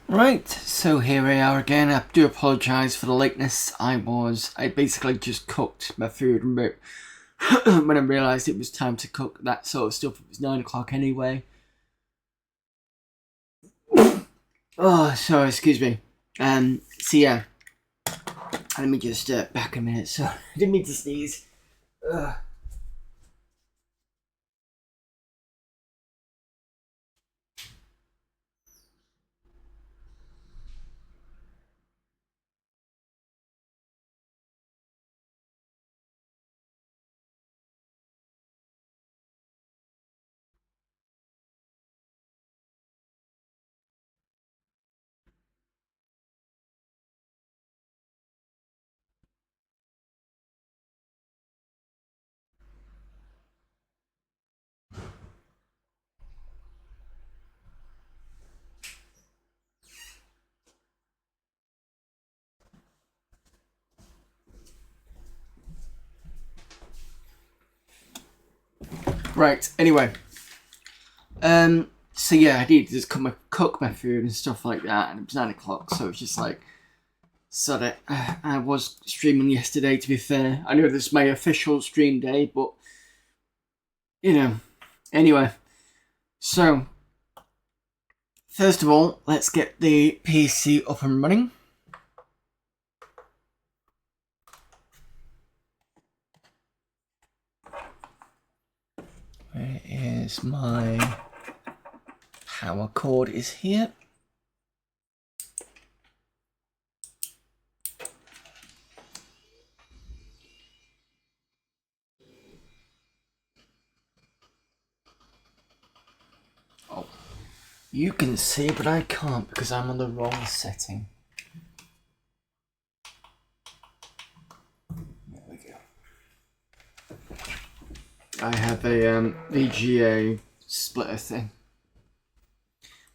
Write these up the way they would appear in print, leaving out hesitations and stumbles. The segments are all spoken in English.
Right, so here we are again. I do apologise for the lateness. I basically just cooked my food, but when I realised it was time to cook that sort of stuff, it was 9 o'clock anyway. Oh, sorry, excuse me. So yeah, let me just back a minute. So I didn't mean to sneeze. Ugh. Right. Anyway, so yeah, I did just cook my food and stuff like that, and it was 9 o'clock, so it's just like. So that I was streaming yesterday, to be fair. I know this is my official stream day, but anyway. So first of all, let's get the PC up and running. Where is my power cord? Is here. Oh, you can see, but I can't because I'm on the wrong setting. There we go. I have a VGA splitter thing.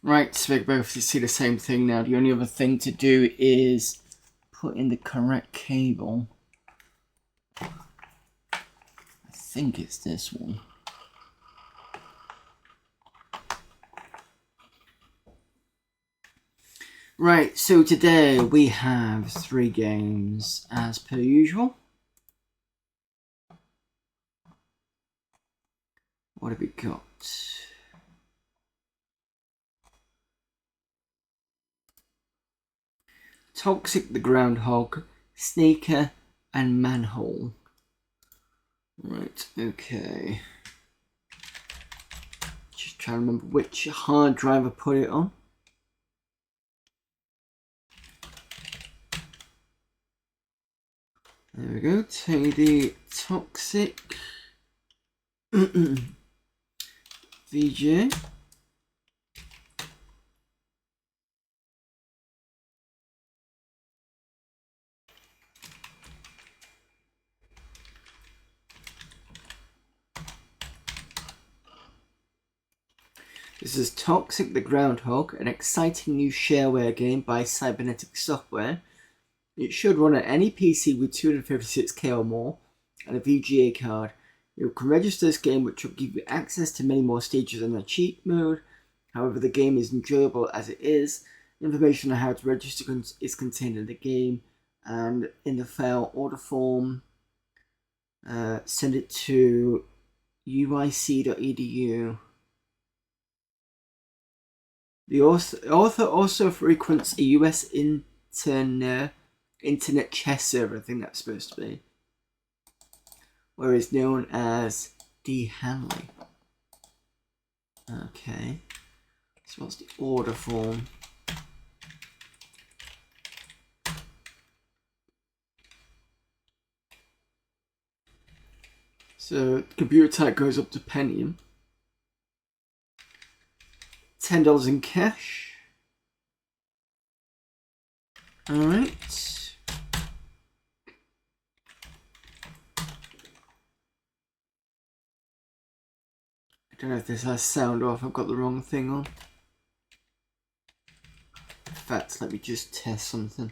Right, so we both see the same thing now. The only other thing to do is put in the correct cable. I think it's this one. Right, so today we have 3 games as per usual. What have we got? Toxic the Groundhog, Sneaker, and Manhole. Right, okay. Just trying to remember which hard drive I put it on. There we go, take the Toxic VJ. This is Toxic the Groundhog, an exciting new shareware game by Cybernetic Software. It should run on any PC with 256K or more and a VGA card. You can register this game, which will give you access to many more stages in a cheat mode. However, the game is enjoyable as it is. Information on how to register is contained in the game and in the file order form. Send it to uic.edu. The author also frequents a US internet chess server, I think that's supposed to be, where he's known as D. Hanley. Okay, so what's the order form? So computer type goes up to Pentium. $10 in cash. Alright. I don't know if this has sound or if I've got the wrong thing on. In fact, let me just test something.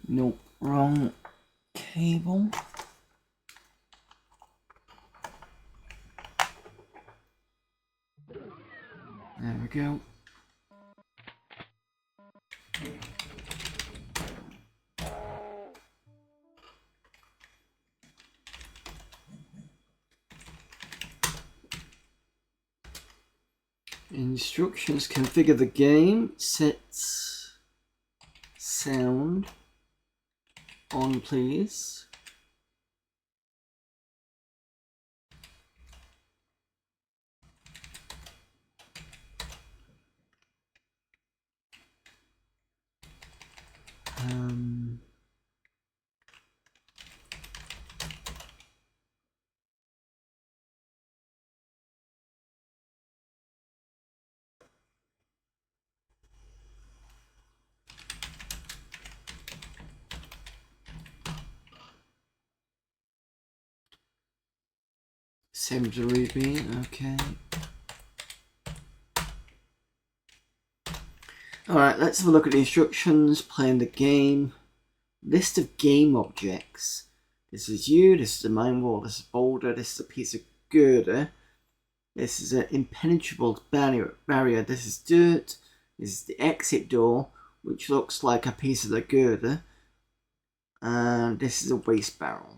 Nope, wrong cable. There we go. Instructions: configure the game, set sound on please. Same as a repeat, okay. Alright, let's have a look at the instructions, playing the game. List of game objects. This is you, this is a mine wall, this is a boulder, this is a piece of girder. This is an impenetrable barrier, this is dirt, this is the exit door, which looks like a piece of the girder. And this is a waste barrel.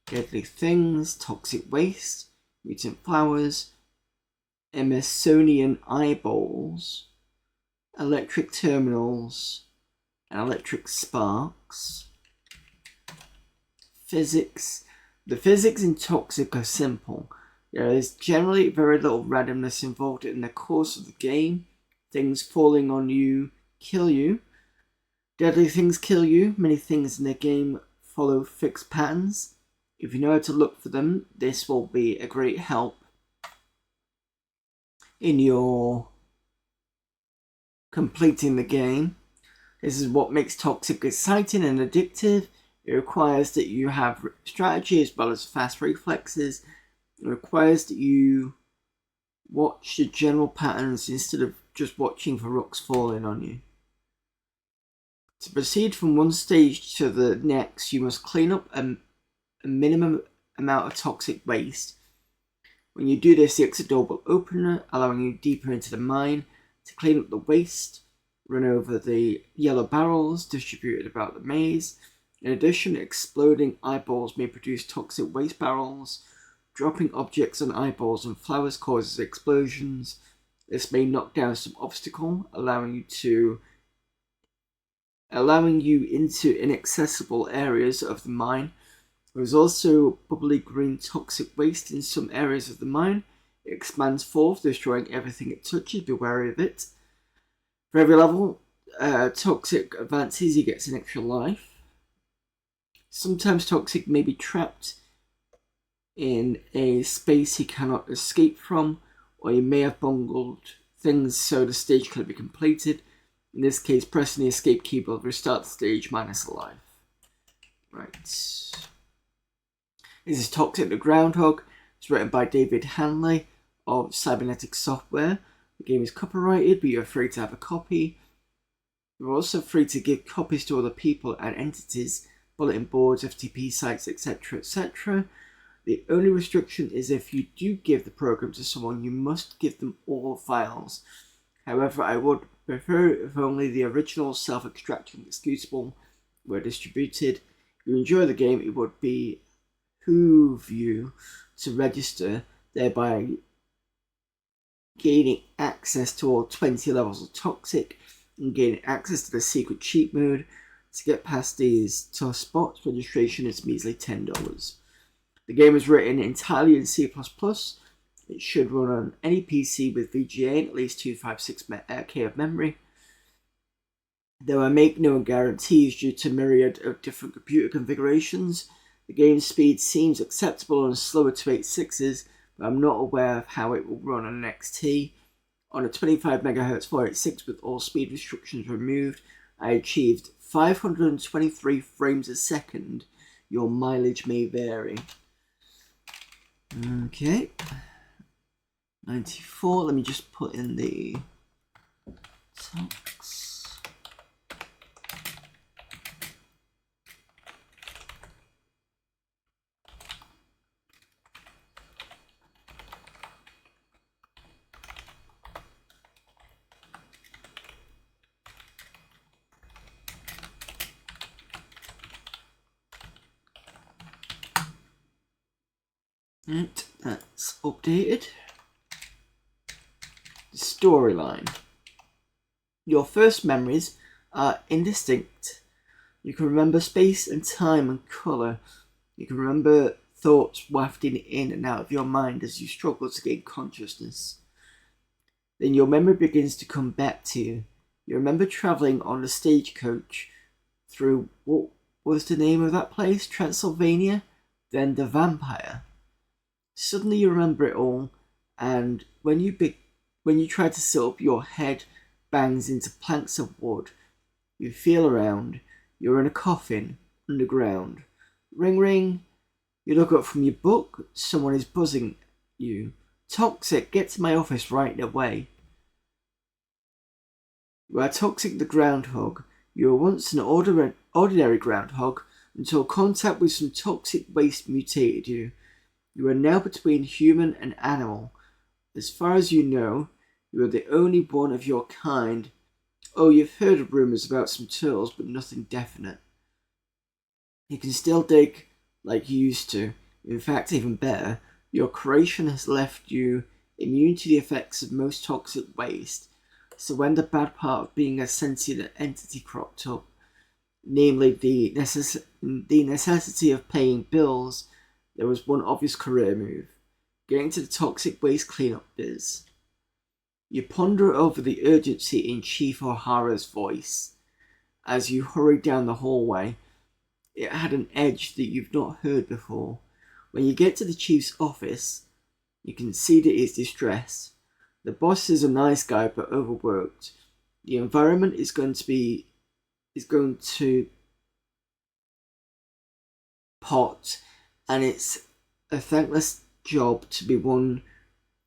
Deadly things, toxic waste, mutant flowers, Emersonian eyeballs, electric terminals, and electric sparks. Physics. The physics in toxic are simple. There is generally very little randomness involved in the course of the game. Things falling on you kill you. Deadly things kill you. Many things in the game follow fixed patterns. If you know how to look for them, this will be a great help in your completing the game. This is what makes Toxic exciting and addictive. It requires that you have strategy as well as fast reflexes. It requires that you watch the general patterns instead of just watching for rocks falling on you. To proceed from one stage to the next, you must clean up a minimum amount of toxic waste. When you do this, the exit door will open, allowing you deeper into the mine. To clean up the waste, run over the yellow barrels distributed about the maze. In addition, exploding eyeballs may produce toxic waste barrels. Dropping objects on eyeballs and flowers causes explosions. This may knock down some obstacle, allowing you into inaccessible areas of the mine. There is also bubbly green toxic waste in some areas of the mine. It expands forth, destroying everything it touches. Be wary of it. For every level toxic advances, he gets an extra life. Sometimes toxic may be trapped in a space he cannot escape from, or he may have bungled things so the stage can be completed. In this case, pressing the escape key will restart the stage minus a life. Right. This is Toxic the Groundhog. It's written by David Hanley of Cybernetic Software. The game is copyrighted, but you're free to have a copy. You're also free to give copies to other people and entities, bulletin boards, FTP sites, etc., etc. The only restriction is if you do give the program to someone, you must give them all files. However, I would prefer if only the original self-extraction excusable were distributed. If you enjoy the game, it would behoove you to register, thereby gaining access to all 20 levels of Toxic and gaining access to the secret cheat mode. To get past these tough spots, registration is measly $10. The game is written entirely in C++. It should run on any PC with VGA and at least 256K of memory. Though I make no guarantees due to myriad of different computer configurations, the game speed seems acceptable on slower 286s, but I'm not aware of how it will run on an XT. On a 25MHz 486 with all speed restrictions removed, I achieved 523 frames a second. Your mileage may vary. Okay. 94, let me just put in the Tox. And that's updated. Storyline. Your first memories are indistinct. You can remember space and time and colour. You can remember thoughts wafting in and out of your mind as you struggle to gain consciousness. Then your memory begins to come back to you. You remember travelling on a stagecoach through, what was the name of that place? Transylvania? Then the vampire. Suddenly you remember it all, and when you try to sit up, your head bangs into planks of wood. You feel around. You're in a coffin, underground. Ring ring. You look up from your book. Someone is buzzing you. Toxic, get to my office right away. You are Toxic the groundhog. You were once an ordinary groundhog until contact with some toxic waste mutated you. You are now between human and animal. As far as you know, you are the only one of your kind. Oh, you've heard of rumours about some turtles, but nothing definite. You can still dig like you used to. In fact, even better, your creation has left you immune to the effects of most toxic waste. So when the bad part of being a sentient entity cropped up, namely the necessity of paying bills, there was one obvious career move: getting to the toxic waste cleanup biz. You ponder over the urgency in Chief O'Hara's voice. As you hurry down the hallway, it had an edge that you've not heard before. When you get to the chief's office, you can see that he's distressed. The boss is a nice guy but overworked. The environment is going to pot, and it's a thankless job to be one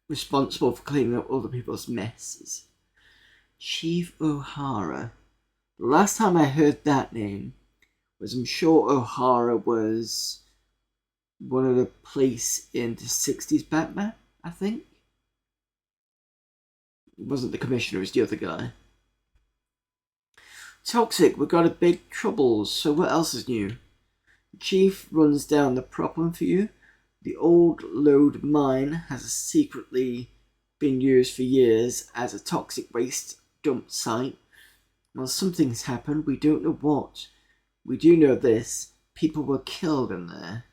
responsible for cleaning up other people's messes. Chief O'Hara. The last time I heard that name was, I'm sure O'Hara was one of the police in the 60s Batman, I think. It wasn't the commissioner, it was the other guy. Toxic, we've got a big troubles, so what else is new? Chief runs down the problem for you. The old Lode mine has secretly been used for years as a toxic waste dump site. Well, something's happened, we don't know what. We do know this: people were killed in there.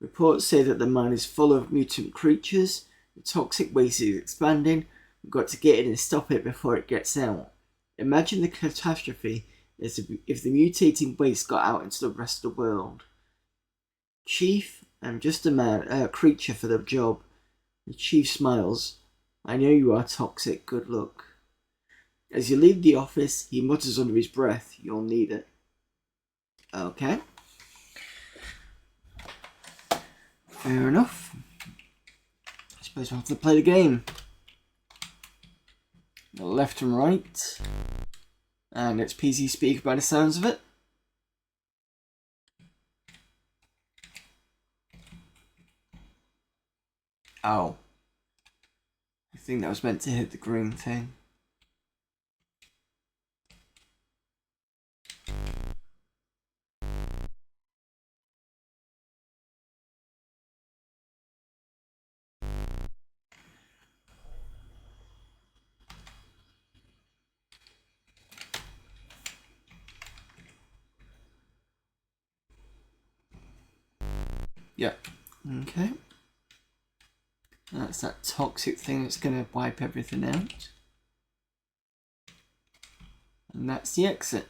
Reports say that the mine is full of mutant creatures. The toxic waste is expanding. We've got to get in and stop it before it gets out. Imagine the catastrophe if the mutating waste got out into the rest of the world. Chief, I'm just a creature for the job. The chief smiles. I know you are toxic, good luck. As you leave the office, he mutters under his breath, you'll need it. Okay. Fair enough. I suppose we'll have to play the game. Left and right. And it's PC speak by the sounds of it. Oh. I think that was meant to hit the green thing. Yep. Okay. That's that toxic thing that's going to wipe everything out. And that's the exit.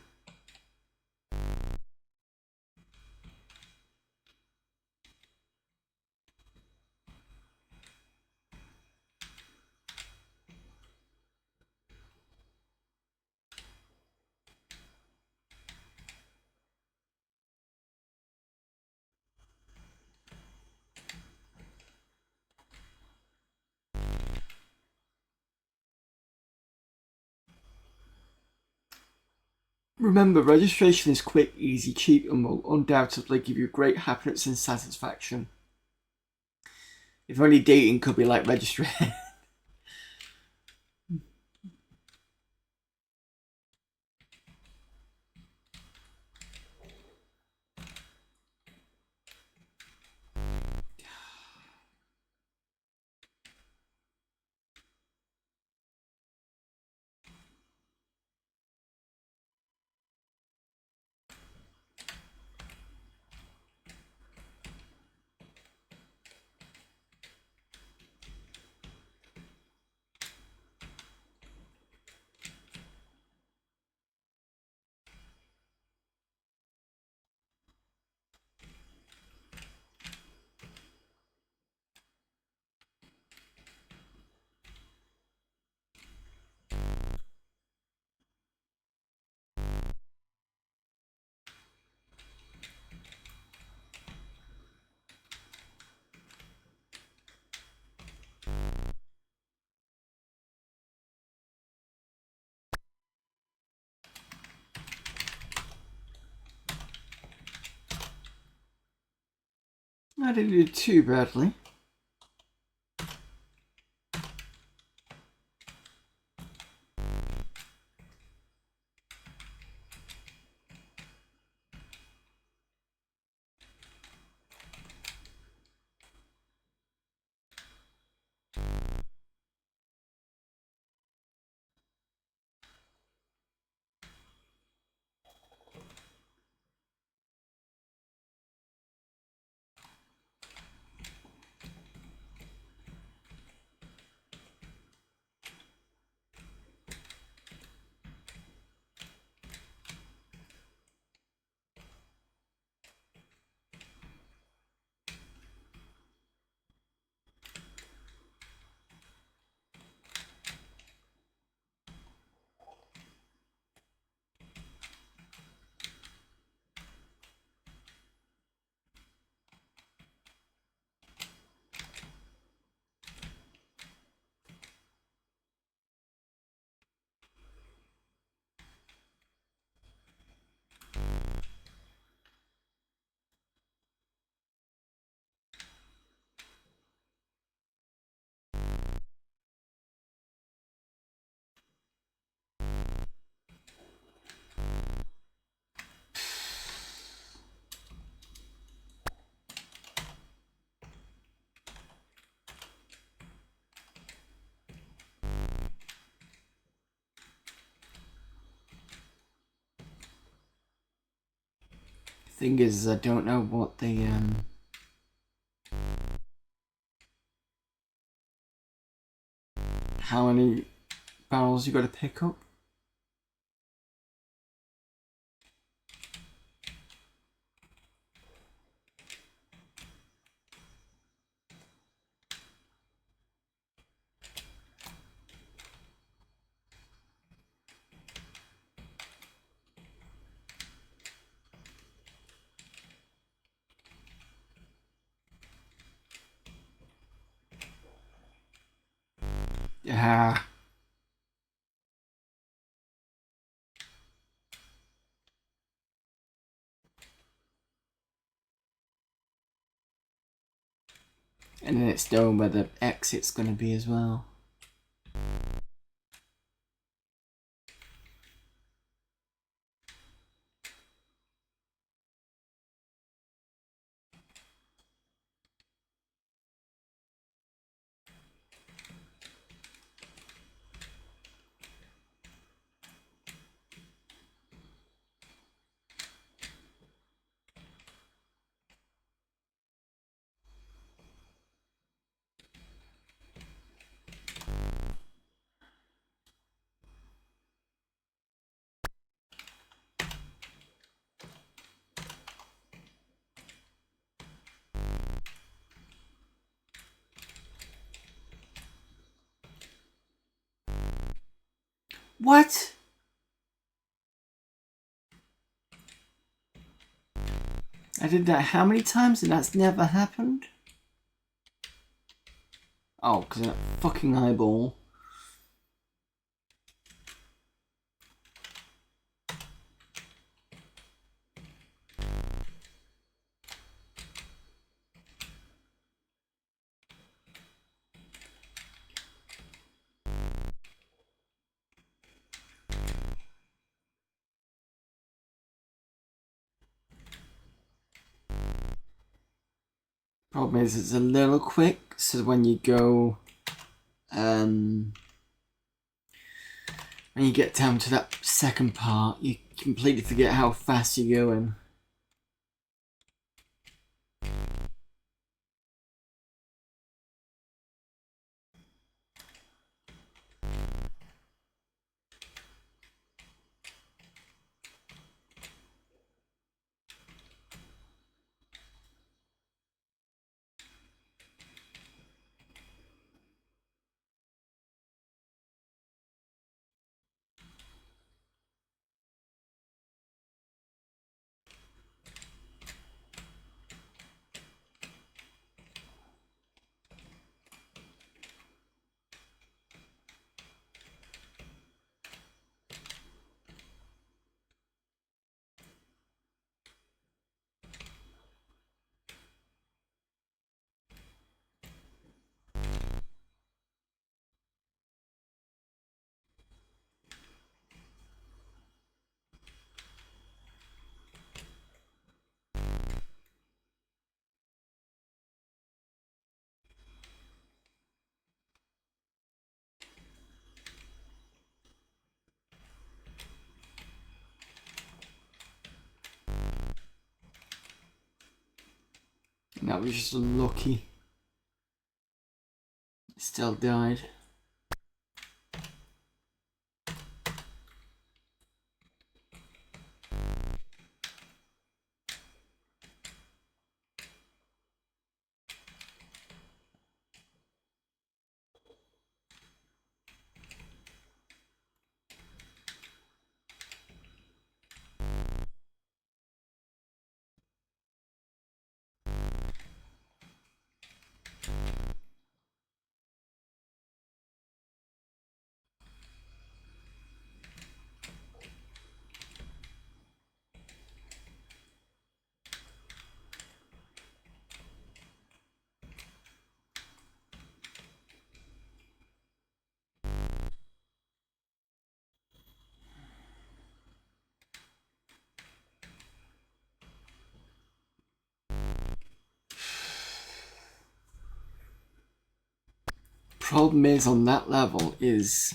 Remember, registration is quick, easy, cheap, and will undoubtedly give you great happiness and satisfaction. If only dating could be like registering. I didn't do too badly. Thing is, I don't know what the how many barrels you got to pick up. Yeah. And then it's known where the exit's going to be as well. What? I did that how many times and that's never happened? Oh, because of that fucking eyeball. Problem is, it's a little quick, so when you go, when you get down to that second part, you completely forget how fast you're going. That was just unlucky. Still died. Problem is on that level is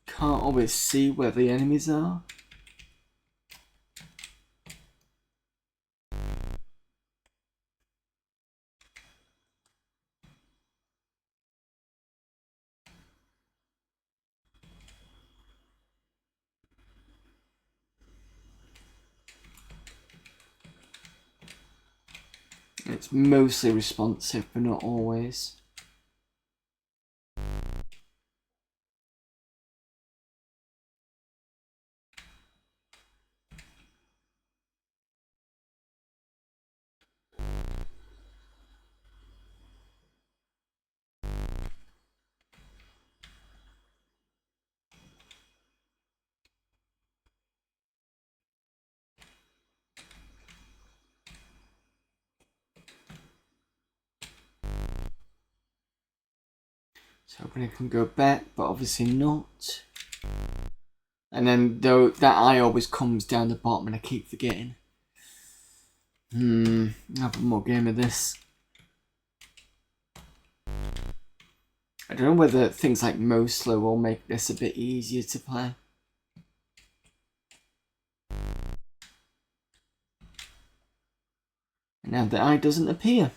can't always see where the enemies are. It's mostly responsive, but not always. So hoping I can go back, but obviously not. And then though that eye always comes down the bottom and I keep forgetting. I'll have one more game of this. I don't know whether things like Moslo will make this a bit easier to play. And now the eye doesn't appear.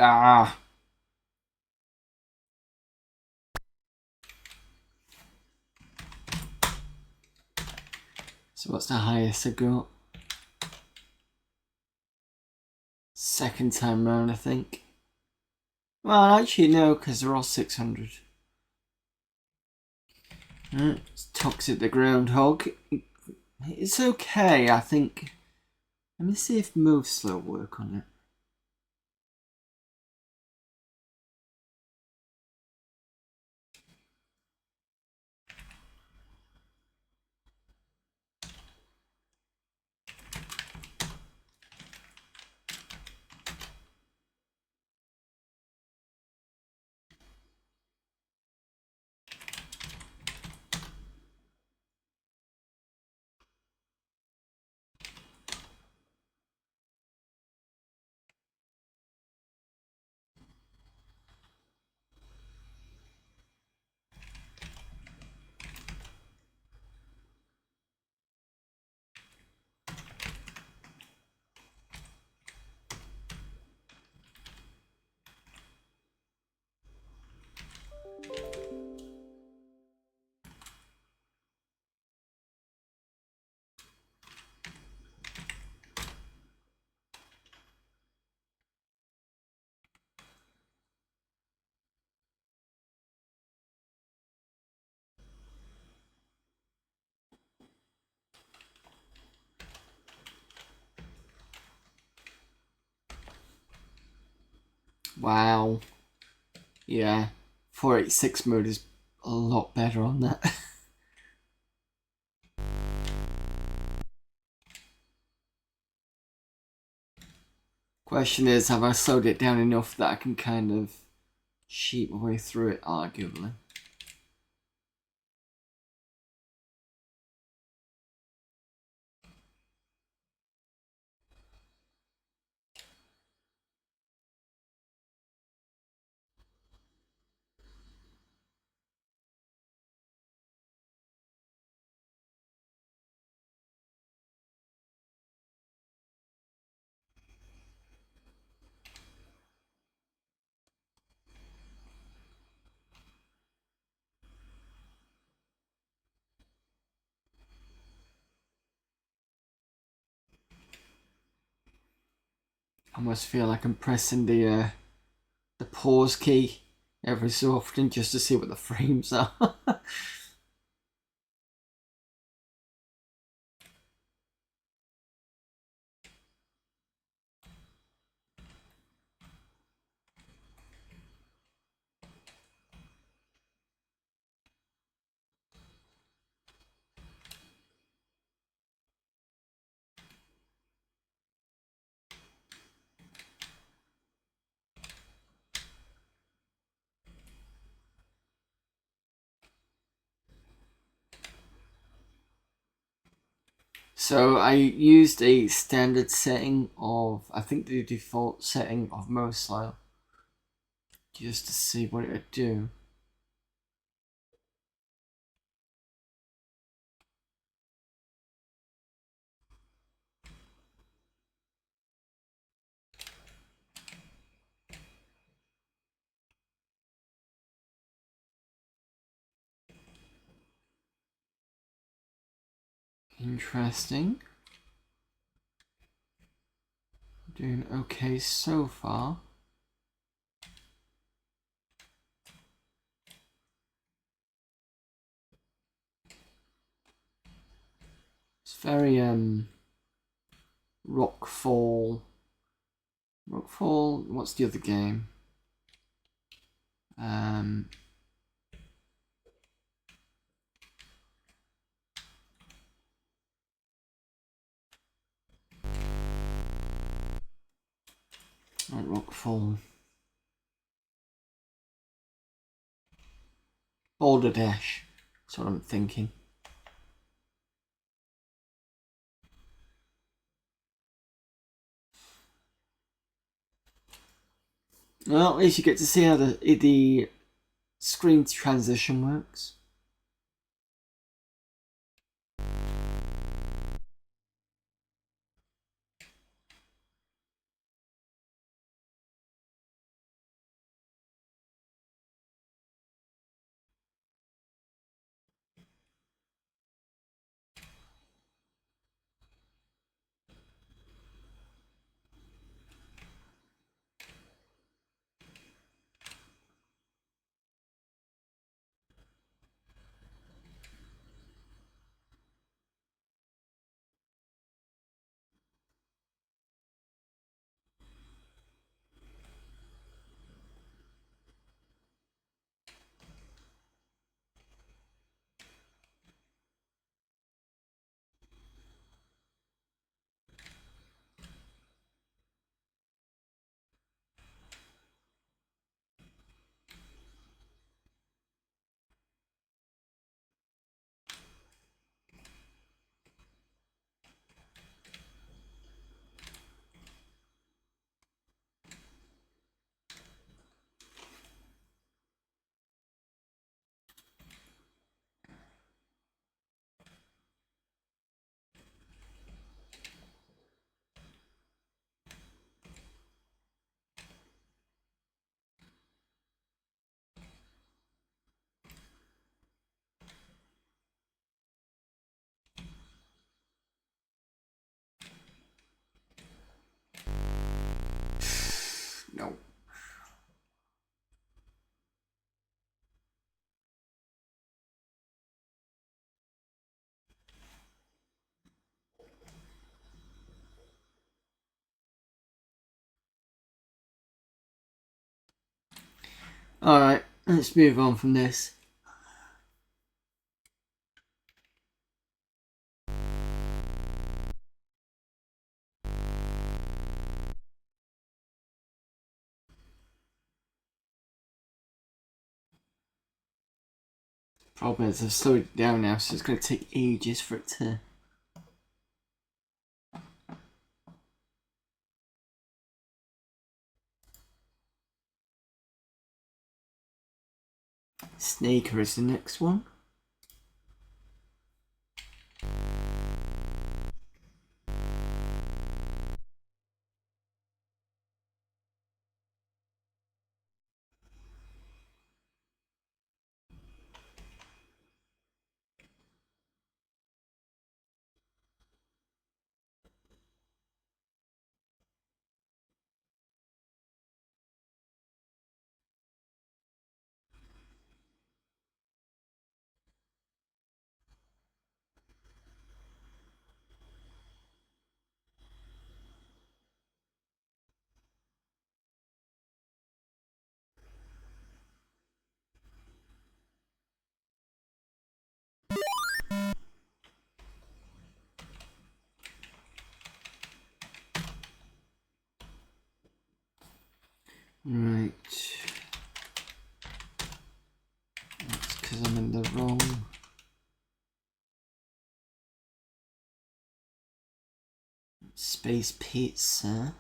Ah. So what's the highest I got? Second time round, I think. Well, actually no, because they're all 600. It's Toxic the Groundhog. It's okay, I think. Let me see if Move Slow work on it. Wow. Yeah. 486 mode is a lot better on that. Question is, have I slowed it down enough that I can kind of cheat my way through it, arguably? I almost feel like I'm pressing the pause key every so often just to see what the frames are. So I used a standard setting of, I think the default setting of Mosile, just to see what it would do. Interesting. Doing okay so far. It's very Rockfall. What's the other game? Not Rockfall. Boulder Dash. That's what I'm thinking. Well, at least you get to see how the screen transition works. Alright, let's move on from this. Problem is I've slowed it down now, so it's going to take ages for it to... Snaker is the next one. Right. That's because I'm in the wrong... Space pizza.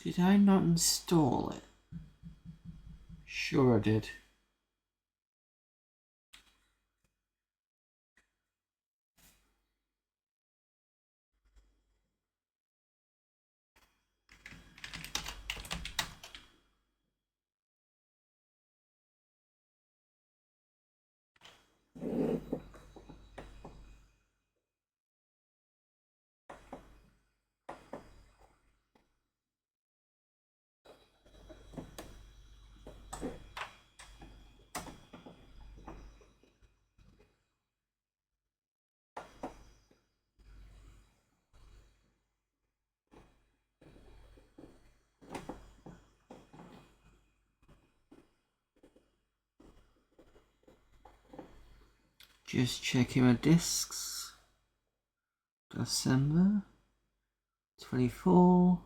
Did I not install it? Sure I did. Just checking my discs. DOSember 24.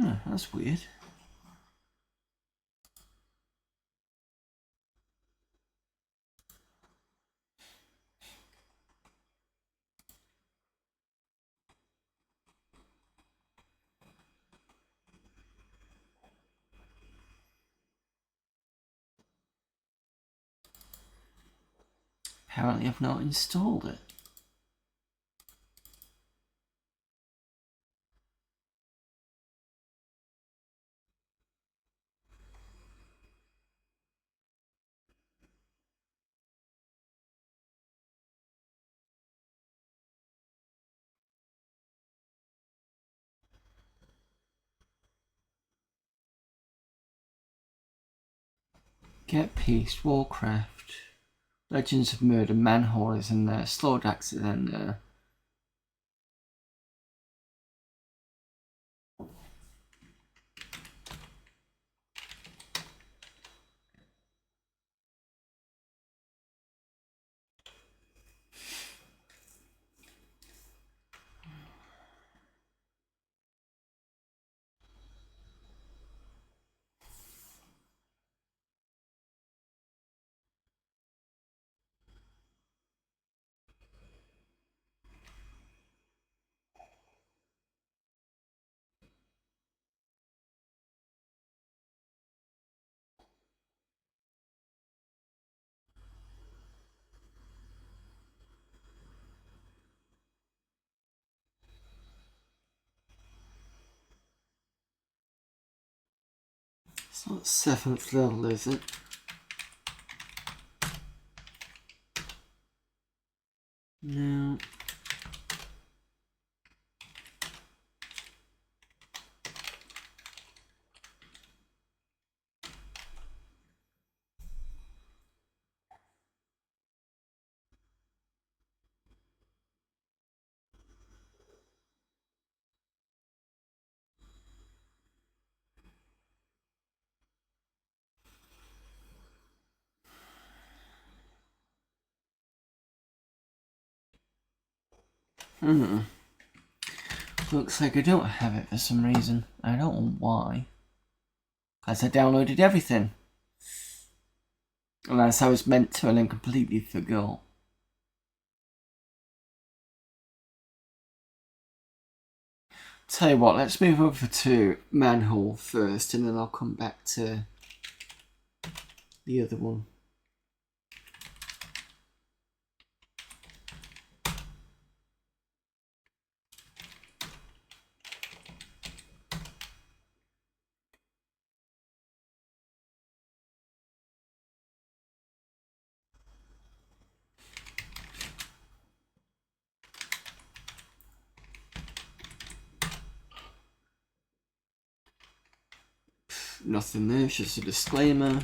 Oh, that's weird. Apparently I've not installed it. Get Peace, Warcraft, Legends of Murder, Manhole is in there, Slowdax is in there. It's not 7th level, is it? No. Looks like I don't have it for some reason. I don't know why. As I downloaded everything. Unless I was meant to and then completely forgot. Tell you what, let's move over to Manhole first and then I'll come back to the other one. Nothing there, it's just a disclaimer.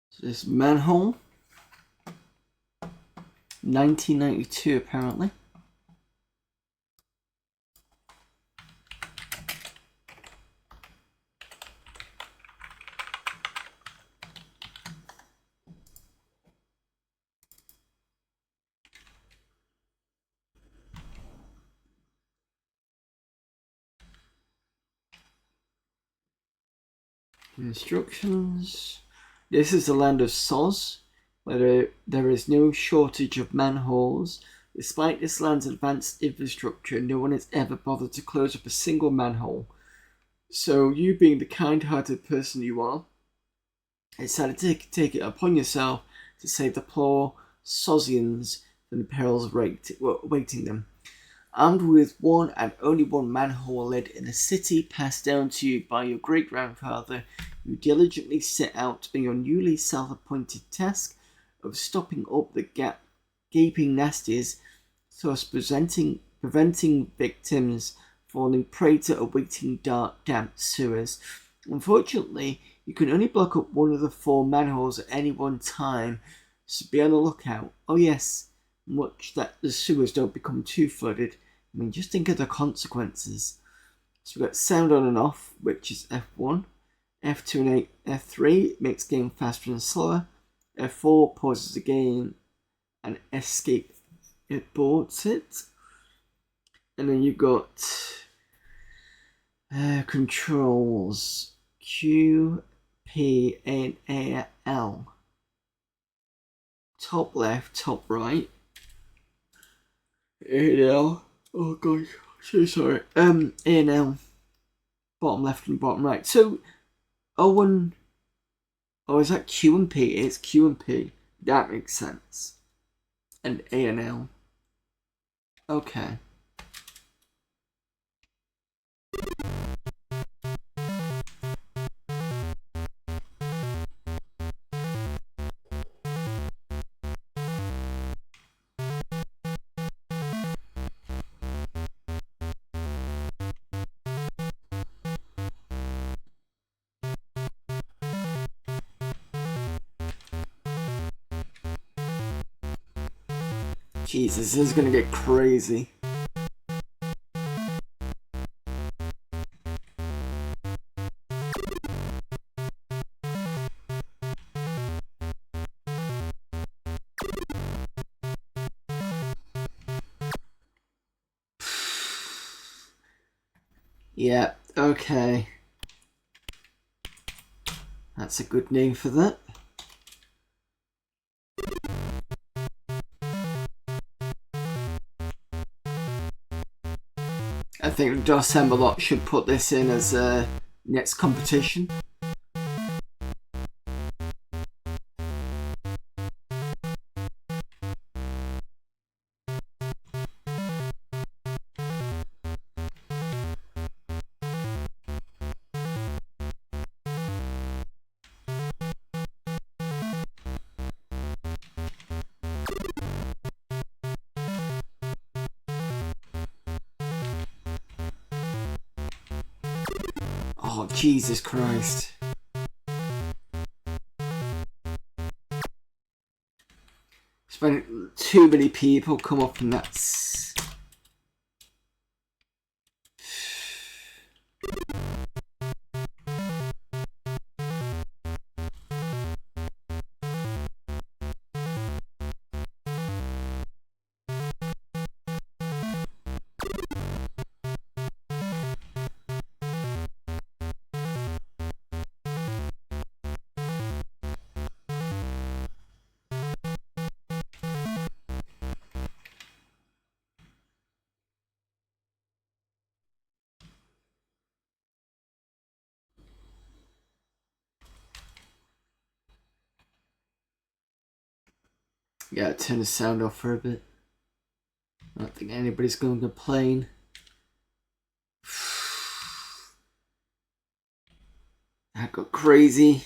So this Manhole, 1992 apparently. Instructions. This is the land of Soz, where there is no shortage of manholes. Despite this land's advanced infrastructure, no one has ever bothered to close up a single manhole. So you, being the kind-hearted person you are, decided to take it upon yourself to save the poor Sozians from the perils awaiting them. Armed with one and only one manhole lid in the city, passed down to you by your great-grandfather, you diligently set out on your newly self-appointed task of stopping up the gaping nasties, thus preventing victims falling prey to awaiting dark, damp sewers. Unfortunately, you can only block up one of the 4 manholes at any one time, so be on the lookout. Oh yes, watch that the sewers don't become too flooded. I mean, just think of the consequences. So we've got sound on and off, which is F1. F2 and F3 makes game faster and slower. F4 pauses the game and escape it boards it. And then you've got controls Q, P, and A, L. Top left, top right. A and L. Oh gosh, so sorry. A and L. Bottom left and bottom right. So O and is that Q and P? It's Q and P. That makes sense. And A and L. Okay. Jesus, this is gonna get crazy. Yeah, okay. That's a good name for that. I think DOSember should put this in as a next competition. Oh, Jesus Christ. When too many people come up and that's... Yeah, turn the sound off for a bit. I don't think anybody's going to complain. That got crazy.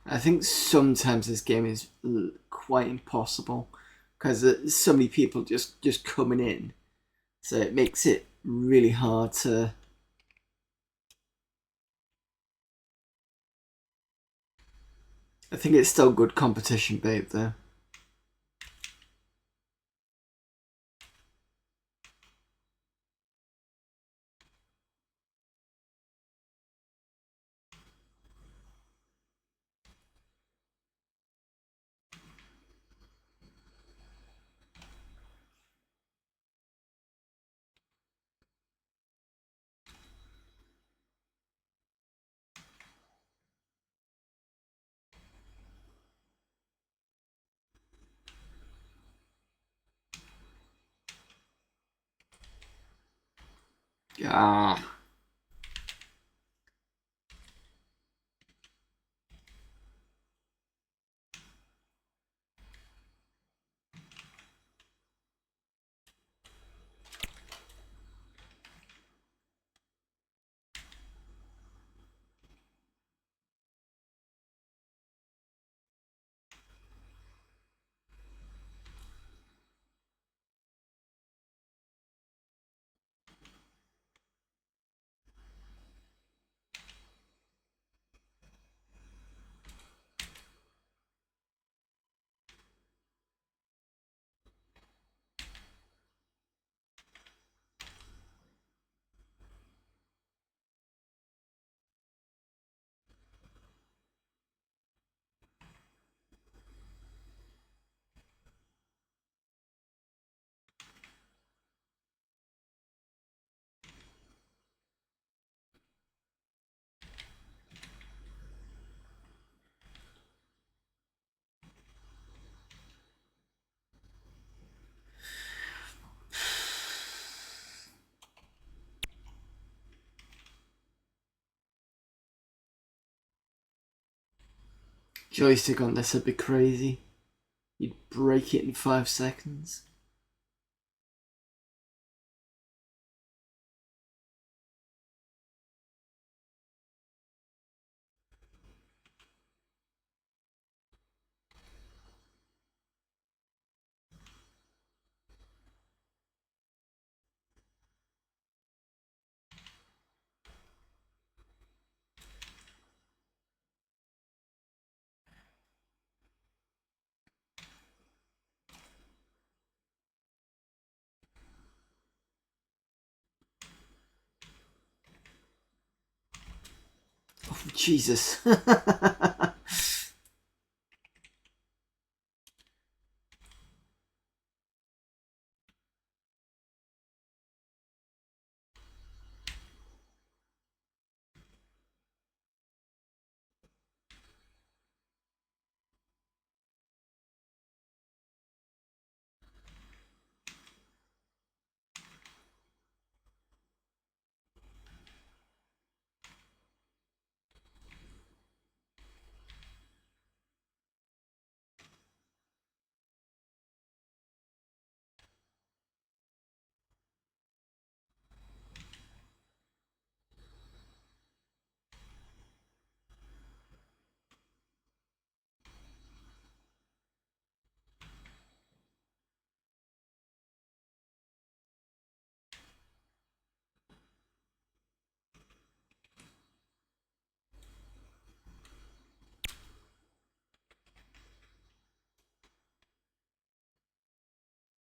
I think sometimes this game is quite impossible because there's so many people just coming in, so it makes it really hard to... I think it's still good competition bait though. Ah. Joystick on this would be crazy. You'd break it in 5 seconds. Jesus.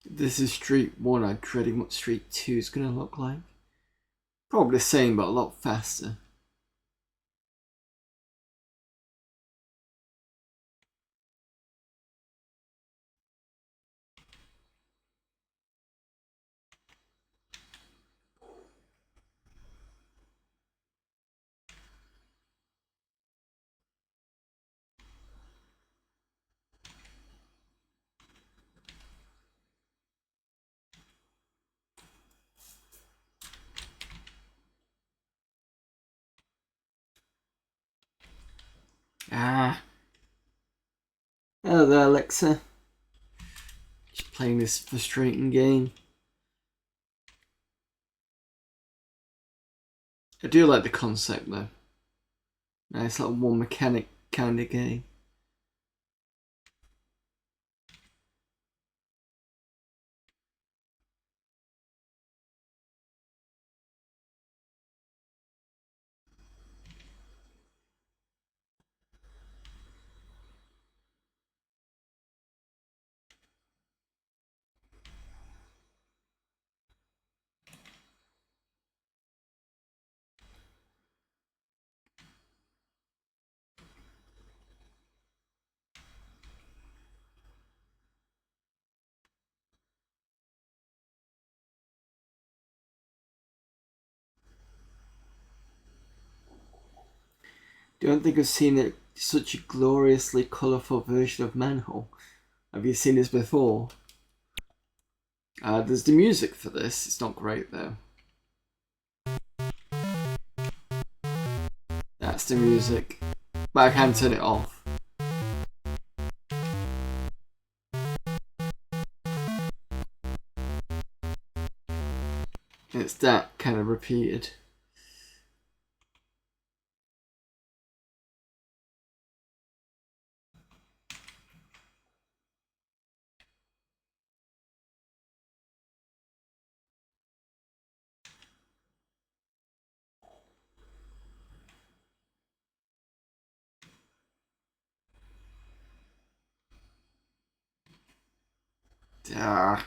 This is Street 1. I'm dreading what Street 2 is going to look like. Probably the same, but a lot faster. Ah. Hello there, Alexa. Just playing this frustrating game. I do like the concept though. Nice little one mechanic kind of game. Don't think I've seen such a gloriously colourful version of Manhole. Have you seen this before? There's the music for this. It's not great though. That's the music. But I can turn it off. It's that kind of repeated. Ah.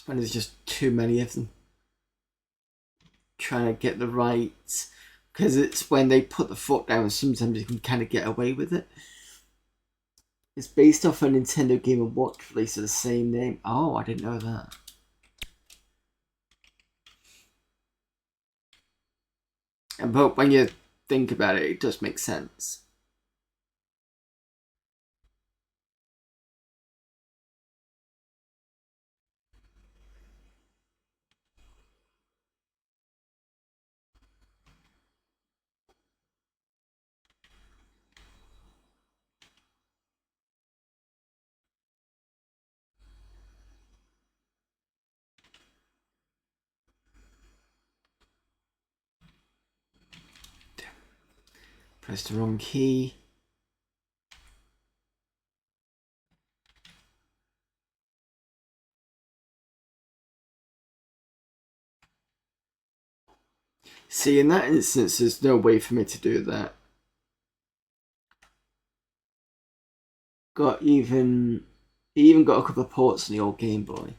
There's just too many of them. Trying to get the right, because it's when they put the foot down, sometimes you can kind of get away with it. It's based off a Nintendo Game & Watch release of the same name. Oh, I didn't know that. But when you think about it, it does make sense. Press the wrong key. See, in that instance, there's no way for me to do that. Even got a couple of ports on the old Game Boy.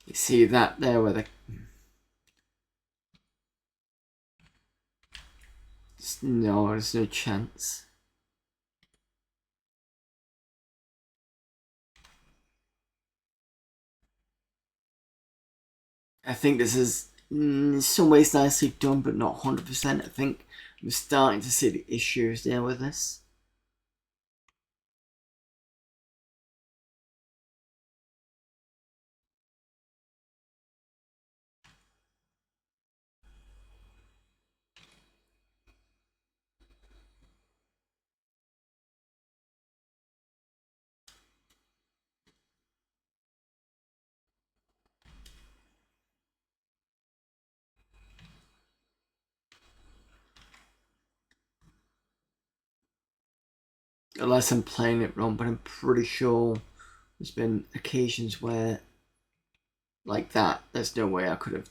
You see that there where the... No, there's no chance. I think this is in some ways nicely done, but not 100%. I think I'm starting to see the issues there with this. Unless I'm playing it wrong, but I'm pretty sure there's been occasions where, like that, there's no way I could have.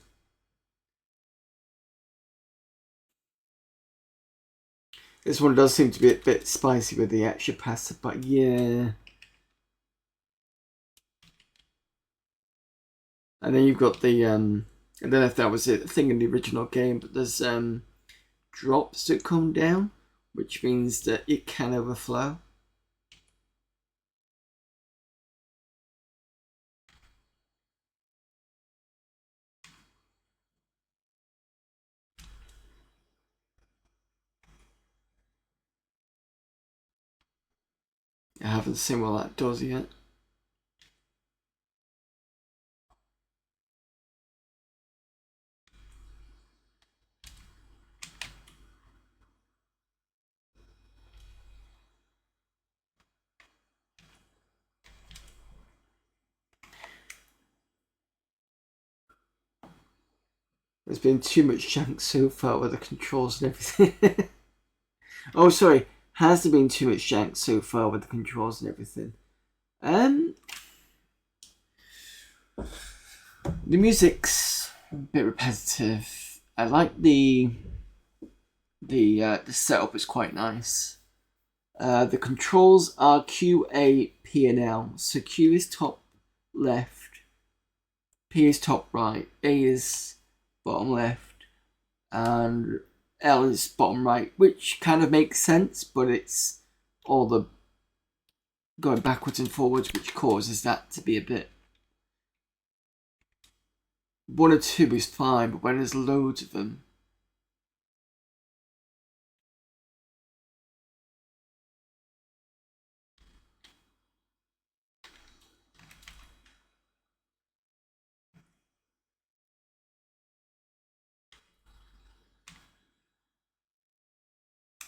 This one does seem to be a bit spicy with the extra pasta, but yeah. And then you've got the, I don't know if that was a thing in the original game, but there's drops that come down, which means that it can overflow. I haven't seen what that does yet. There's been too much jank so far with the controls and everything. Oh, sorry. Has there been too much jank so far with the controls and everything? The music's a bit repetitive. I like the setup is quite nice. The controls are Q, A, P, and L. So Q is top left, P is top right, A is bottom left, and L is bottom right, which kind of makes sense, but it's all the going backwards and forwards which causes that to be a bit... 1 or 2 is fine, but when there's loads of them...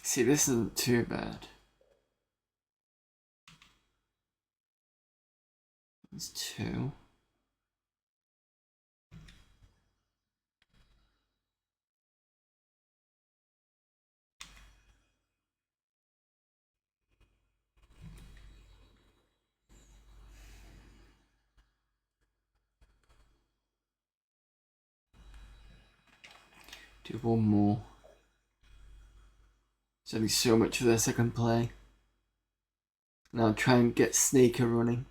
See, this isn't too bad. It's 2. Do 1 more. There's only so much of this I can play. Now I'll try and get Snaker running.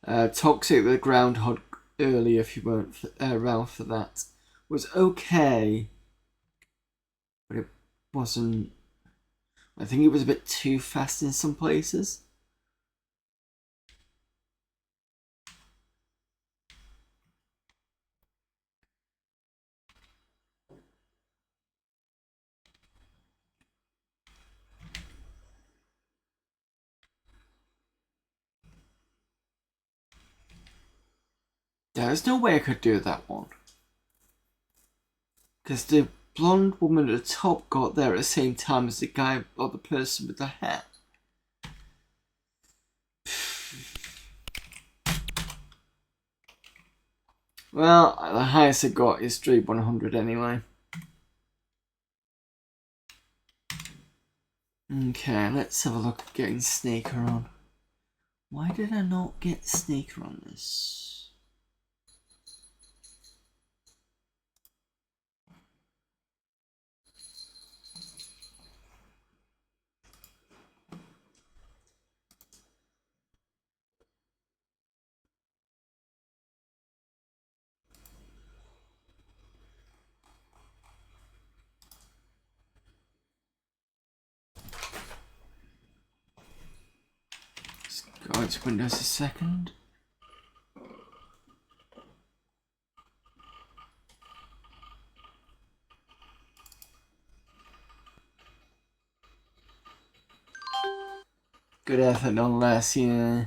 Toxic the Groundhog earlier, if you weren't around for that, was okay, but it wasn't... I think it was a bit too fast in some places. There's no way I could do that one. Because the blonde woman at the top got there at the same time as the guy or the person with the hat. Well, the highest I got is 100 anyway. Okay, let's have a look at getting Snaker on. Why did I not get Snaker on this? to Windows a second. Good effort nonetheless, yeah.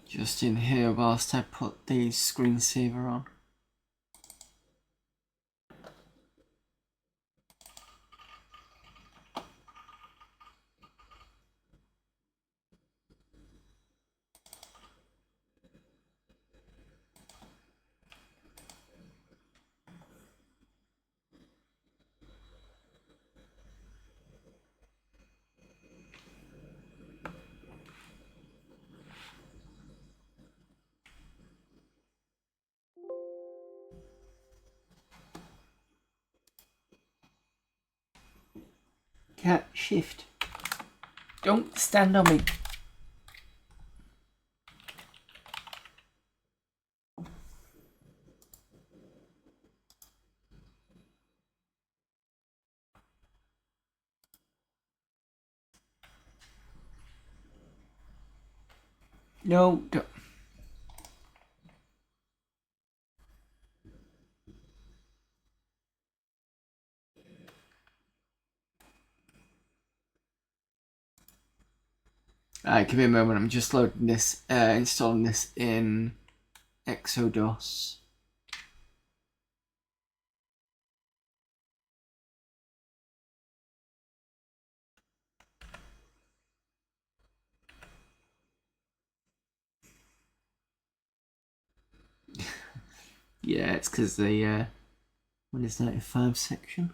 Just in here whilst I put the screensaver on. Cat, shift. Don't stand on me. No, don't. Alright, give me a moment. I'm just loading this, installing this in Exodus. Yeah, it's because the Windows 95 section.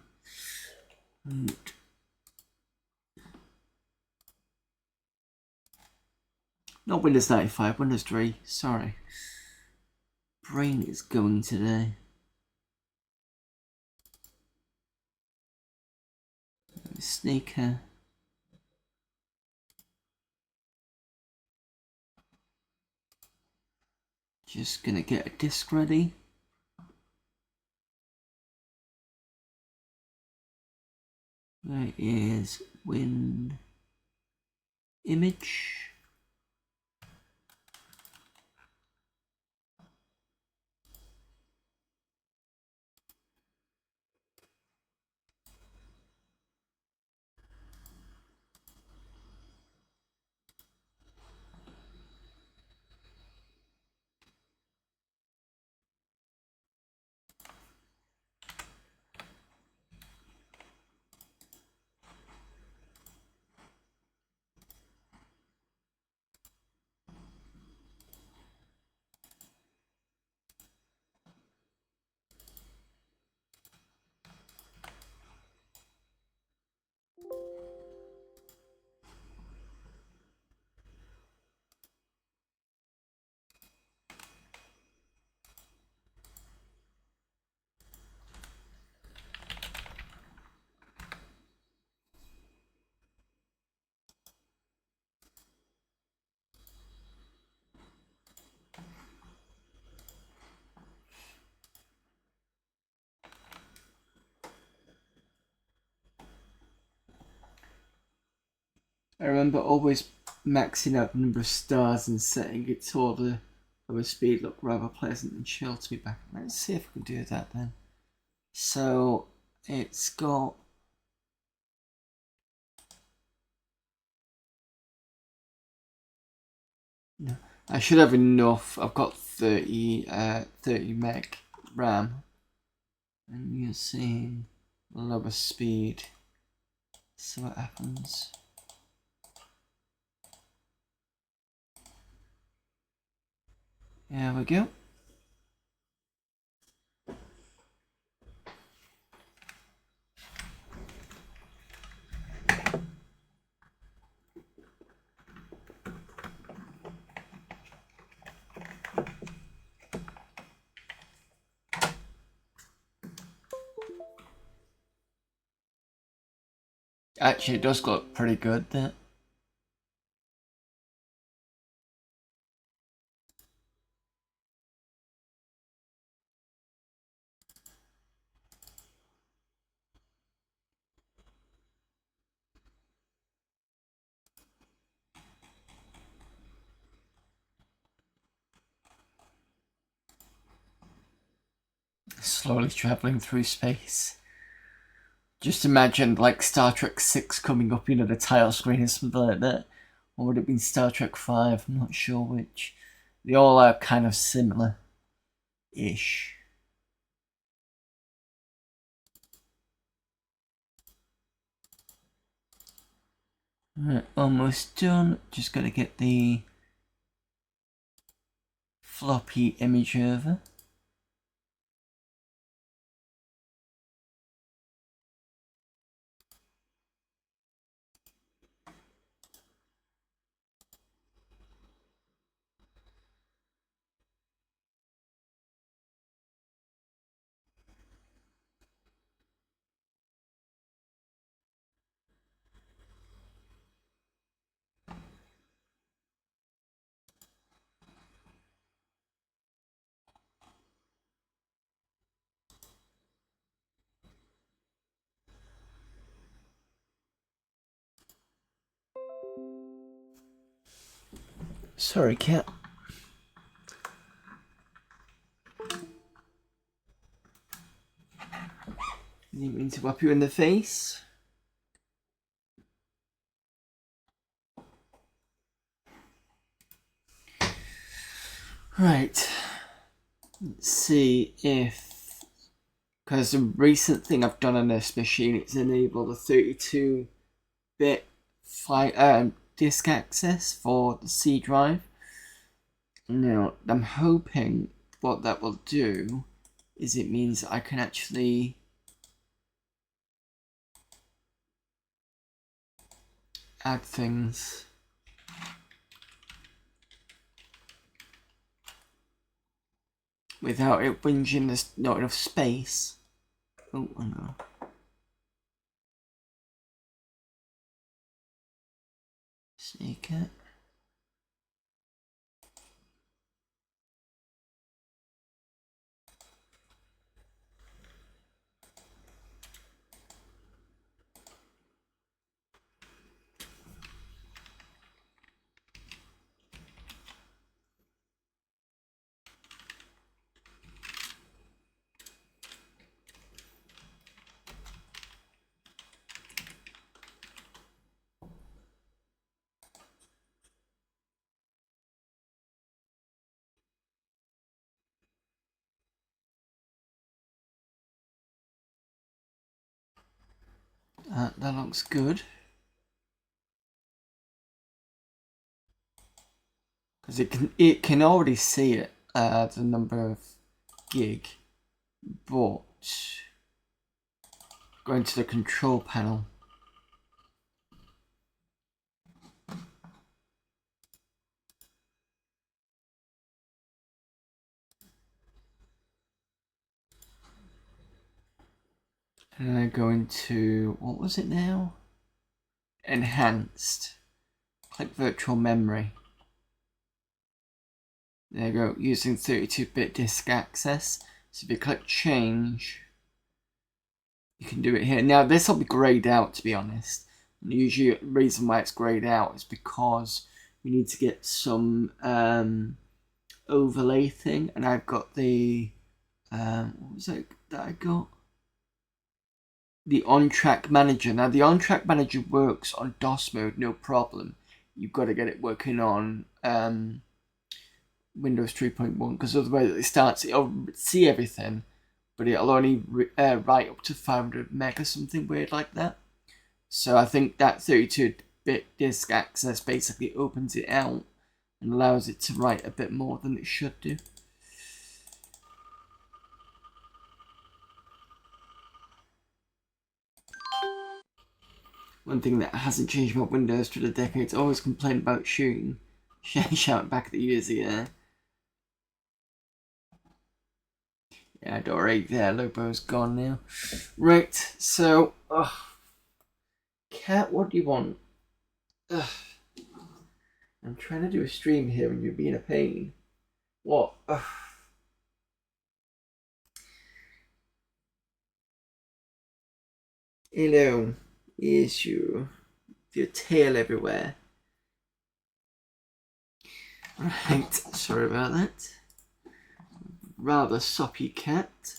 And not Windows 95, Windows 3, sorry. Brain is going today. Sneaker. Just gonna get a disk ready. There is Win Image. I remember always maxing out the number of stars and setting it to the lower speed look rather pleasant and chill to be back. Let's see if we can do that then. So it's got no, I should have enough. I've got 30 meg RAM, and you're seeing lower speed. So what happens? There we go. Actually, it does look pretty good there. slowly travelling through space. Just imagine like Star Trek 6 coming up, the title screen or something like that. Or would it have been Star Trek 5? I'm not sure which. They all are kind of similar-ish. Right, almost done. Just gotta get the floppy image over. Sorry, cat. Didn't mean to whap you in the face. Right. Let's see if... Because the recent thing I've done on this machine, it's enabled a 32-bit disk access for the C drive. Now, I'm hoping what that will do is it means I can actually add things without it whinging there's not enough space. Oh, I know. Sneak it. That looks good. Because it can already see it, the number of gig, but going to the control panel. And I go into, what was it now? Enhanced. Click virtual memory. There you go, using 32-bit disk access. So if you click change, you can do it here. Now this will be grayed out, to be honest. And usually the reason why it's grayed out is because we need to get some overlay thing. And I've got the, what was it that I got? The on-track manager. Now the on-track manager works on DOS mode, no problem. You've got to get it working on Windows 3.1, because otherwise it starts, it'll see everything, but it'll only write up to 500 meg or something weird like that. So I think that 32-bit disk access basically opens it out and allows it to write a bit more than it should do. One thing that hasn't changed about Windows through the decades, always complained about shooting. Shout back the years ago. Yeah, door 8 there, Lobo's gone now. Right, so, Cat, what do you want? I'm trying to do a stream here and you're being a pain. What? Hello, yes you. With your tail everywhere. Right, sorry about that. Rather soppy cat.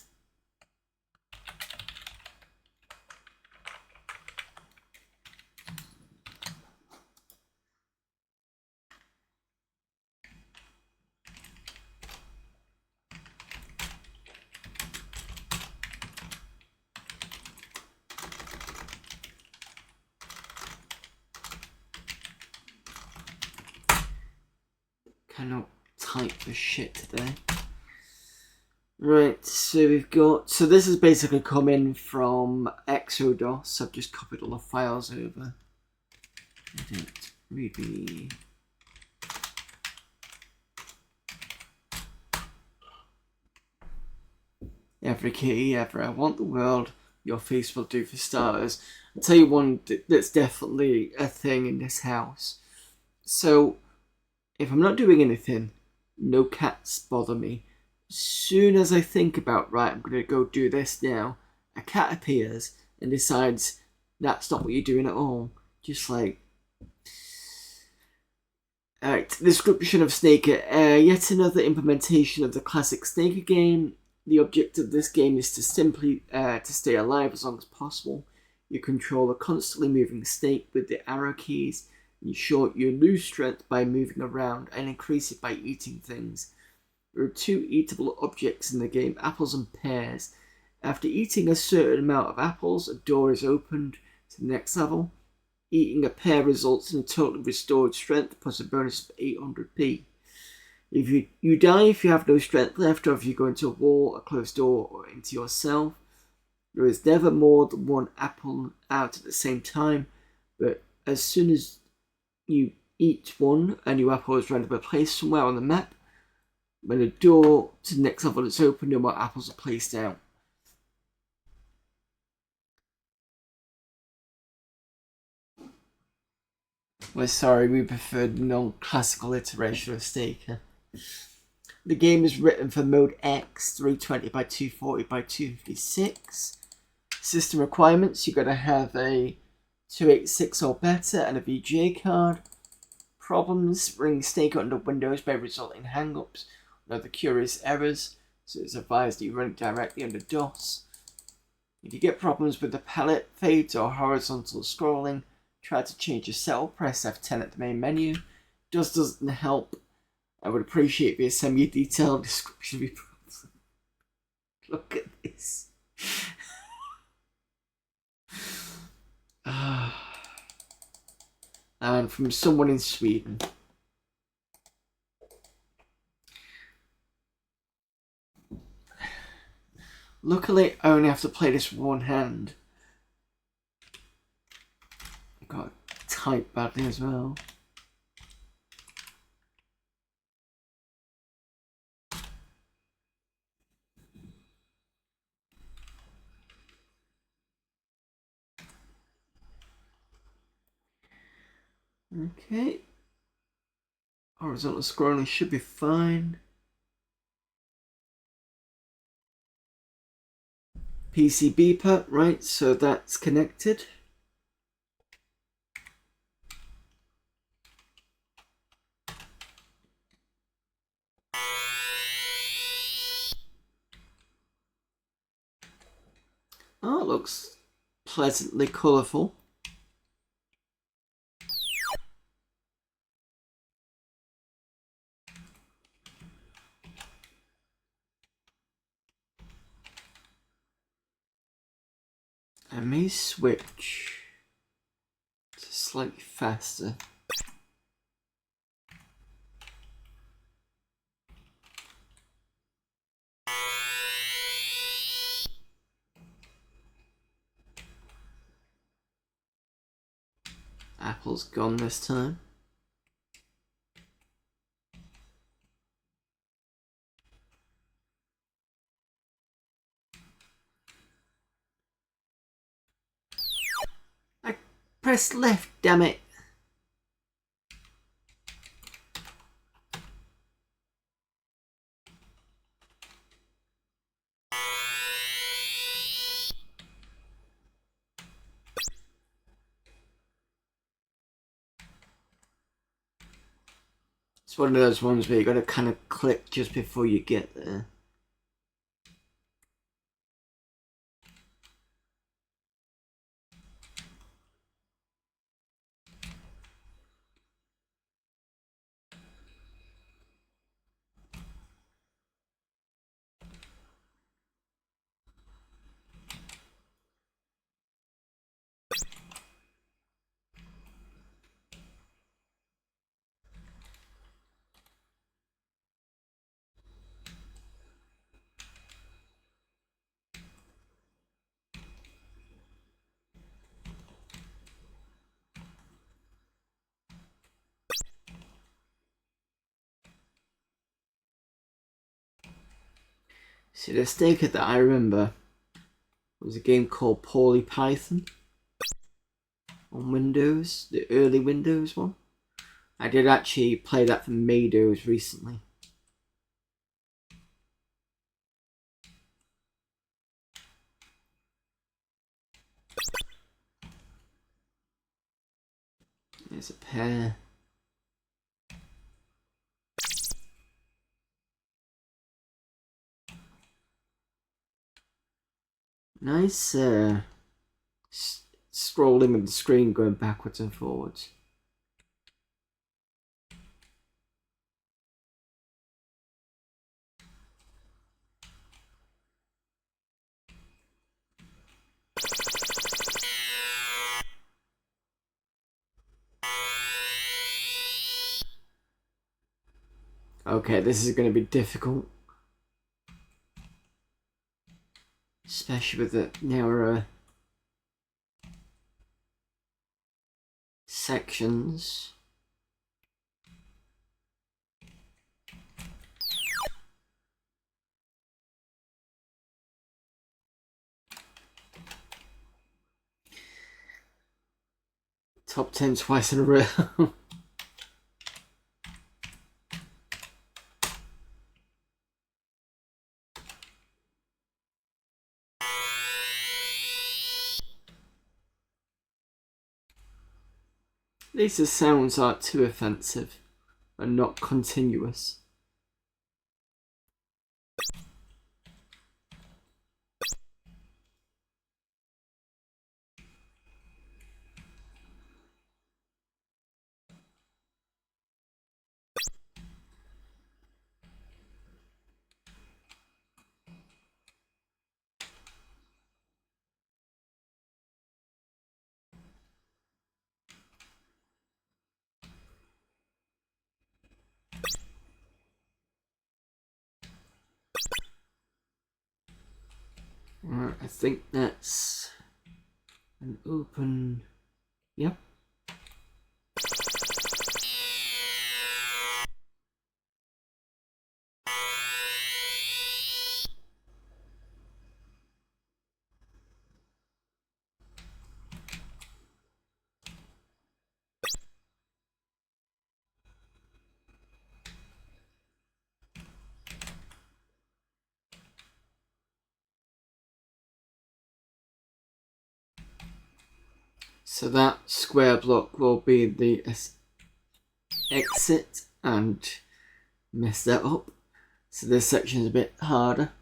cannot type for shit today. Right, so we've got... So this is basically coming from Exodus. I've just copied all the files over. Edit, Ruby. Every kitty ever. I want the world. Your face will do for starters. I'll tell you one that's definitely a thing in this house. So, if I'm not doing anything, no cats bother me. As soon as I think about, right, I'm going to go do this now, a cat appears and decides that's not what you're doing at all. Just like... Alright, description of Snaker. Yet another implementation of the classic Snaker game. The objective of this game is to simply to stay alive as long as possible. You control a constantly moving snake with the arrow keys. In short, you lose strength by moving around and increase it by eating things. There are two eatable objects in the game, apples and pears. After eating a certain amount of apples, a door is opened to the next level. Eating a pear results in a totally restored strength plus a bonus of 800p. If you die if you have no strength left, or if you go into a wall, a closed door, or into yourself. There is never more than one apple out at the same time, but as soon as you eat one, a new apple is randomly placed somewhere on the map. When the door to the next level is open, no more apples are placed out. We're sorry, we preferred the non-classical iteration of Staker. The game is written for Mode X, 320 by 240 by 256. System requirements, you've got to have a 286 or better and a VGA card. Problems, running Snaker under Windows may result in hang-ups or other curious errors, so it's advised that you run it directly under DOS. If you get problems with the palette, fades or horizontal scrolling, try to change your setup, press F10 at the main menu. DOS doesn't help. I would appreciate if you send me a detailed description of your problem. Look at this. And from someone in Sweden. Luckily, I only have to play this with one hand. I've got to type badly as well. Okay. Horizontal scrolling should be fine. PC beeper, right, so that's connected. Oh, it looks pleasantly colourful. I may switch to slightly faster. Apple's gone this time. I pressed left, damn it. It's one of those ones where you gotta kind of click just before you get there. See, the staker that I remember was a game called Poorly Python on Windows, the early Windows one. I did actually play that for Mados recently. There's a pair. Nice scrolling of the screen going backwards and forwards. Okay, this is going to be difficult. Especially with the narrower sections. Top 10 twice in a row. At least the sounds aren't too offensive and not continuous. Alright, I think that's an open. Yep. So that square block will be the exit and mess that up. So this section is a bit harder.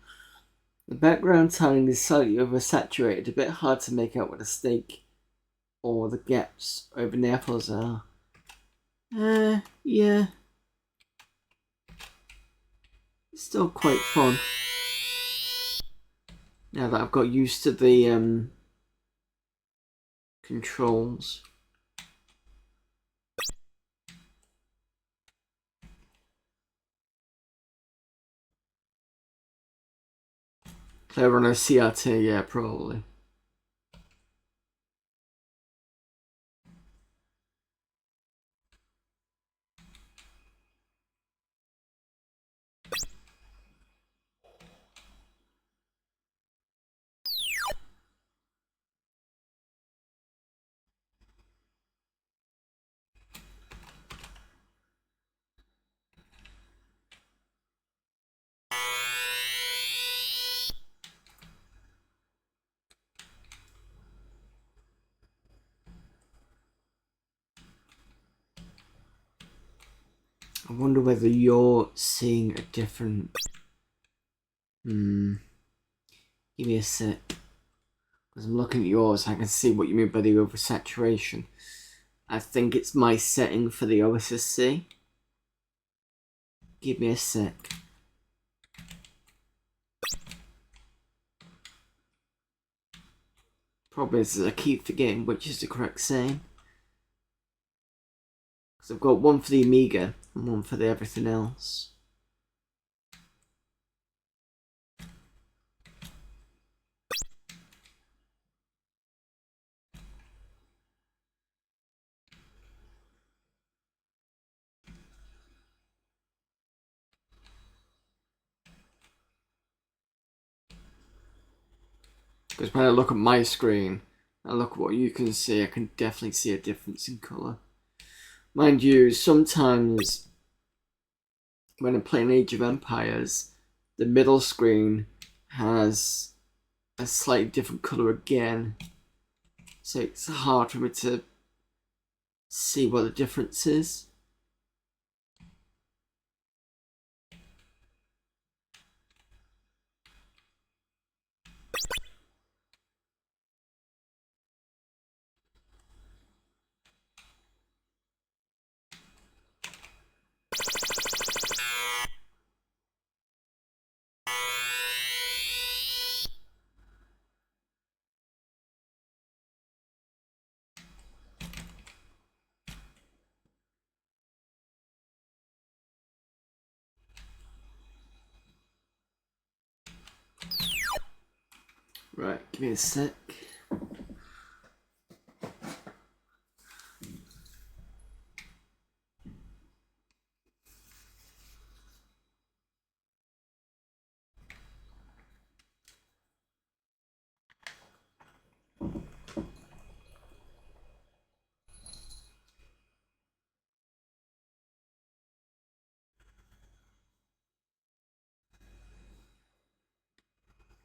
The background tiling is slightly oversaturated, a bit hard to make out what the stake or the gaps over the apples are. Yeah. It's still quite fun. Now that I've got used to the controls. Clever on a CRT, yeah, probably. I wonder whether you're seeing a different... Give me a sec. Because I'm looking at yours, I can see what you mean by the oversaturation. I think it's my setting for the OSSC. Give me a sec. Problem is I keep forgetting which is the correct saying. Because I've got one for the Amiga and one for the everything else. Because when I look at my screen, I look at what you can see, I can definitely see a difference in colour. Mind you, sometimes when I'm playing Age of Empires, the middle screen has a slightly different colour again. So it's hard for me to see what the difference is. Right, give me a sec.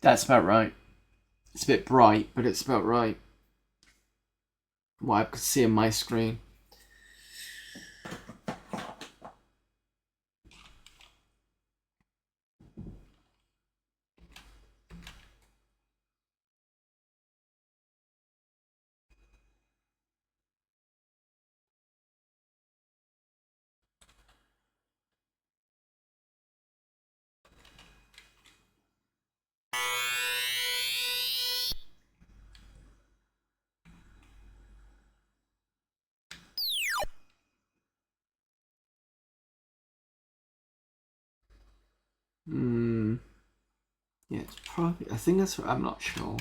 That's about right. It's a bit bright, but it's about right. What I can see on my screen. Yeah, it's probably. I think that's what. I'm not sure.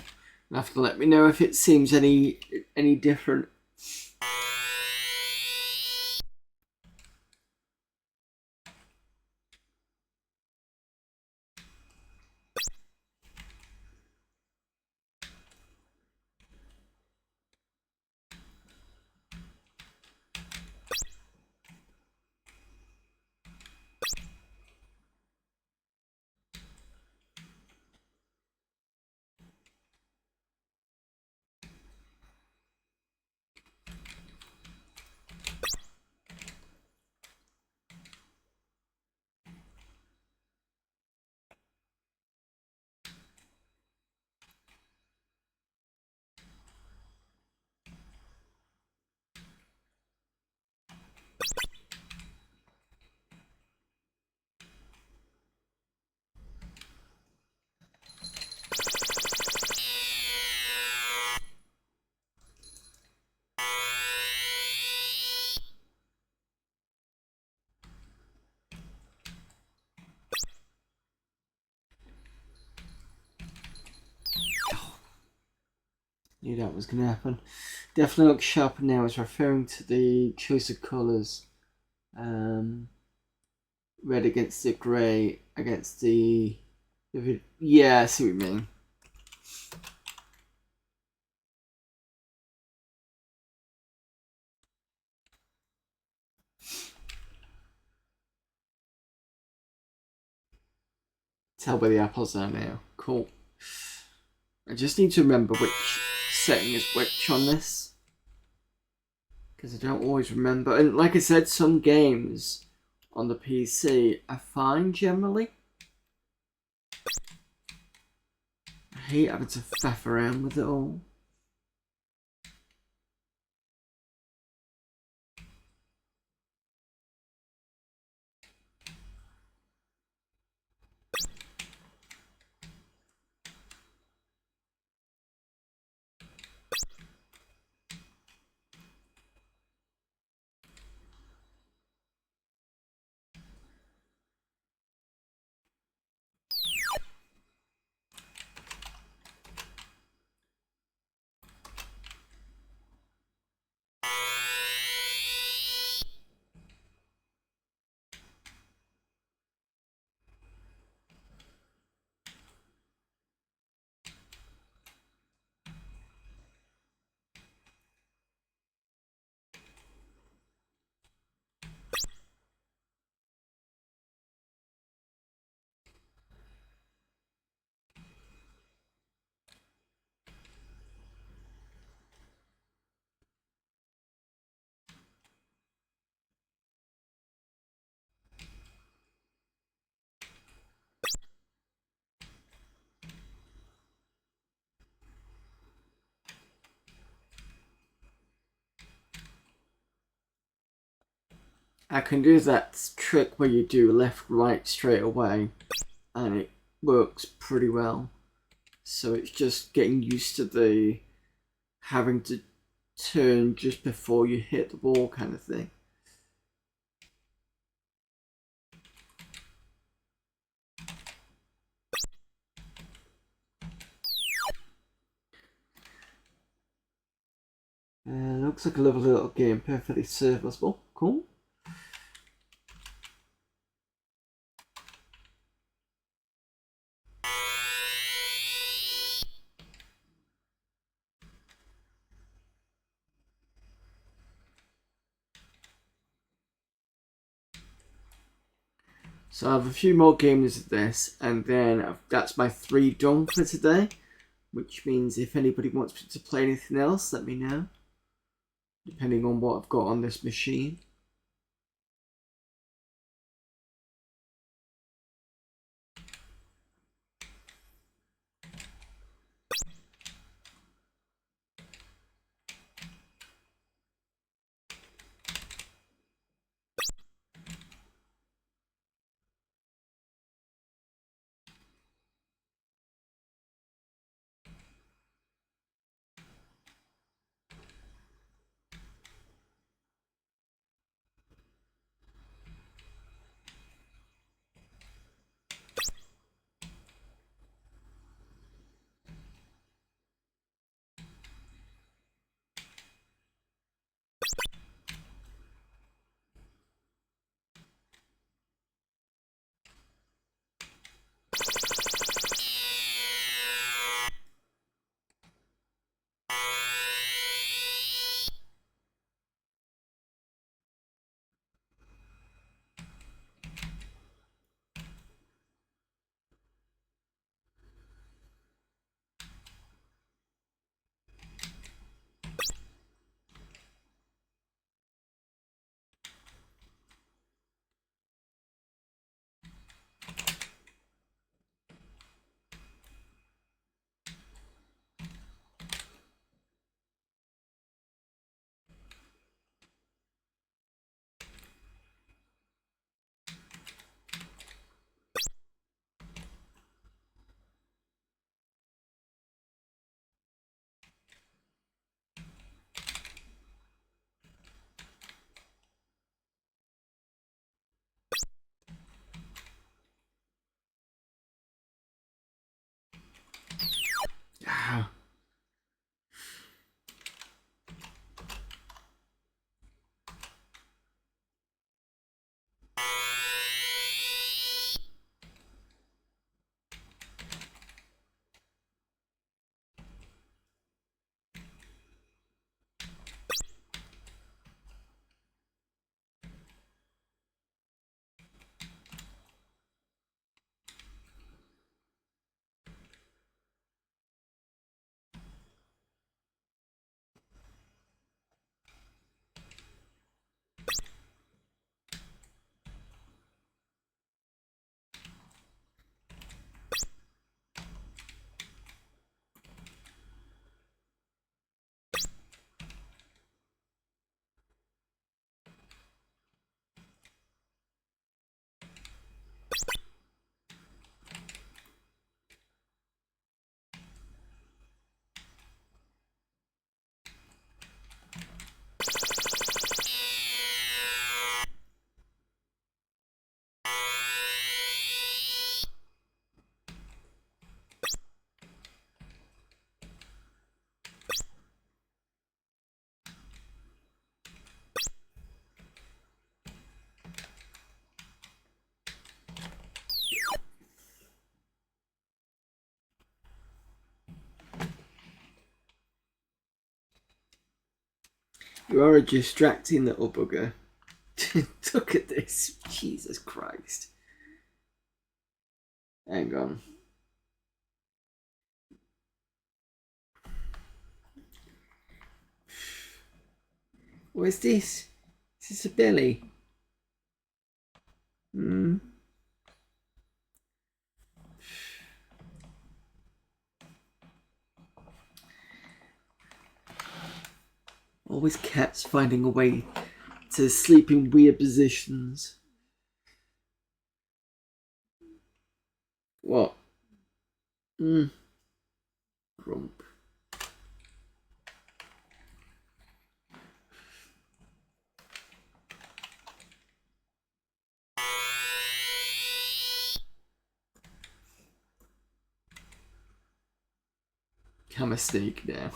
You'll have to let me know if it seems any different. Knew that was going to happen. Definitely looks sharper now. It's referring to the choice of colours. Red against the grey against the. Yeah, I see what you mean. Tell where the apples are now. Cool. I just need to remember which setting is which on this. Because I don't always remember. And like I said, some games on the PC are fine generally. I hate having to faff around with it all. I can do that trick where you do left, right straight away, and it works pretty well. So it's just getting used to the having to turn just before you hit the wall kind of thing. Looks like a lovely little game, perfectly serviceable. Cool. So I have a few more games of this, and then that's my 3 done for today. Which means if anybody wants to play anything else, let me know. Depending on what I've got on this machine. Ah. You are a distracting little bugger. Look at this. Jesus Christ. Hang on. What is this? Is this a belly? Hmm. Always cats finding a way to sleep in weird positions. What? Grump. I'm a snake now.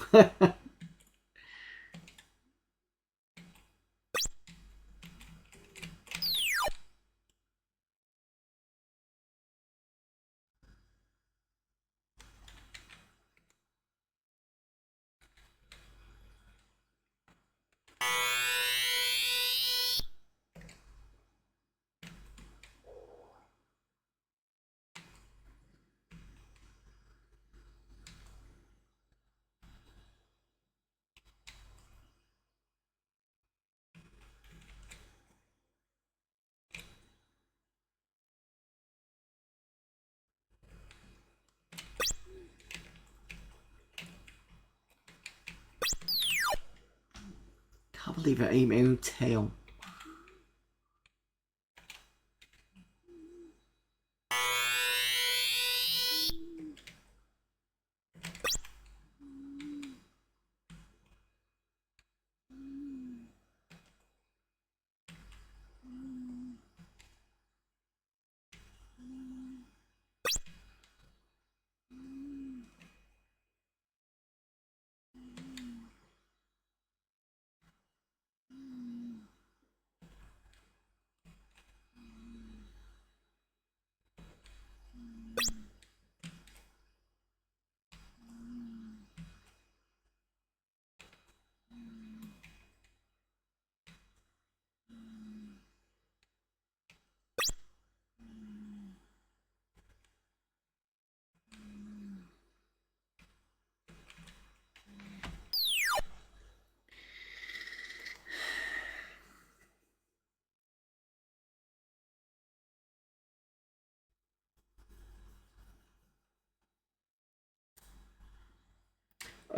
Can't believe I ate my own tail.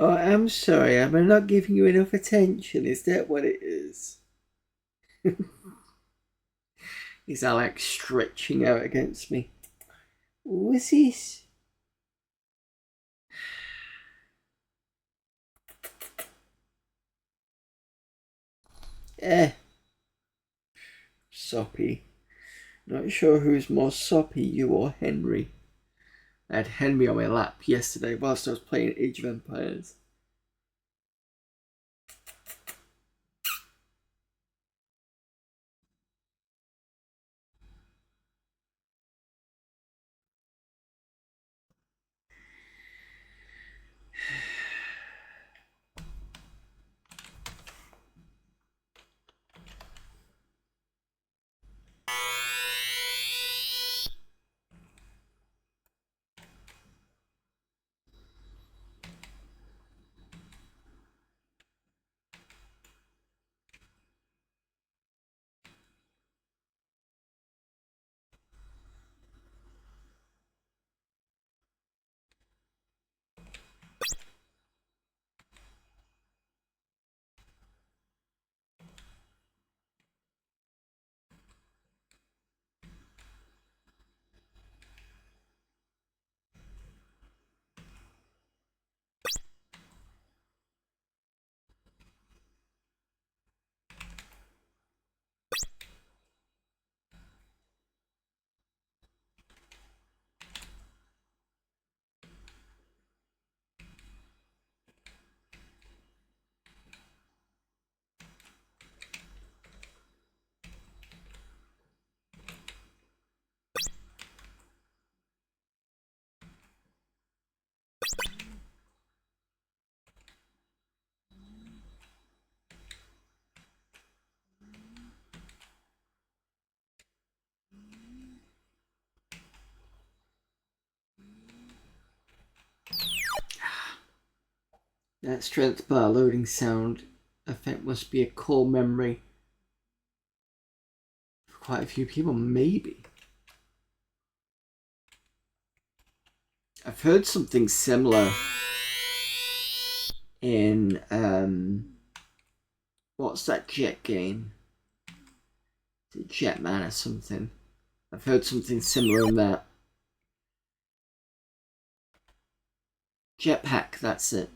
Oh, I'm sorry, am I not giving you enough attention? Is that what it is? Is Alex stretching out against me? What's this? Soppy. Not sure who's more soppy, you or Henry. I had Henry on my lap yesterday whilst I was playing Age of Empires. That strength bar loading sound effect must be a core memory for quite a few people, maybe. I've heard something similar in what's that jet game? Jetman or something. I've heard something similar in that. Jetpack, that's it.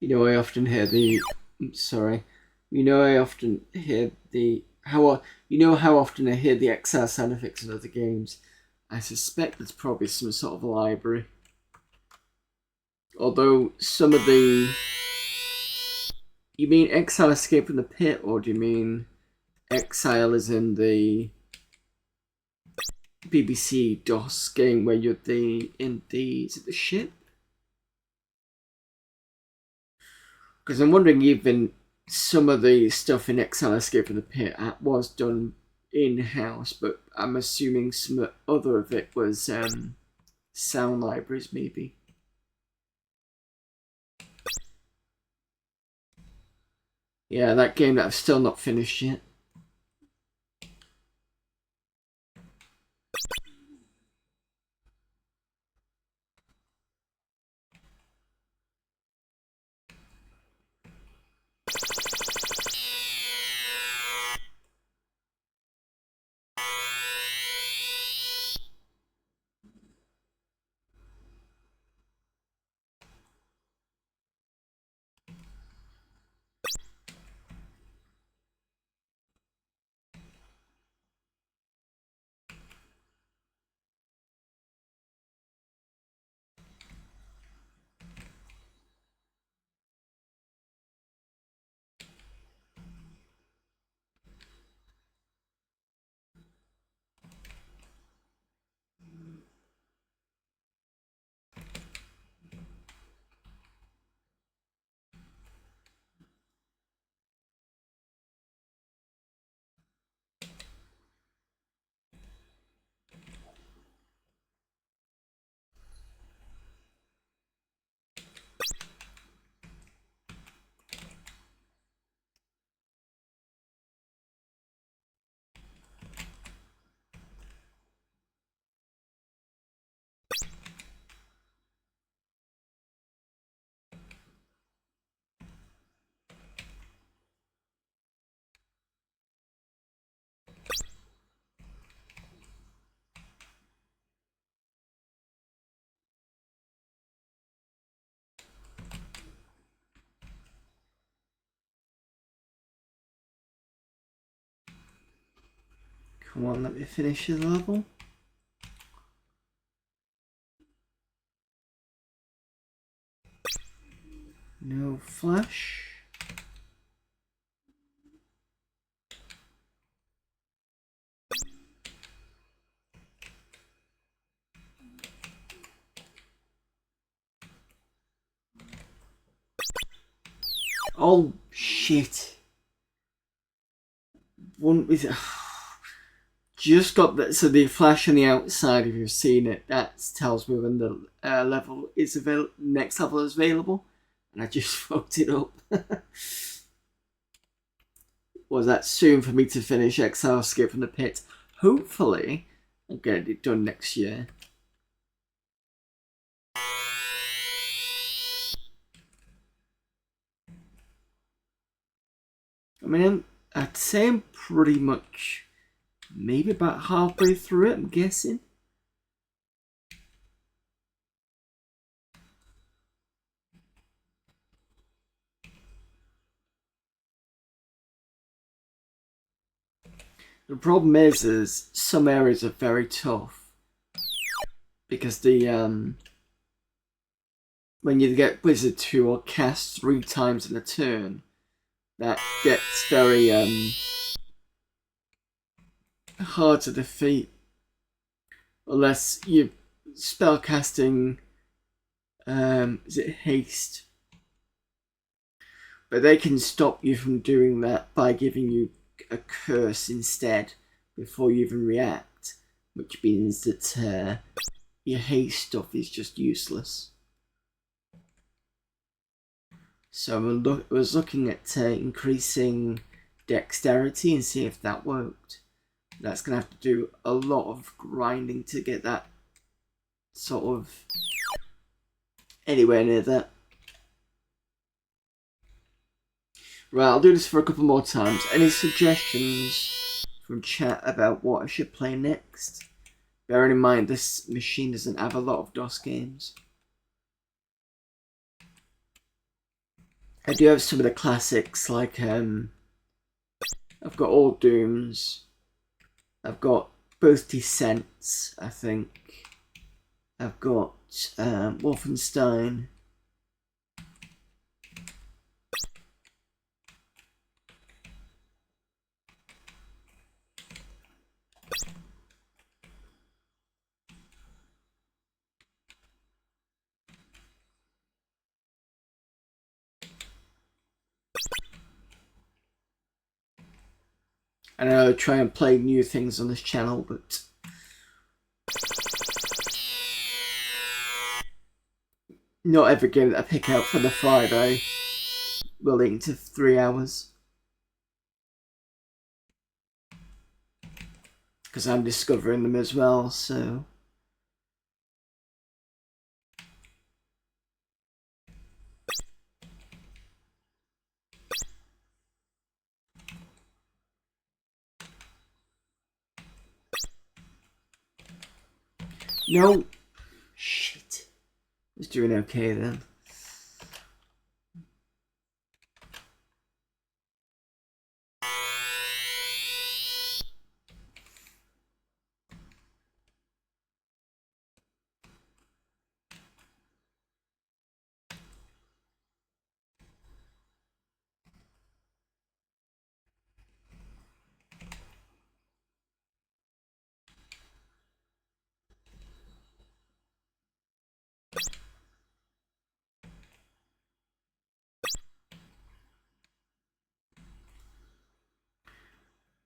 You know, I often hear the. Sorry. You know, I often hear the. You know how often I hear the XR sound effects in other games. I suspect there's probably some sort of library. Although some of the. You mean Exile Escape from the Pit, or do you mean Exile as in the BBC DOS game where you're in the is it the ship? Because I'm wondering even some of the stuff in Exile Escape from the Pit was done in-house, but I'm assuming some other of it was sound libraries maybe. Yeah, that game that I've still not finished yet. Come on, let me finish the level. No flash. Oh shit. One is just got that. So the flash on the outside, if you've seen it, that tells me when the level is available. Next level is available, and I just fucked it up. Was that soon for me to finish Exile Escape from the Pit? Hopefully, I'll get it done next year. I mean, I'd say I'm pretty much maybe about halfway through it, I'm guessing. The problem is some areas are very tough because the when you get Blizzard 2 or cast 3 times in a turn, that gets very hard to defeat unless you're spellcasting is it haste? But they can stop you from doing that by giving you a curse instead before you even react, which means that your haste stuff is just useless. So I was looking at increasing dexterity and see if that worked. That's going to have to do a lot of grinding to get that sort of anywhere near that. Right, I'll do this for a couple more times. Any suggestions from chat about what I should play next? Bearing in mind this machine doesn't have a lot of DOS games. I do have some of the classics, like I've got all Dooms. I've got both Descents, I think. I've got Wolfenstein. And I'll try and play new things on this channel, but not every game that I pick out for the Friday will eat into 3 hours. Because I'm discovering them as well, so... No! Shit. I was doing okay then.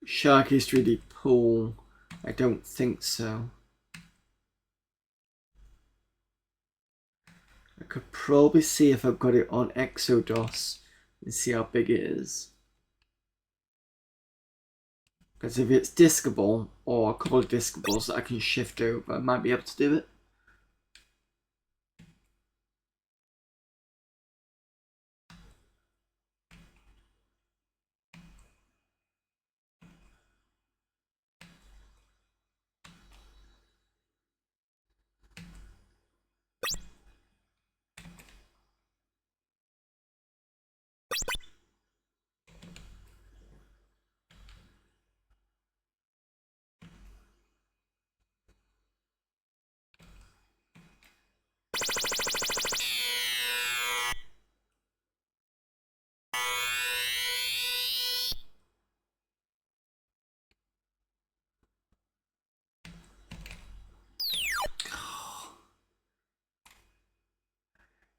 Shark is 3D Pool. I don't think so. I could probably see if I've got it on Exodus and see how big it is. Because if it's discable, or a couple of discables that I can shift over, I might be able to do it.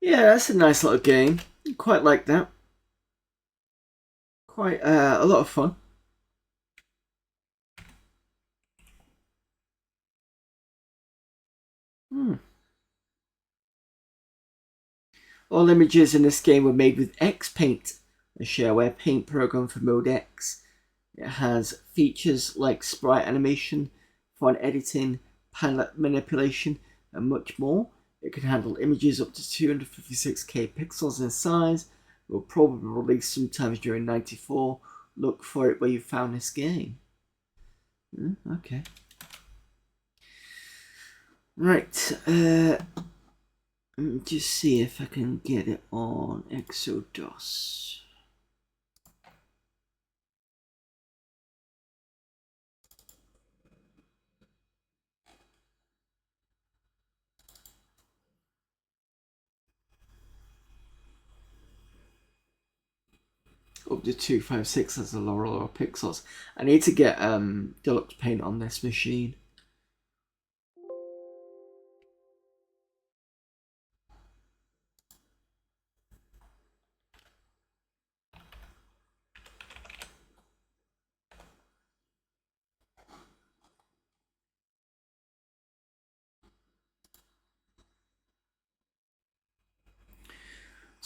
Yeah, that's a nice little game. Quite like that. Quite a lot of fun. All images in this game were made with Xpaint, a shareware paint program for Mode X. It has features like sprite animation, font editing, palette manipulation, and much more. It can handle images up to 256k pixels in size. It will probably release sometimes during '94. Look for it where you found this game. Okay. Right. Let me just see if I can get it on Exodus. up to 256 has a lower pixels. I need to get deluxe paint on this machine.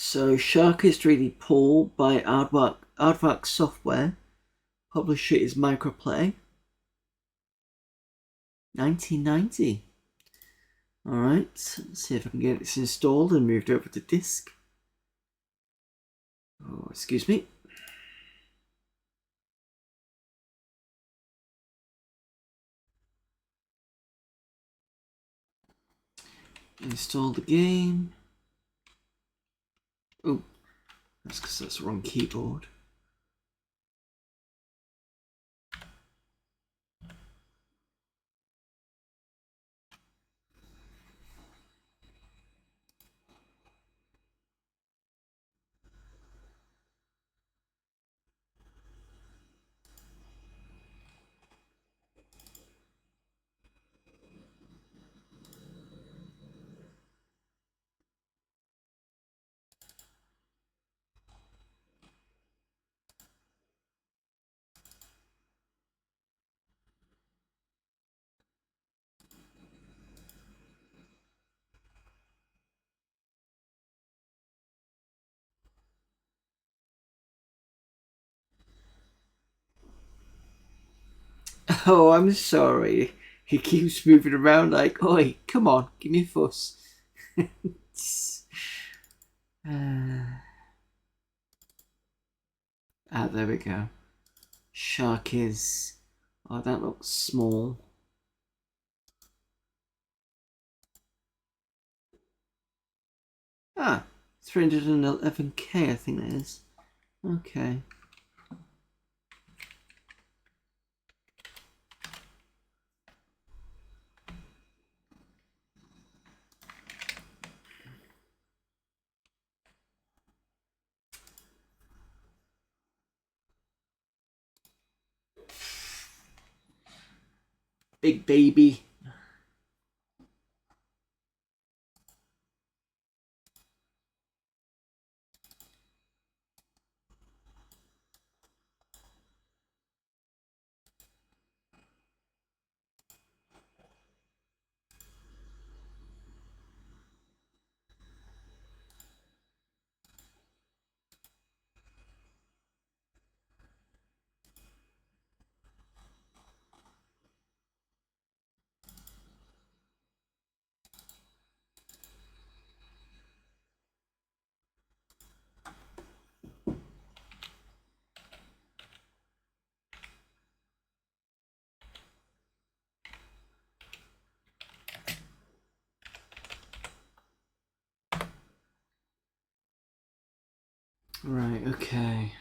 So Shark is 3D Pool by Aardvark Software. Publisher is Microplay. 1990. Alright, let's see if I can get this installed and moved over to disk. Oh, excuse me. Install the game. Oh, that's because that's the wrong keyboard. Oh, I'm sorry. He keeps moving around like, oi, come on, give me a fuss. There we go. Shark is... Oh, that looks small. Ah, 311k, I think that is. Okay. Big baby. Right, okay.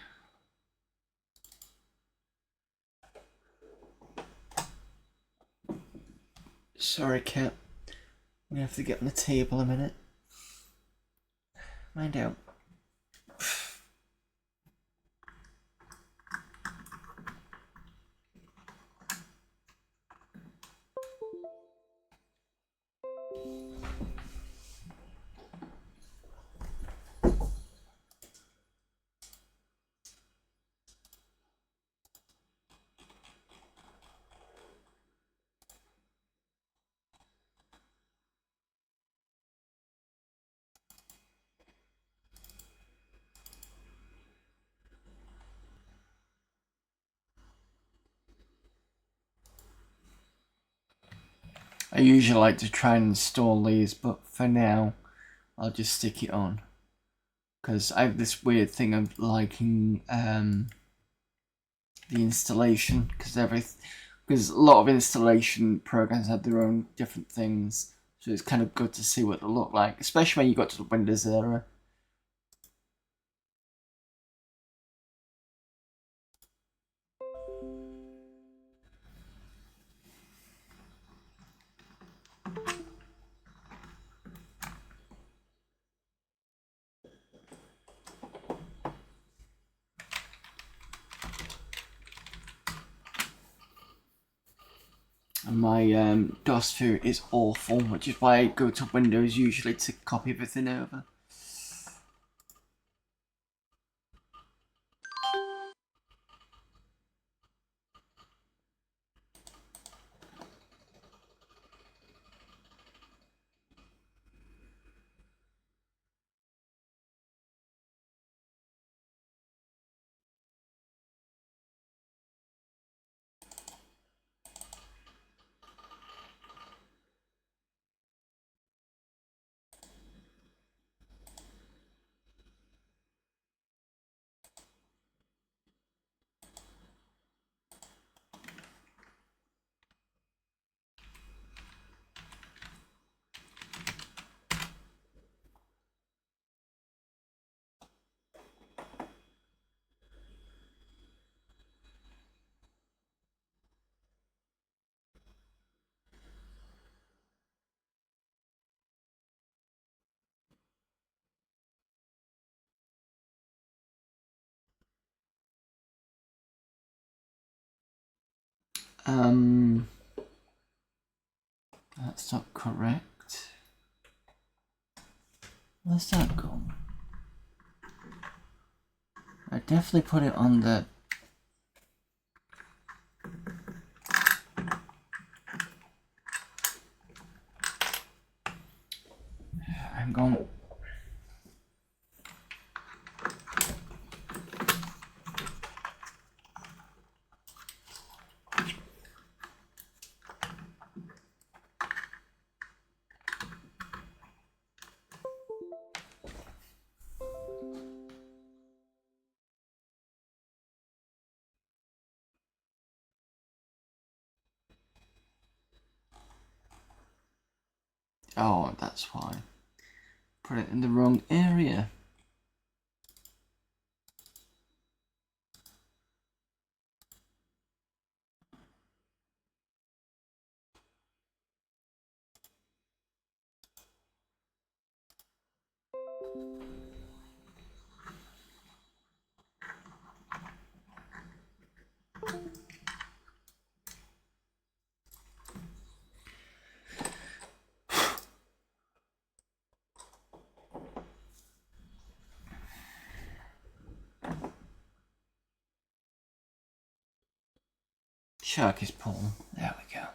Sorry, cat. We have to get on the table a minute. Mind out. I usually like to try and install these, but for now, I'll just stick it on. Because I have this weird thing of liking the installation, because a lot of installation programs have their own different things, so it's kind of good to see what they look like, especially when you got to the Windows era. And my DOSember is awful, which is why I go to Windows usually to copy everything over. That's not correct. Where's that gone? I definitely put it on the... I'm going... Oh, that's why. Put it in the wrong area. Shark is Paul. There we go.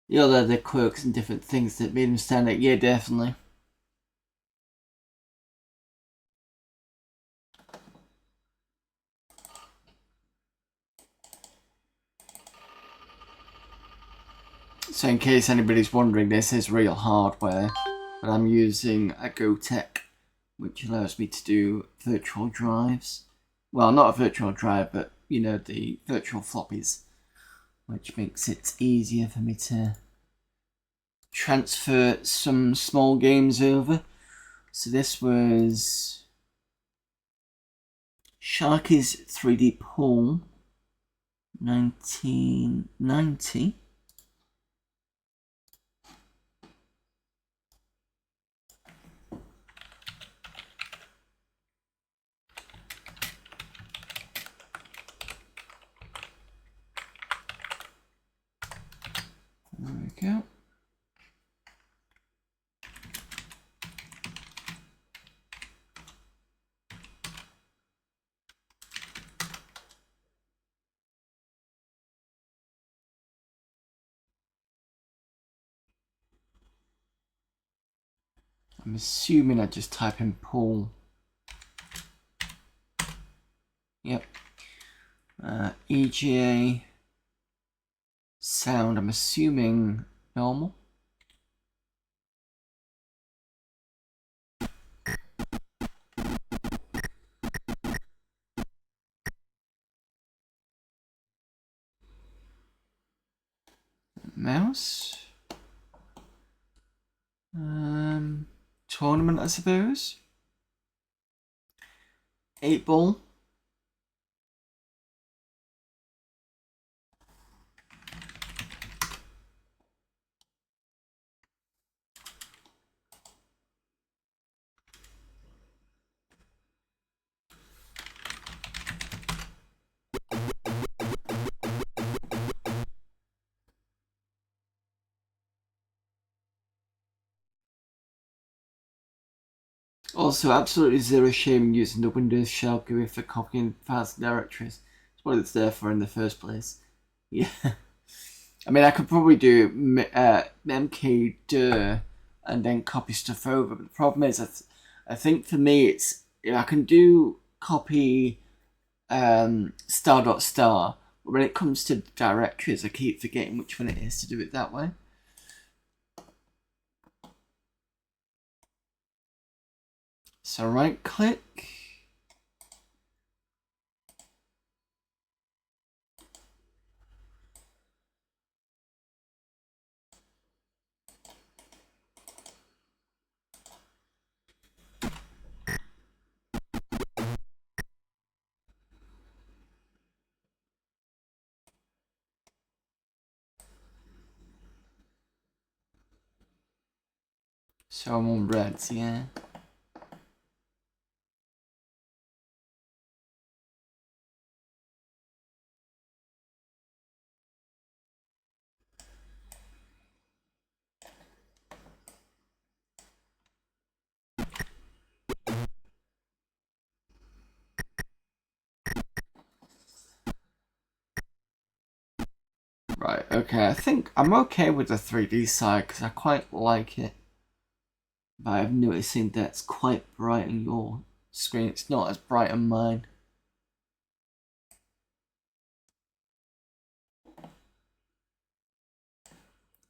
The other quirks and different things that made him stand out. Yeah, definitely. So in case anybody's wondering, this is real hardware, but I'm using a GoTech, which allows me to do virtual drives. Well, not a virtual drive, but you know, the virtual floppies, which makes it easier for me to transfer some small games over. So this was Sharky's 3D Pool, 1990. There we go. I'm assuming I just type in pool. Yep. EGA sound, I'm assuming normal. Mouse. Tournament, I suppose. 8-ball. Also, absolutely zero shame using the Windows shell GUI for copying files and directories. That's what it's there for in the first place. Yeah. I mean, I could probably do mkdir and then copy stuff over, but the problem is, I think for me, it's I can do copy star.star, but when it comes to directories, I keep forgetting which one it is to do it that way. So right click. So I'm on reds, yeah. Right, okay, I think I'm okay with the 3D side because I quite like it. But I'm noticing that's quite bright on your screen. It's not as bright on mine.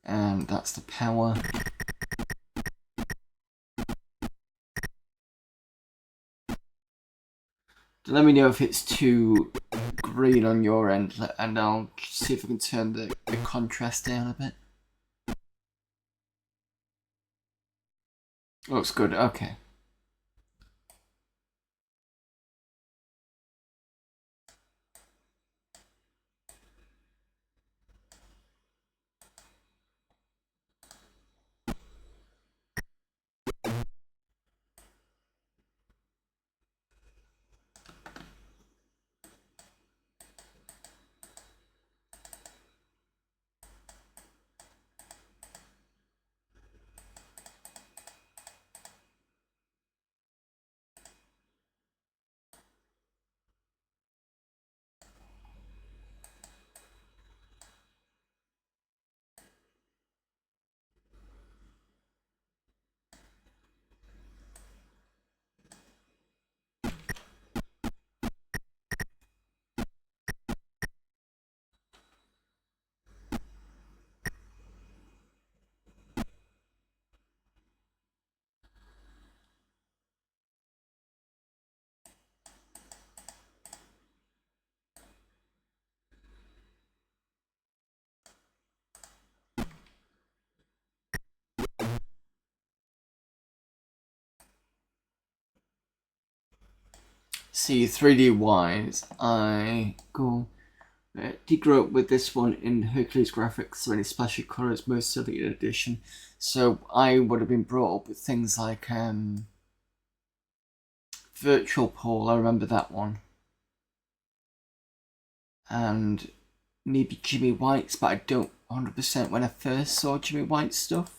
And that's the power. Let me know if it's too green on your end, and I'll see if I can turn the contrast down a bit. Looks good, okay. See, 3D wise, I go did grow up with this one in Hercules graphics, so any splashy colours, most certainly in edition. So I would have been brought up with things like Virtual Pole, I remember that one. And maybe Jimmy White's, but I don't 100% when I first saw Jimmy White's stuff.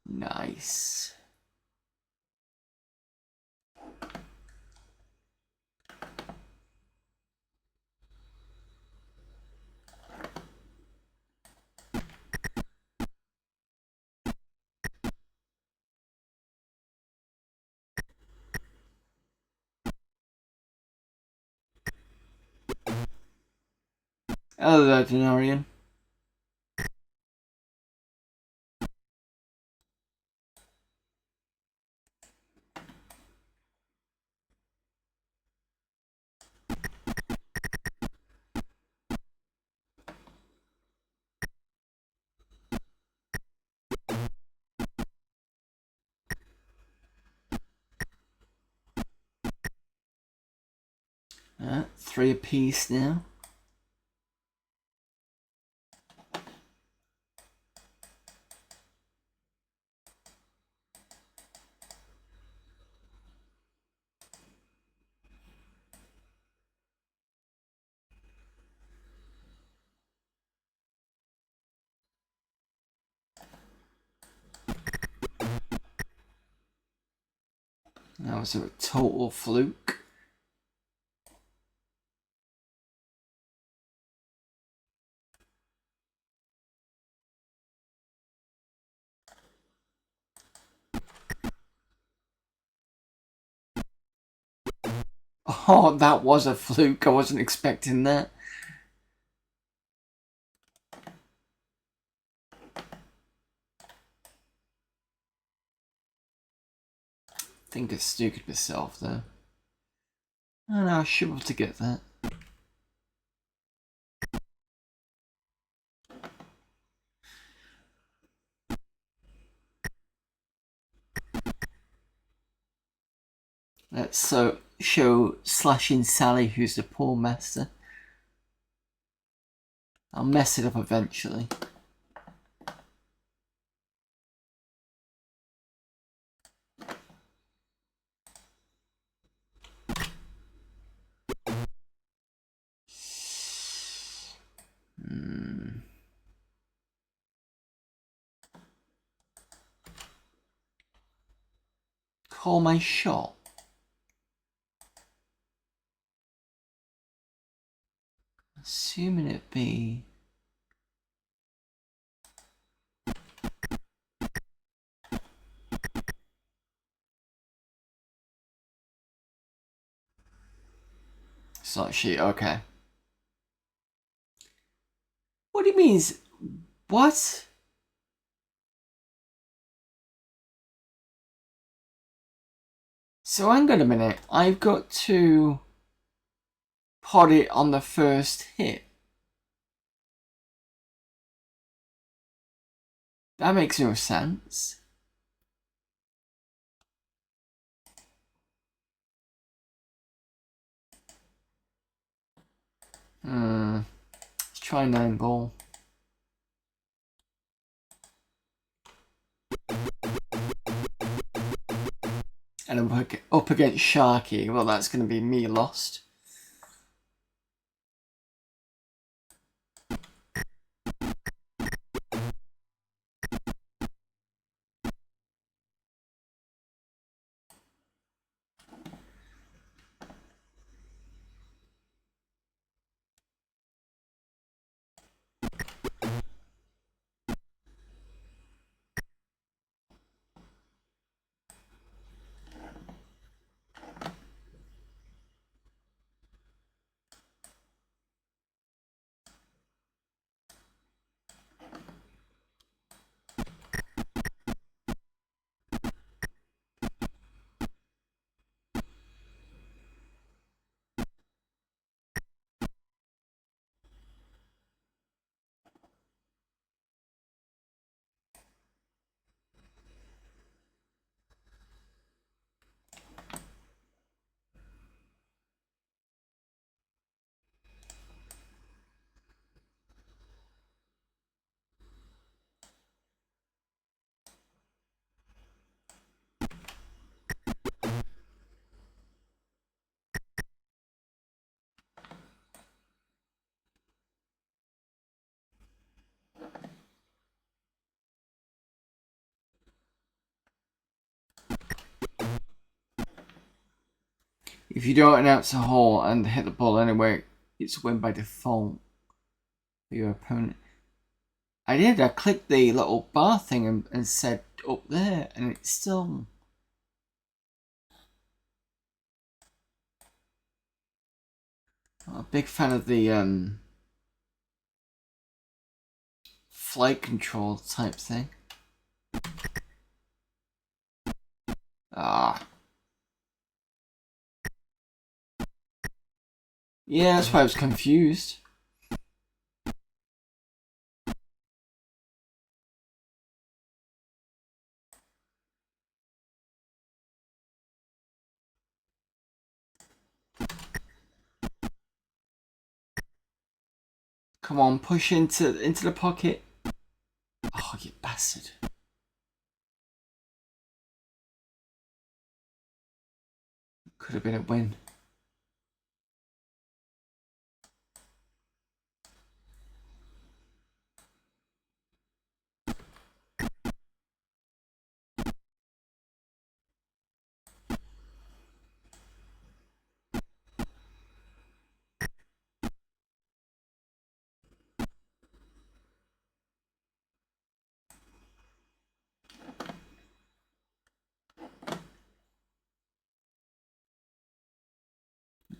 Nice. Hello there, Denarian. 3 apiece now. That was a total fluke. Oh, that was a fluke. I wasn't expecting that. Think it's stupid myself though. Oh no, I should be able to get that. Let's show Slashing Sally who's the poor master. I'll mess it up eventually. Call my shot. Assuming it be... It's not she, okay. What do you mean? What? So hang on a minute. I've got to pot it on the first hit. That makes no sense. Let's try 9 ball. And I'm up against Sharky. Well, that's going to be me lost. If you don't announce a hole and hit the ball anyway, it's a win by default for your opponent. I did, I clicked the little bar thing and said up there, and it's still... I'm a big fan of the flight control type thing. Ah. Yeah, that's why I was confused. Come on, push into the pocket. Oh, you bastard. Could have been a win.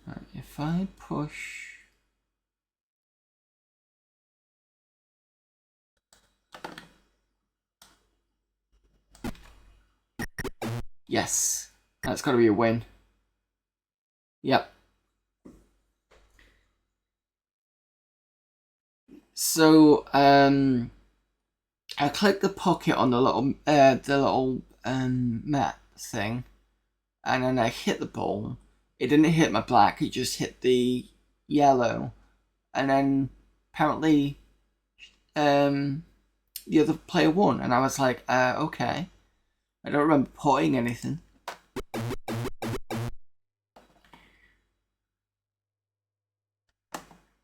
Right, if I push... Yes, that's got to be a win. Yep. So, I clicked the pocket on the little map thing, and then I hit the ball. It didn't hit my black; it just hit the yellow, and then apparently, the other player won, and I was like, okay. I don't remember putting anything.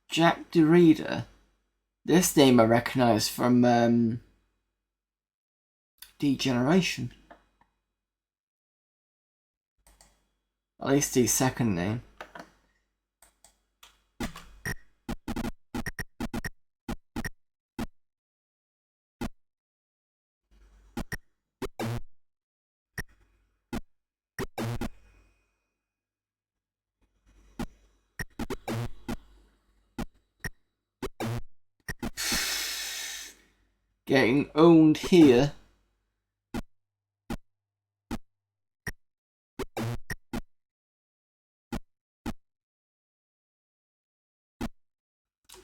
Jack the Reader. This name I recognise from Degeneration. At least his second name. Getting owned here.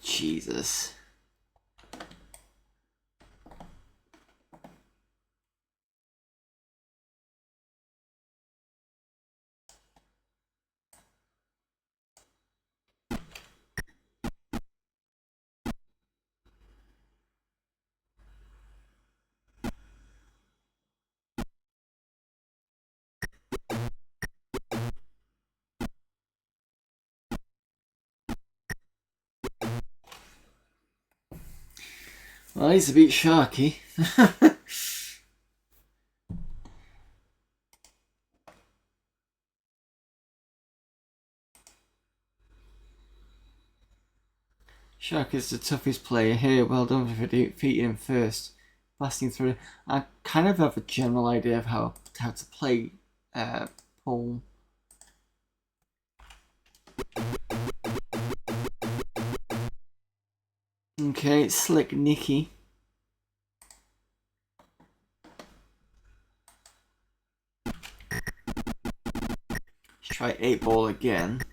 Jesus. Well, he's a bit sharky. Shark is the toughest player here. Well done for defeating him first. Blasting through. I kind of have a general idea of how to play Paul. Okay, Slick Nicky. Let's try 8-ball again.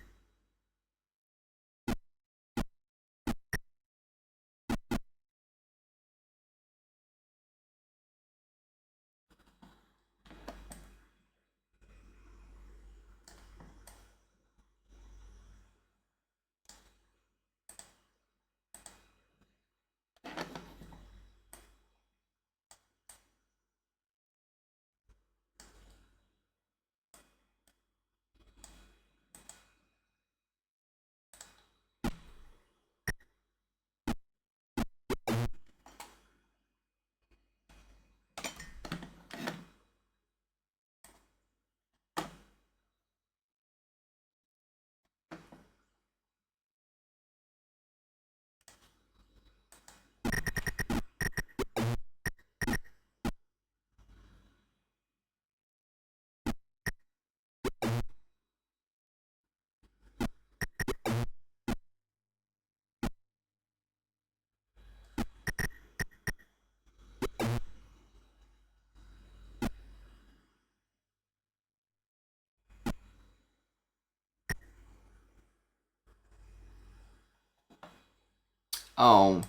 Oh,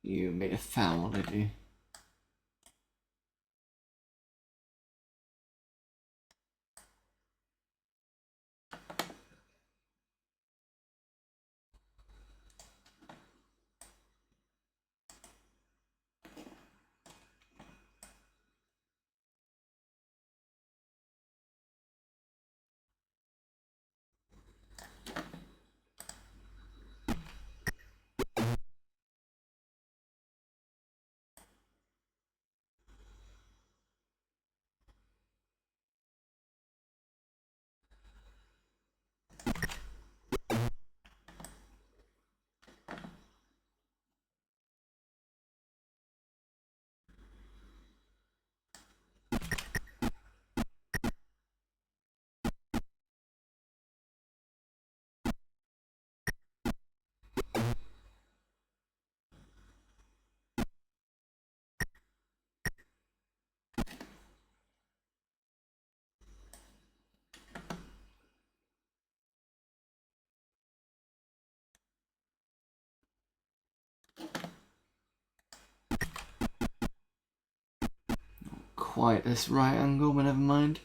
you made a foul, did you? quite this right angle, but never mind.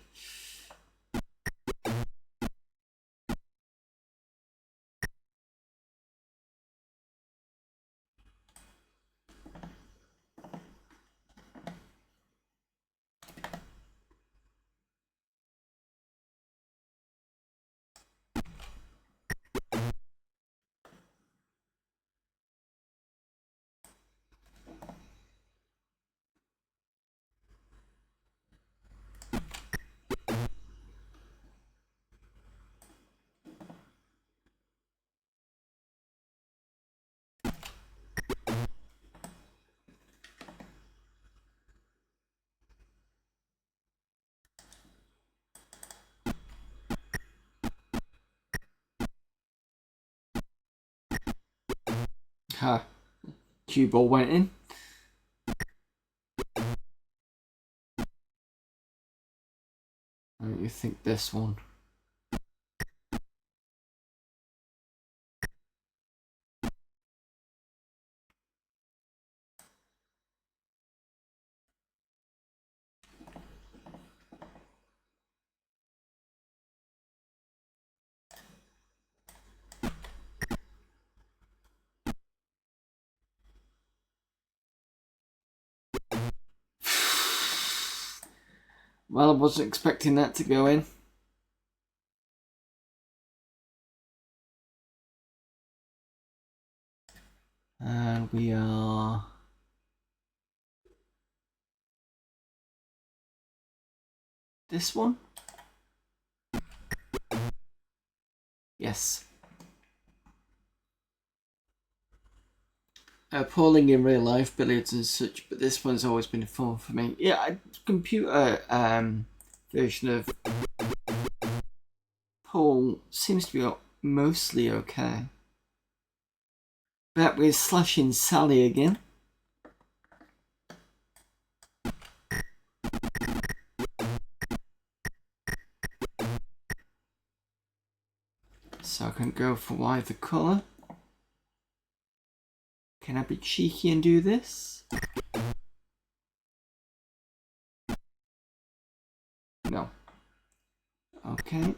Ha, cue ball went in. Don't you think this one? Well, I wasn't expecting that to go in. And we are... this one? Yes. Appalling in real life, billiards and such, but this one's always been fun for me. Yeah, computer version of pool seems to be mostly okay. Back with Slashing Sally again. So I can go for either colour. Can I be cheeky and do this? No. Okay.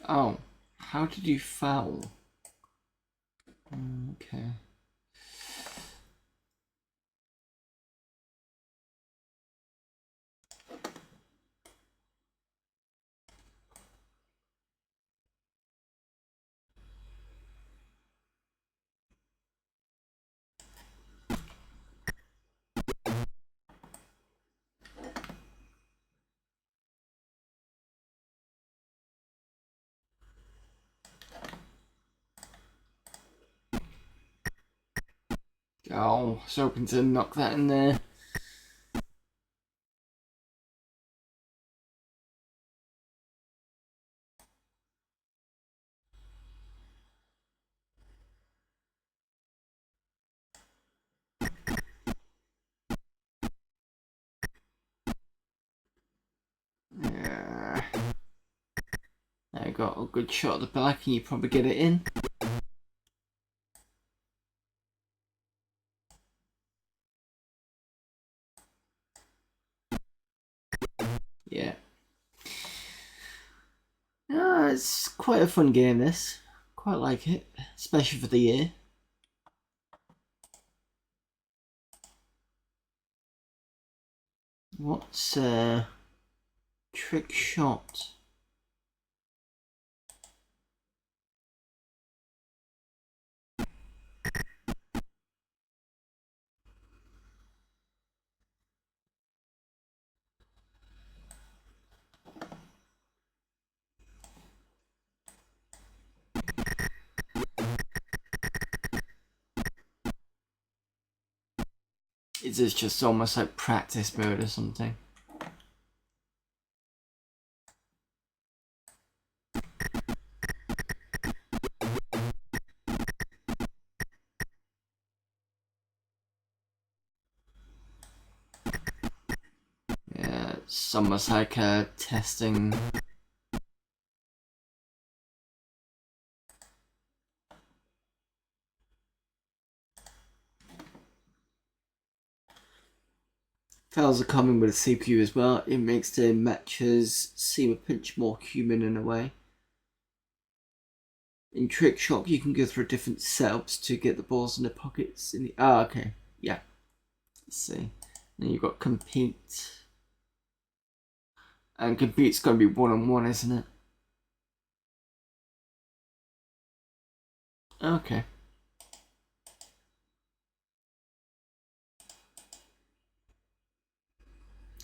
Oh, how did you foul? Okay. Oh, I was hoping to knock that in there. Yeah. I got a good shot at the back and you probably get it in. Yeah. It's quite a fun game, this. Quite like it, especially for the year. What's trick shot? Is this just almost like practice mode or something? Yeah, it's almost like testing. Files are coming with a CPU as well. It makes the matches seem a pinch more human in a way. In Trick Shot, you can go through different setups to get the balls in the pockets. In the okay, yeah. Let's see. Then you've got Compete, and Compete's gonna be one-on-one, isn't it? Okay.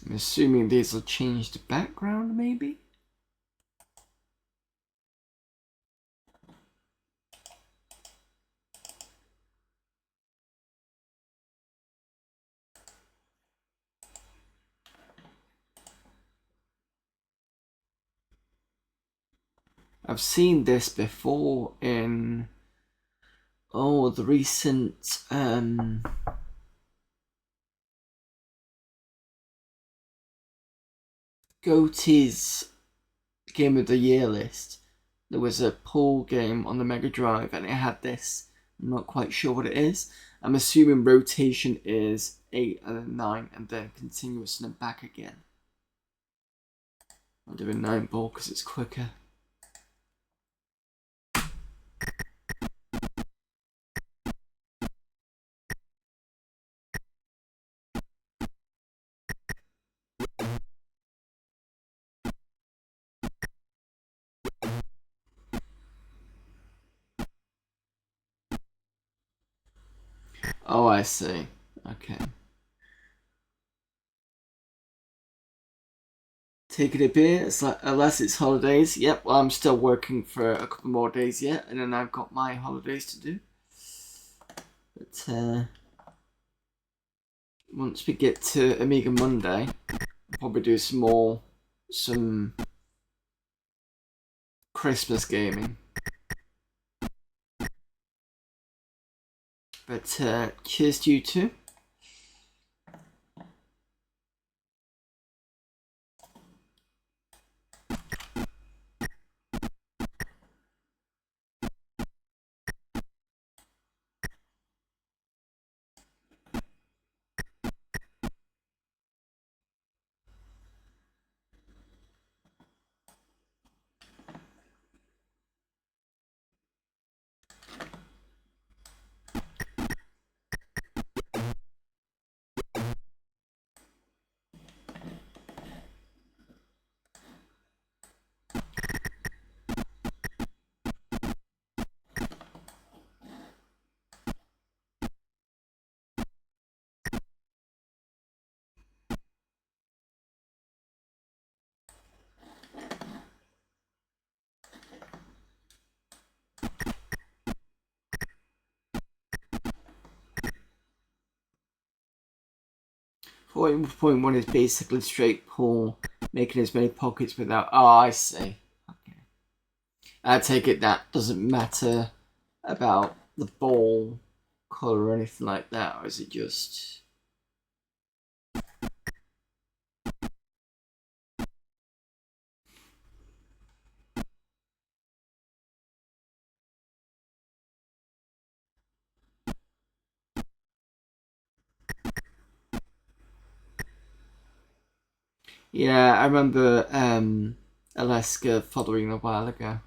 I'm assuming these will change the background, maybe. I've seen this before in the recent Goatee's Game of the Year list. There was a pool game on the Mega Drive and it had this. I'm not quite sure what it is. I'm assuming rotation is 8 and then 9 and then continuous and then back again. I'll do a 9 ball because it's quicker. Oh, I see. Okay. Taking a beer, it's like, unless it's holidays. Yep, well, I'm still working for a couple more days yet, and then I've got my holidays to do. But once we get to Amiga Monday, I'll probably do some Christmas gaming. But cheers to you too. 14.1 is basically straight pull, making as many pockets without. Oh, I see. Okay. I take it that doesn't matter about the ball colour or anything like that, or is it just. Yeah, I remember Alaska following a while ago.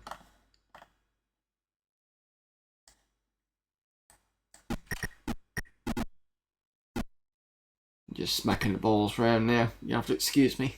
Just smacking the balls around now. You have to excuse me.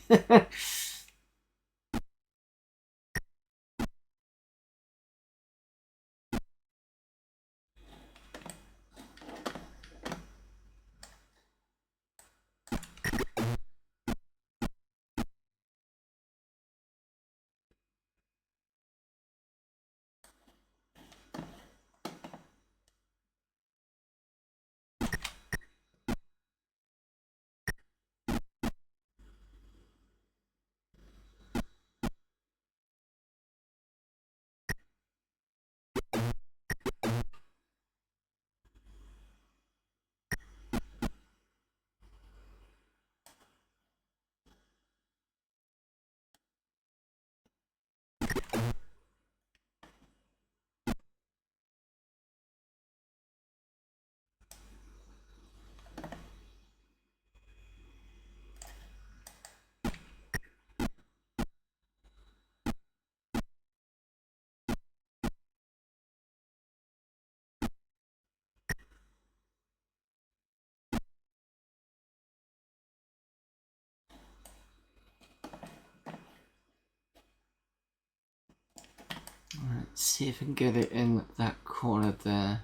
Let's see if I can get it in that corner there.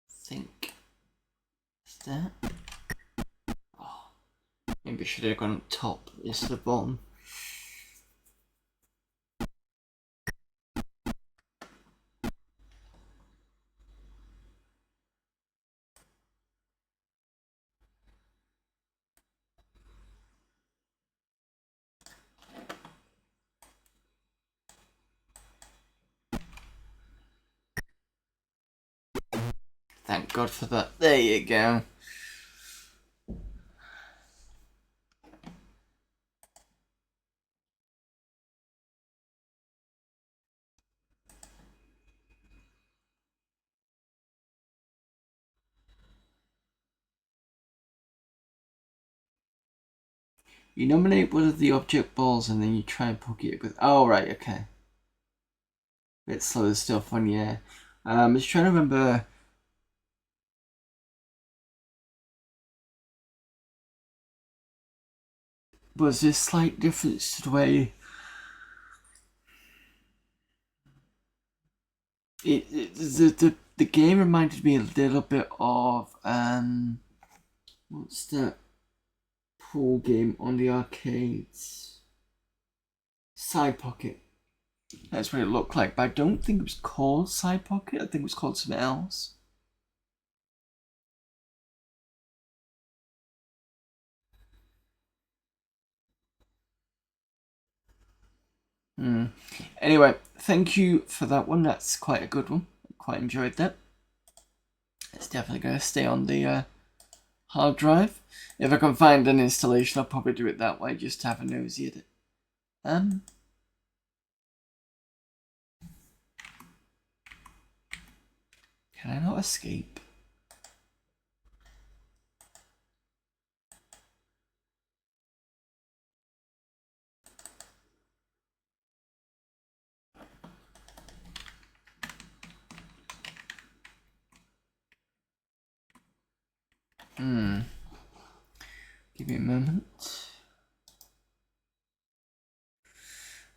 Think. Is that? Oh, maybe I should have gone up top instead of bottom. Thank God for that. There you go. You nominate one of the object balls and then you try and poke it with. Oh, right, okay. Bit slow stuff on, yeah. I was trying to remember. Was there a slight difference to the way the game reminded me a little bit of what's that pool game on the arcades? Side Pocket. That's what it looked like, but I don't think it was called Side Pocket. I think it was called something else. Anyway, thank you for that one. That's quite a good one. Quite enjoyed that. It's definitely going to stay on the hard drive. If I can find an installation, I'll probably do it that way, just to have a nosy at it. Can I not escape? Give me a moment.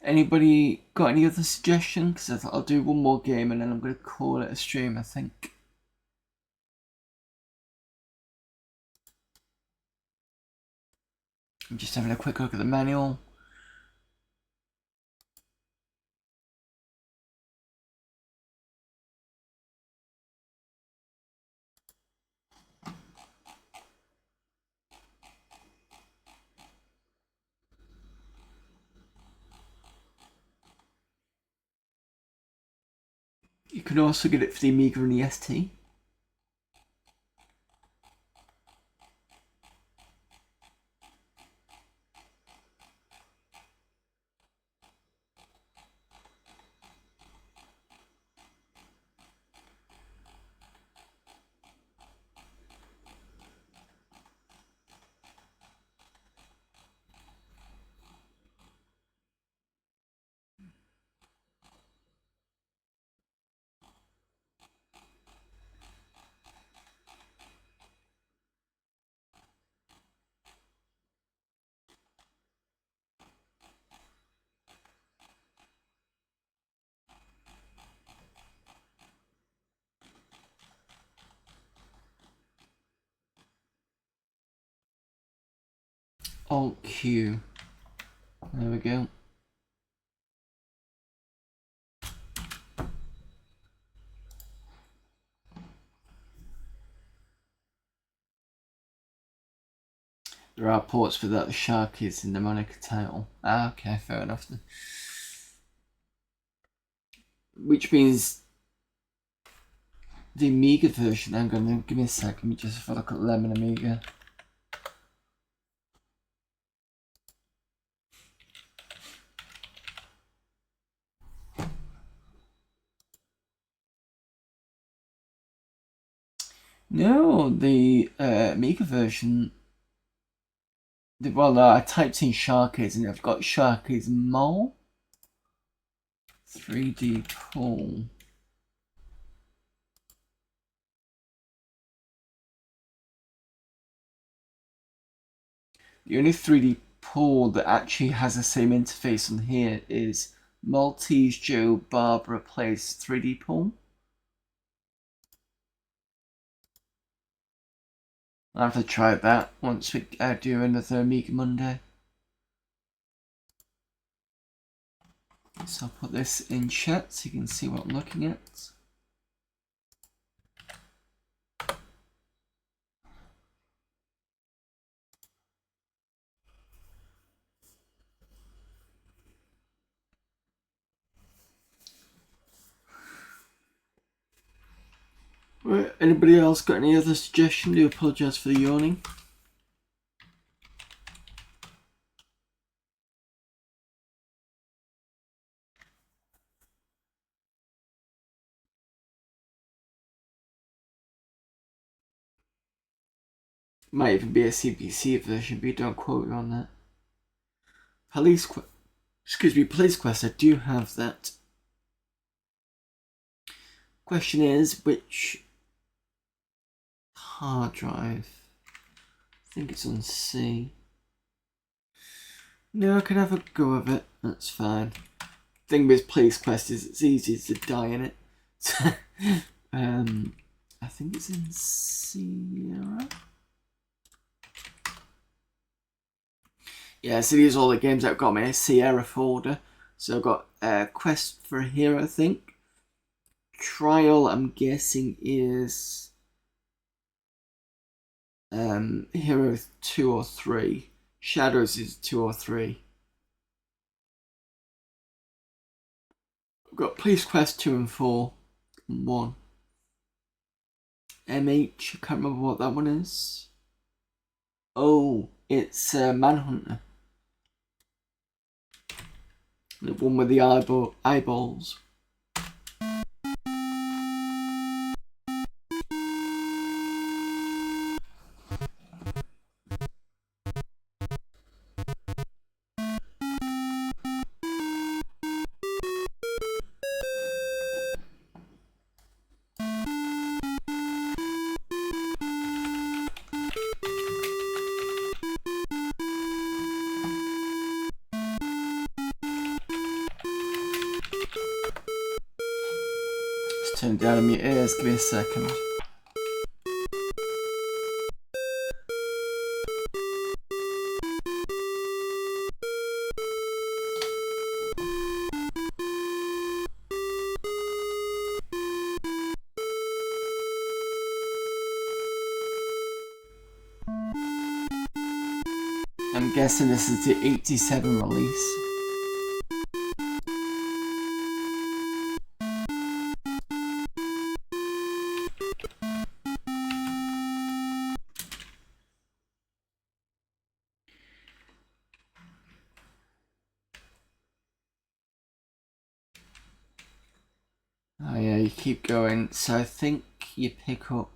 Anybody got any other suggestions? Because I'll do one more game and then I'm going to call it a stream, I think. I'm just having a quick look at the manual. You can also get it for the Amiga and the ST. Alt Q. There we go. There are ports for that. The shark is in the Monica title. Ah, okay, fair enough then. Which means the Amiga version. I'm gonna give me a sec. Let me just have a look at Lemon Amiga. No, the Amiga version. Well, I typed in Sharkies and I've got Sharkies Mole 3D Pool. The only 3D pool that actually has the same interface on here is Maltese Joe Barbara Plays 3D Pool. I'll have to try that once we do another Amiga Monday. So I'll put this in chat so you can see what I'm looking at. Right, anybody else got any other suggestion? Do apologise for the yawning. Might even be a CPC version, but don't quote me on that. Police Quest, I do have that. Question is, which hard drive? I think it's on C. No, I can have a go of it. That's fine. Thing with Police Quest is it's easy to die in it. I think it's in Sierra. Yeah, so these are all the games I've got my Sierra folder. So I've got Quest for a Hero, I think. Trial, I'm guessing, is Hero 2 or 3. Shadows is 2 or 3. I've got Police Quest 2 and 4 and 1. MH, I can't remember what that one is. Oh, it's Manhunter. The one with the eyeballs. Turn down on your ears, give me a second. I'm guessing this is the 87 release. keep going. So I think you pick up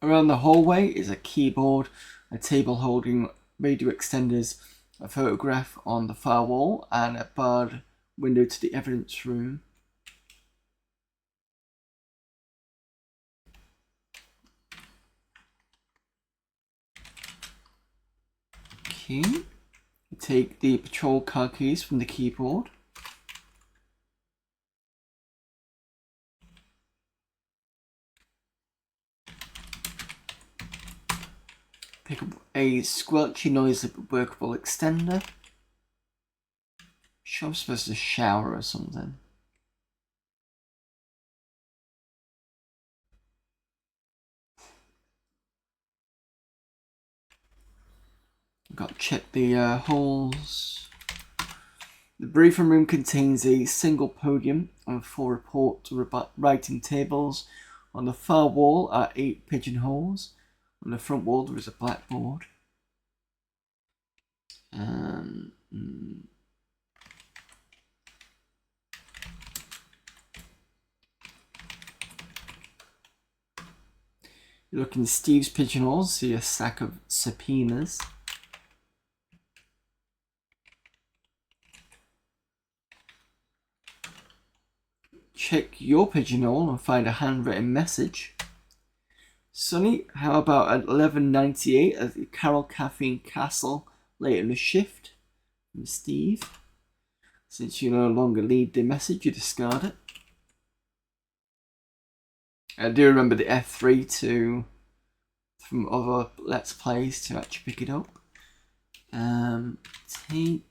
around the hallway is a keyboard, a table holding radio extenders, a photograph on the far wall, and a barred window to the evidence room. Okay. You take the patrol car keys from the keyboard. Pick up a squelchy noisy but workable extender. Sure, I'm supposed to shower or something. Got to check the holes. The briefing room contains a single podium and 4 report writing tables. On the far wall are 8 pigeonholes. On the front wall there is a blackboard. You look in Steve's pigeonholes, see a sack of subpoenas. Check your pigeonhole and find a handwritten message. Sonny, how about at 11:98 at the Carol Caffeine Castle late in the shift? From Steve. Since you no longer lead the message, you discard it. I do remember the F3 from other Let's Plays to actually pick it up. Take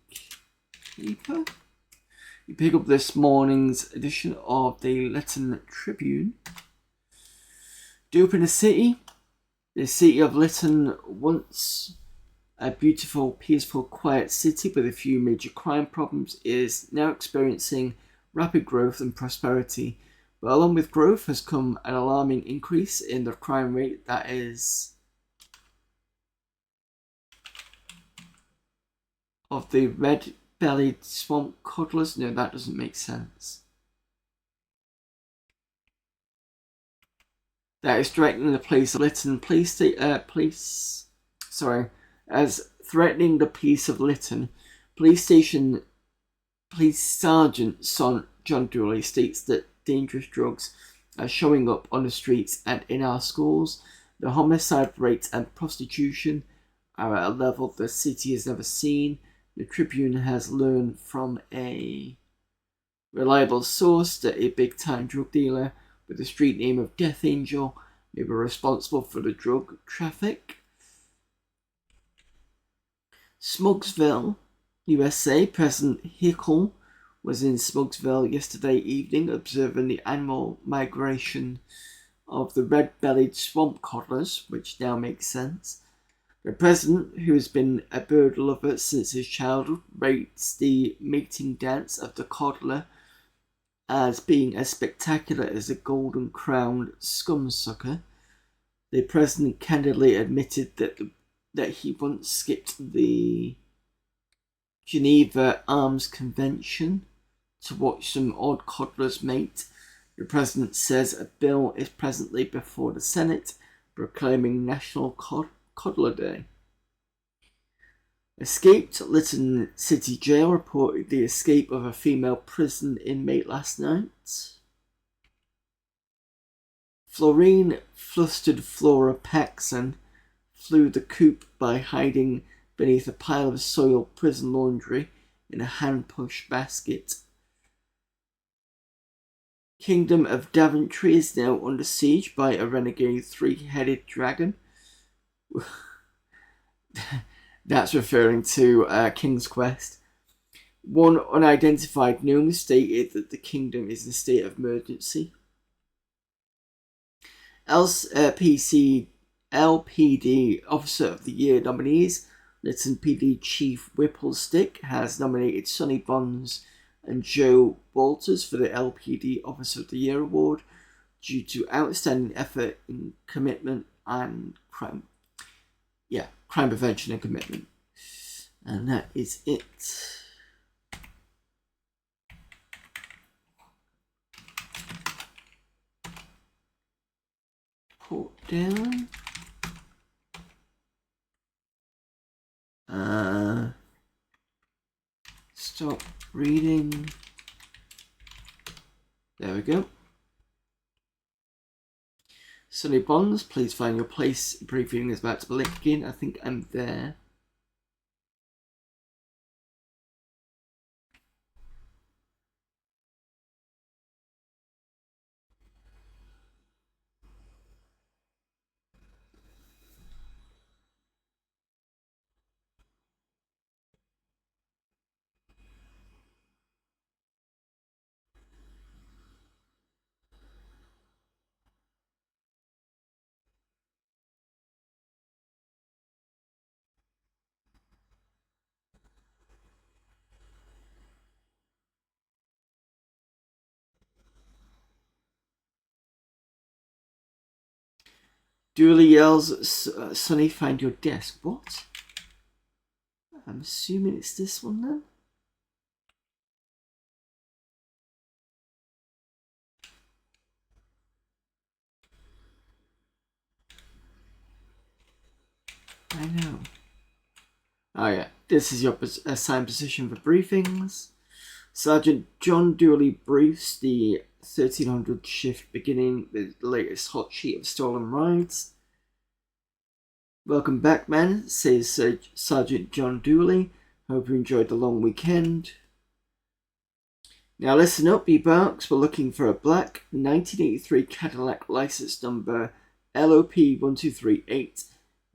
paper. You pick up this morning's edition of the Lytton Tribune. Dope in the city. The city of Lytton, once a beautiful, peaceful, quiet city with a few major crime problems, is now experiencing rapid growth and prosperity. But along with growth has come an alarming increase in the crime rate that is of the red-bellied swamp codlers. No, that doesn't make sense. That is threatening the police of Lytton as threatening the peace of Lytton. Police Sergeant John Dooley states that dangerous drugs are showing up on the streets and in our schools. The homicide rates and prostitution are at a level the city has never seen. The Tribune has learned from a reliable source that a big-time drug dealer with the street name of Death Angel may be responsible for the drug traffic. Smugsville, USA. President Hickel was in Smugsville yesterday evening observing the annual migration of the red-bellied swamp codlers, which now makes sense. The president, who has been a bird lover since his childhood, rates the mating dance of the codler as being as spectacular as a golden-crowned scumsucker. The president candidly admitted that he once skipped the Geneva Arms Convention to watch some odd codlers mate. The president says a bill is presently before the Senate proclaiming National Codler Day. Escaped Lytton City Jail reported the escape of a female prison inmate last night. Florine Flustered Flora Paxson flew the coop by hiding beneath a pile of soiled prison laundry in a hand-push basket. Kingdom of Daventry is now under siege by a renegade 3-headed dragon. That's referring to King's Quest. One unidentified gnome stated that the kingdom is in a state of emergency. LPD Officer of the Year nominees. Lytton PD Chief Whipplestick has nominated Sonny Bonds and Joe Walters for the LPD Officer of the Year award due to outstanding effort in commitment and crime prevention and commitment. And that is it. report down. Stop reading. There we go. Sunny Bonds, please find your place. Briefing is about to blink again. I think I'm there. Dooley yells, Sunny, find your desk. What? I'm assuming it's this one then? I know. Oh yeah, this is your assigned position for briefings. Sergeant John Dooley briefs the 1300 shift beginning with the latest hot sheet of stolen rides. Welcome back, men, says Sergeant John Dooley. Hope you enjoyed the long weekend. Now listen up, you barks. We're looking for a black 1983 Cadillac license number LOP1238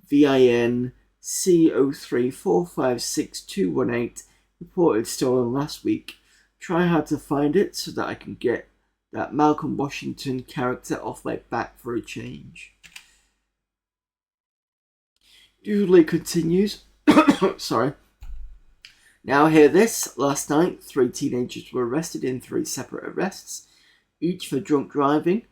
VIN C034562218 reported stolen last week. Try hard to find it so that I can get that Malcolm Washington character off my back for a change. Dooley continues. Sorry. Now hear this. Last night, 3 teenagers were arrested in 3 separate arrests, each for drunk driving.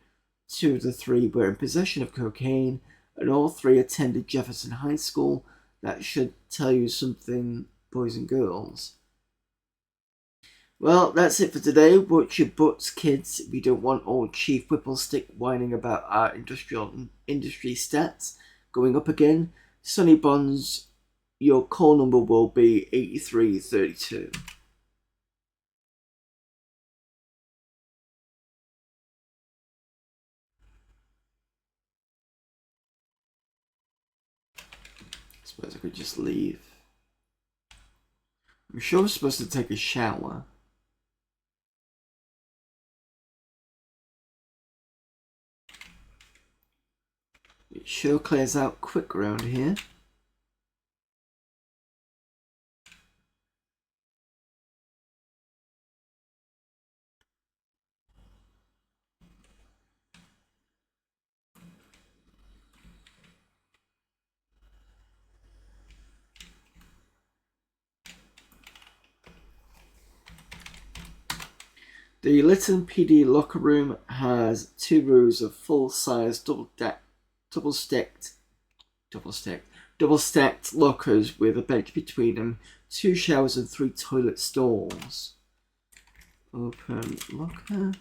2 of the 3 were in possession of cocaine, and all 3 attended Jefferson High School. That should tell you something, boys and girls. Well, that's it for today. Watch your butts, kids. We don't want old Chief Whipplestick whining about our industry stats going up again. Sunny Bonds, your call number will be 8332. I suppose I could just leave. I'm sure I'm supposed to take a shower. It sure clears out quick around here. The Lytton PD locker room has 2 rows of full-size double-stacked lockers with a bench between them, 2 showers and 3 toilet stalls. Open locker.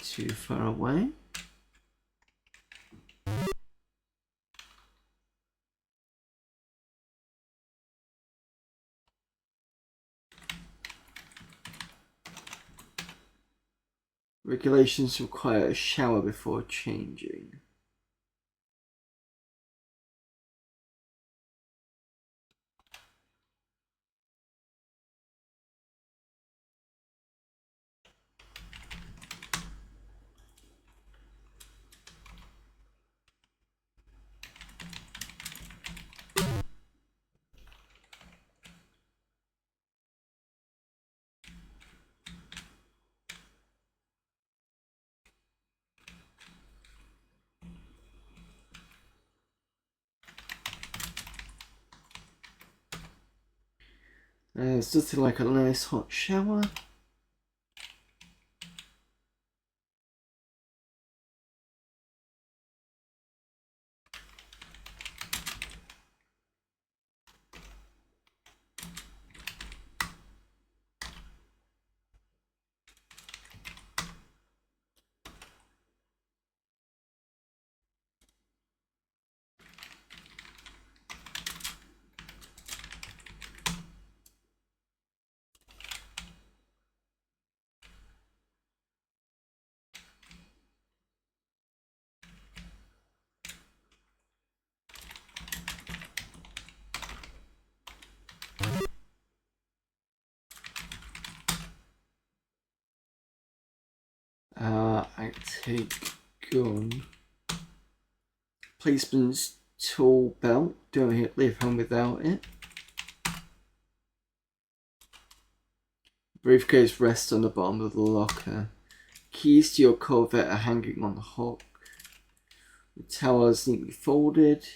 Too far away. Regulations require a shower before changing. There's nothing like a nice hot shower. take gun. Policeman's tool belt. Don't leave home without it. Briefcase rests on the bottom of the locker. Keys to your Corvette are hanging on the hook. The towel is neatly folded.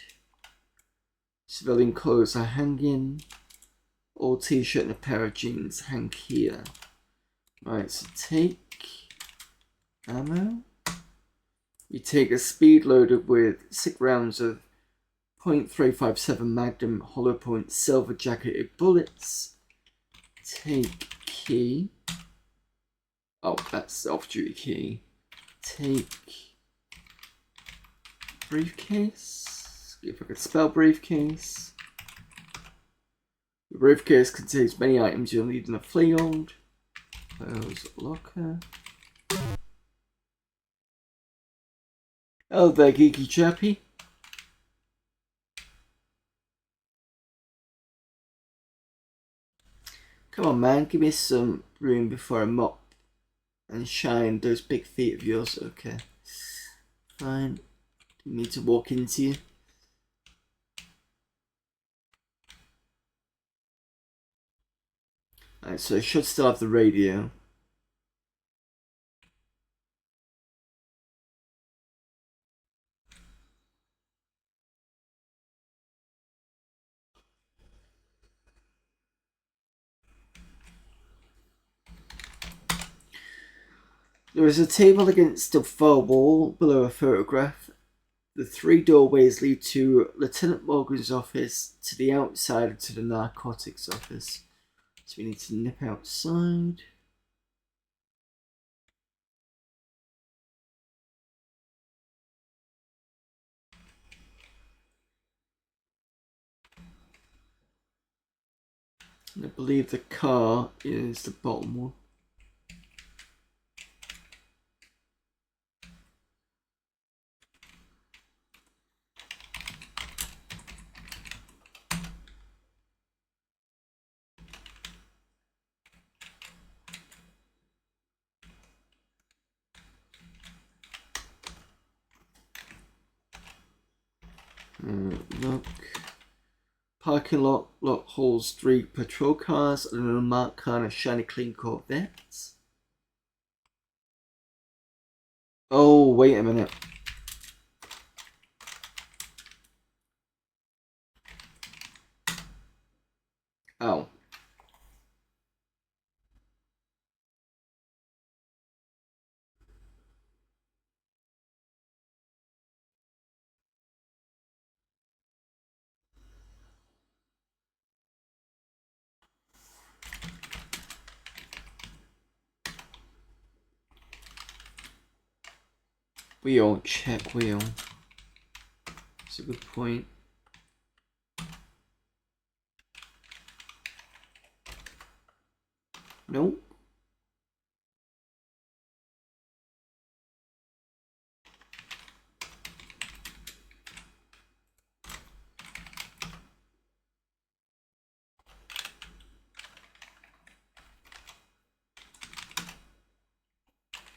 Civilian clothes are hanging. Old t-shirt and a pair of jeans hang here. Right, so take ammo. You take a speed loaded with 6 rounds of .357 Magnum hollow point silver jacketed bullets. Take key. Oh, that's the off-duty key. Take briefcase. If I could spell briefcase. The briefcase contains many items you'll need in the field. Close locker. Oh, there, geeky chappy. Come on, man, give me some room before I mop and shine those big feet of yours. Okay, fine. Didn't need to walk into you. Alright, so I should still have the radio. There is a table against the far wall below a photograph. The 3 doorways lead to Lieutenant Morgan's office, to the outside, and to the narcotics office. So we need to nip outside. And I believe the car is the bottom one. Look. Parking lot holds 3 patrol cars and an unmarked car and a shiny clean Corvette. Oh, wait a minute. Oh. Wheel, check wheel. That's a good point. Nope.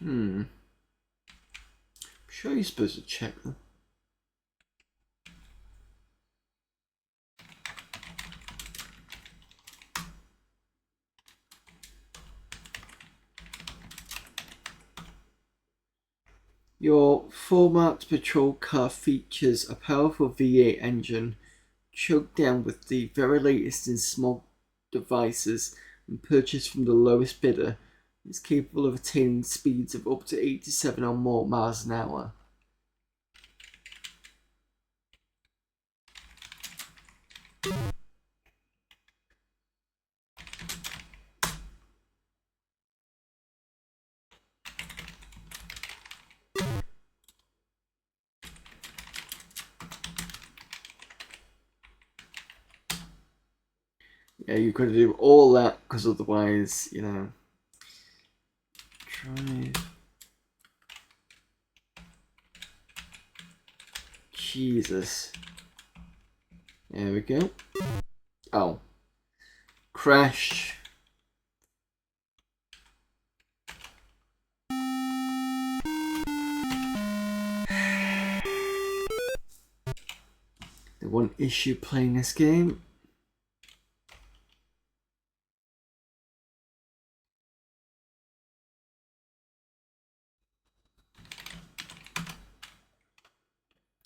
I'm sure you're supposed to check them. Your 4-marked patrol car features a powerful V8 engine choked down with the very latest in small devices and purchased from the lowest bidder. It's capable of attaining speeds of up to 87 or more miles an hour. Yeah, you've got to do all that because otherwise, you know. Drive. Jesus. There we go. Oh. Crash. The one issue playing this game.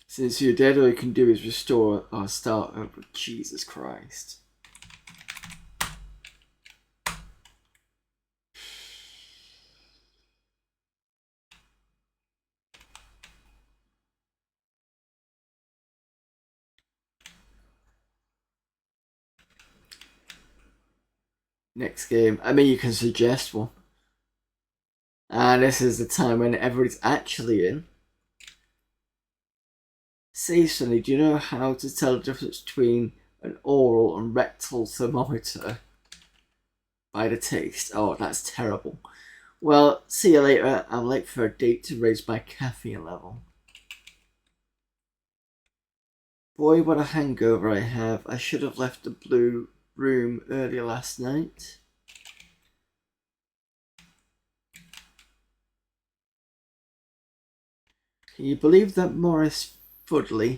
Since you're dead, all you can do is restore or start over. Jesus Christ. Next game. I mean, you can suggest one. And this is the time when everybody's actually in. Say something, do you know how to tell the difference between an oral and rectal thermometer? By the taste. Oh, that's terrible. Well, see you later. I'm late for a date to raise my caffeine level. Boy, what a hangover I have. I should have left the blue room earlier last night. Can you believe that Morris Fudley,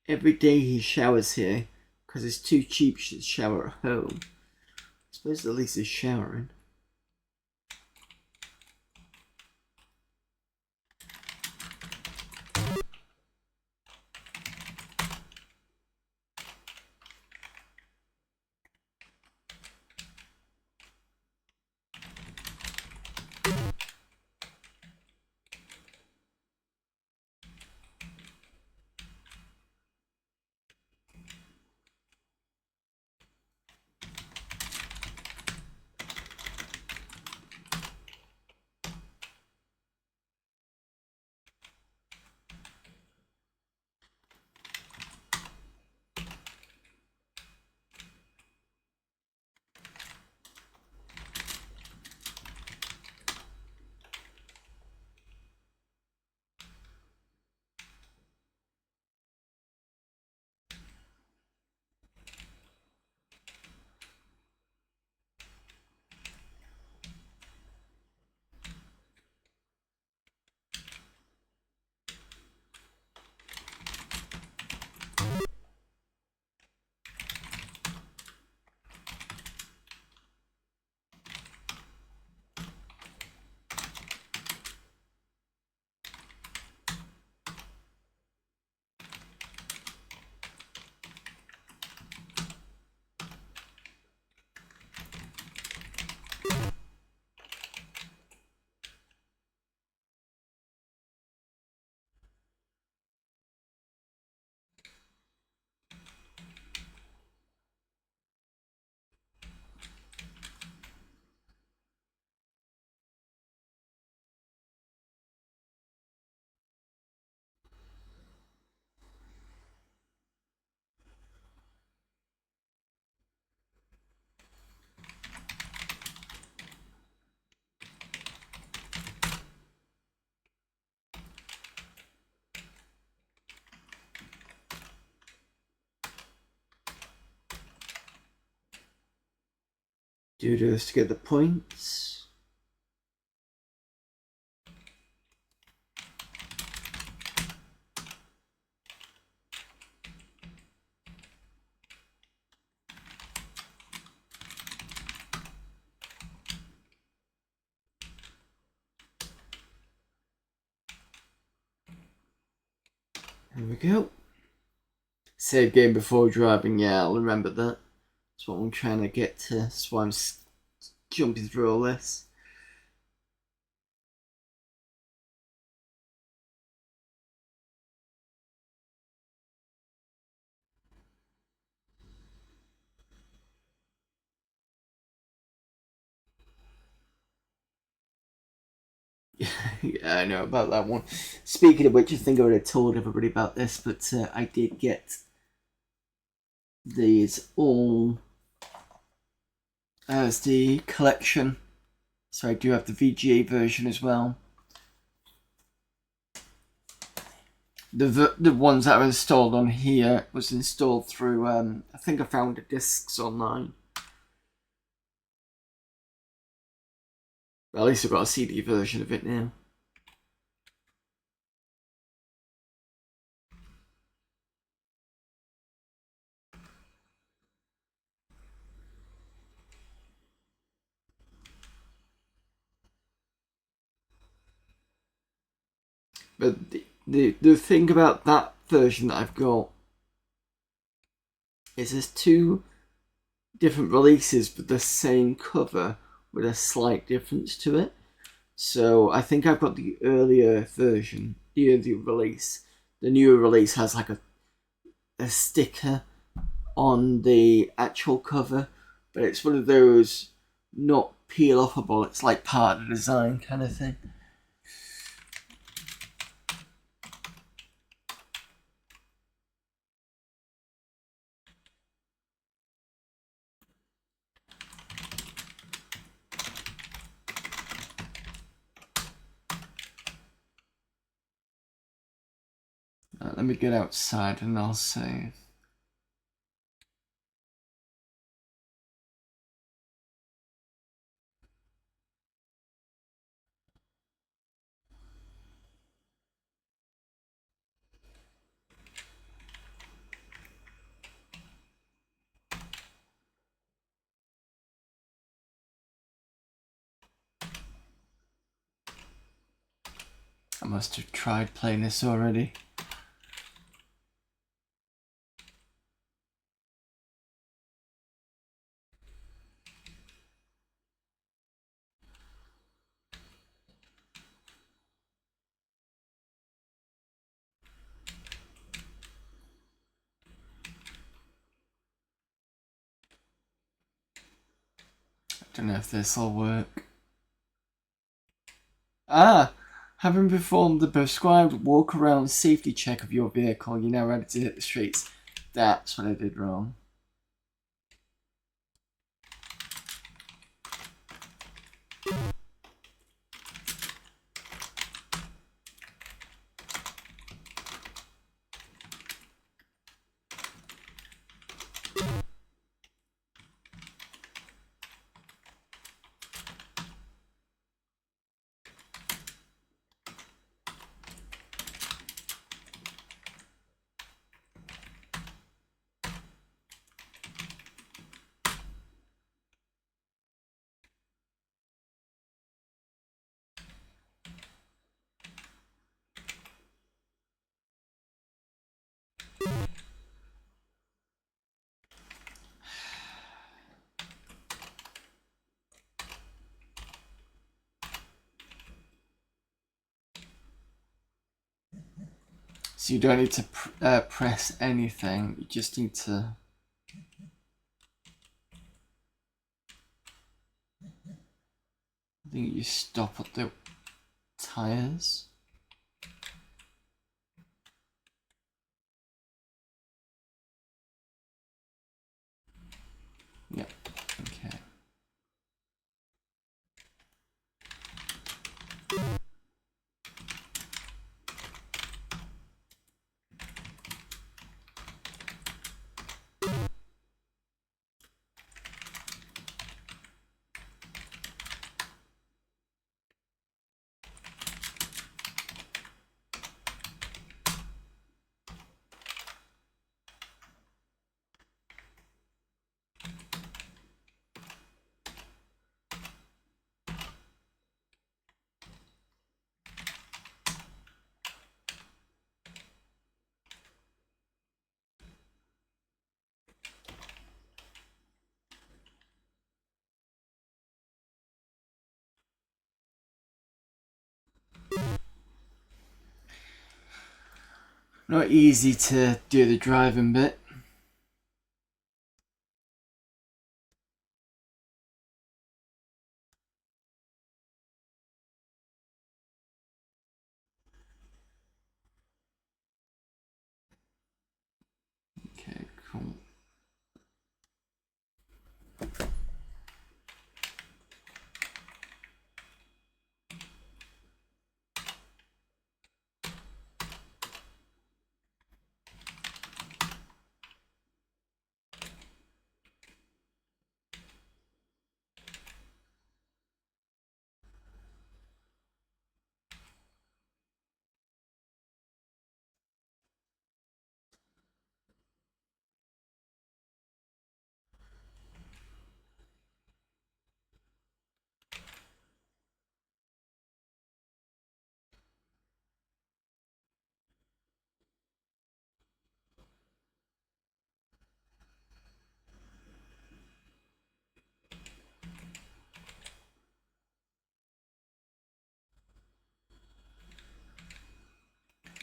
every day he showers here because it's too cheap to shower at home? I suppose at least he's showering. Do this to get the points. There we go. Save game before driving. Yeah, I'll remember that. That's what I'm trying to get to. That's why I'm jumping through all this. Yeah, I know about that one. Speaking of which, I think I already told everybody about this, but I did get these all as the collection. So I do have the VGA version as well. The ones that are installed on here was installed through, I think I found the discs online. Well, at least I've got a CD version of it now. But the thing about that version that I've got is there's two different releases but the same cover with a slight difference to it. So I think I've got the earlier version, the earlier release. The newer release has like a sticker on the actual cover, but it's one of those not peel offable, it's like part of the design kind of thing. Let me get outside and I'll save. I must have tried playing this already. I don't know if this will work. Having performed the prescribed walk-around safety check of your vehicle, you're now ready to hit the streets. That's what I did wrong. So you don't need to press anything, you just need to... I think you stop at the tires. Yep, okay. Not easy to do the driving bit. Okay, cool.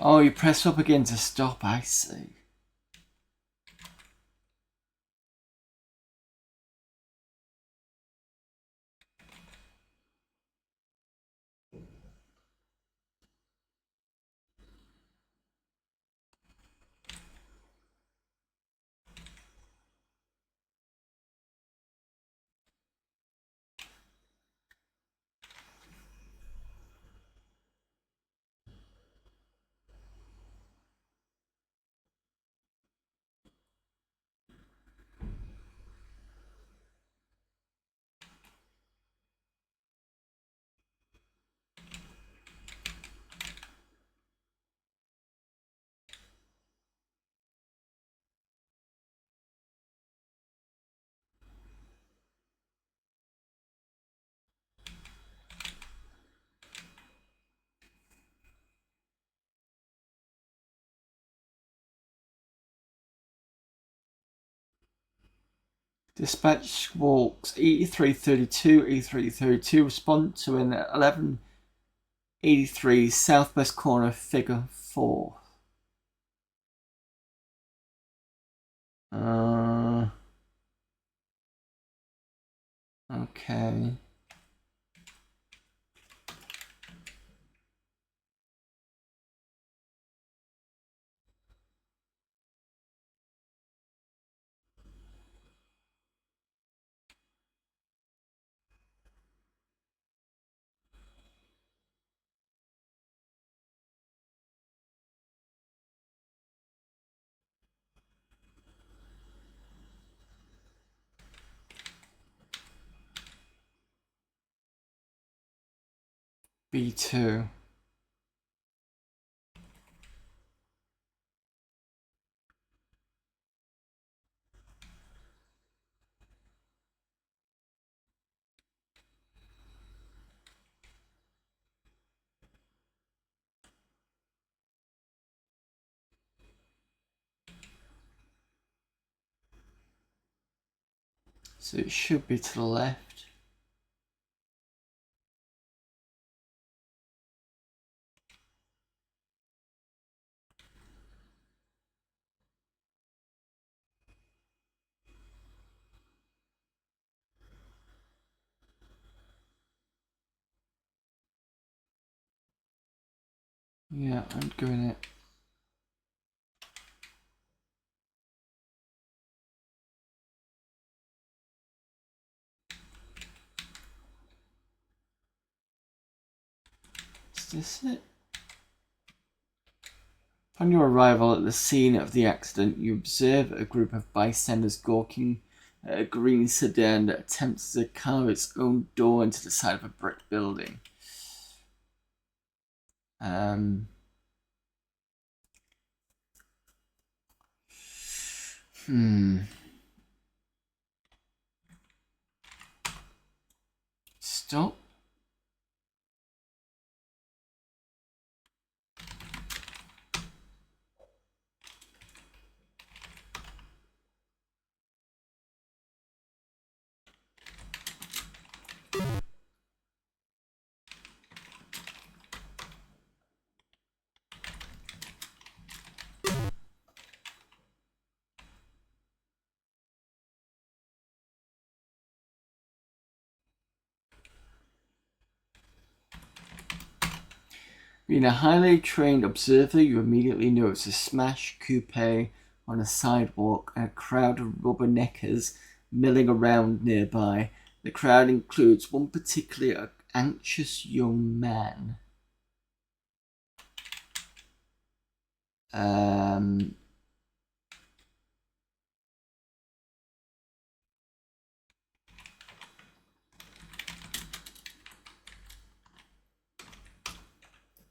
Oh, you press up again to stop, I see. Dispatch squawks 8332, 8332, respond to an 1183 southwest corner, figure 4. Okay. B2. So it should be to the left. Yeah, I'm doing it. Is this it? Upon your arrival at the scene of the accident, you observe a group of bystanders gawking at a green sedan that attempts to carve its own door into the side of a brick building. Stop. Being a highly trained observer, you immediately notice a smashed coupe on a sidewalk and a crowd of rubberneckers milling around nearby. The crowd includes one particularly anxious young man.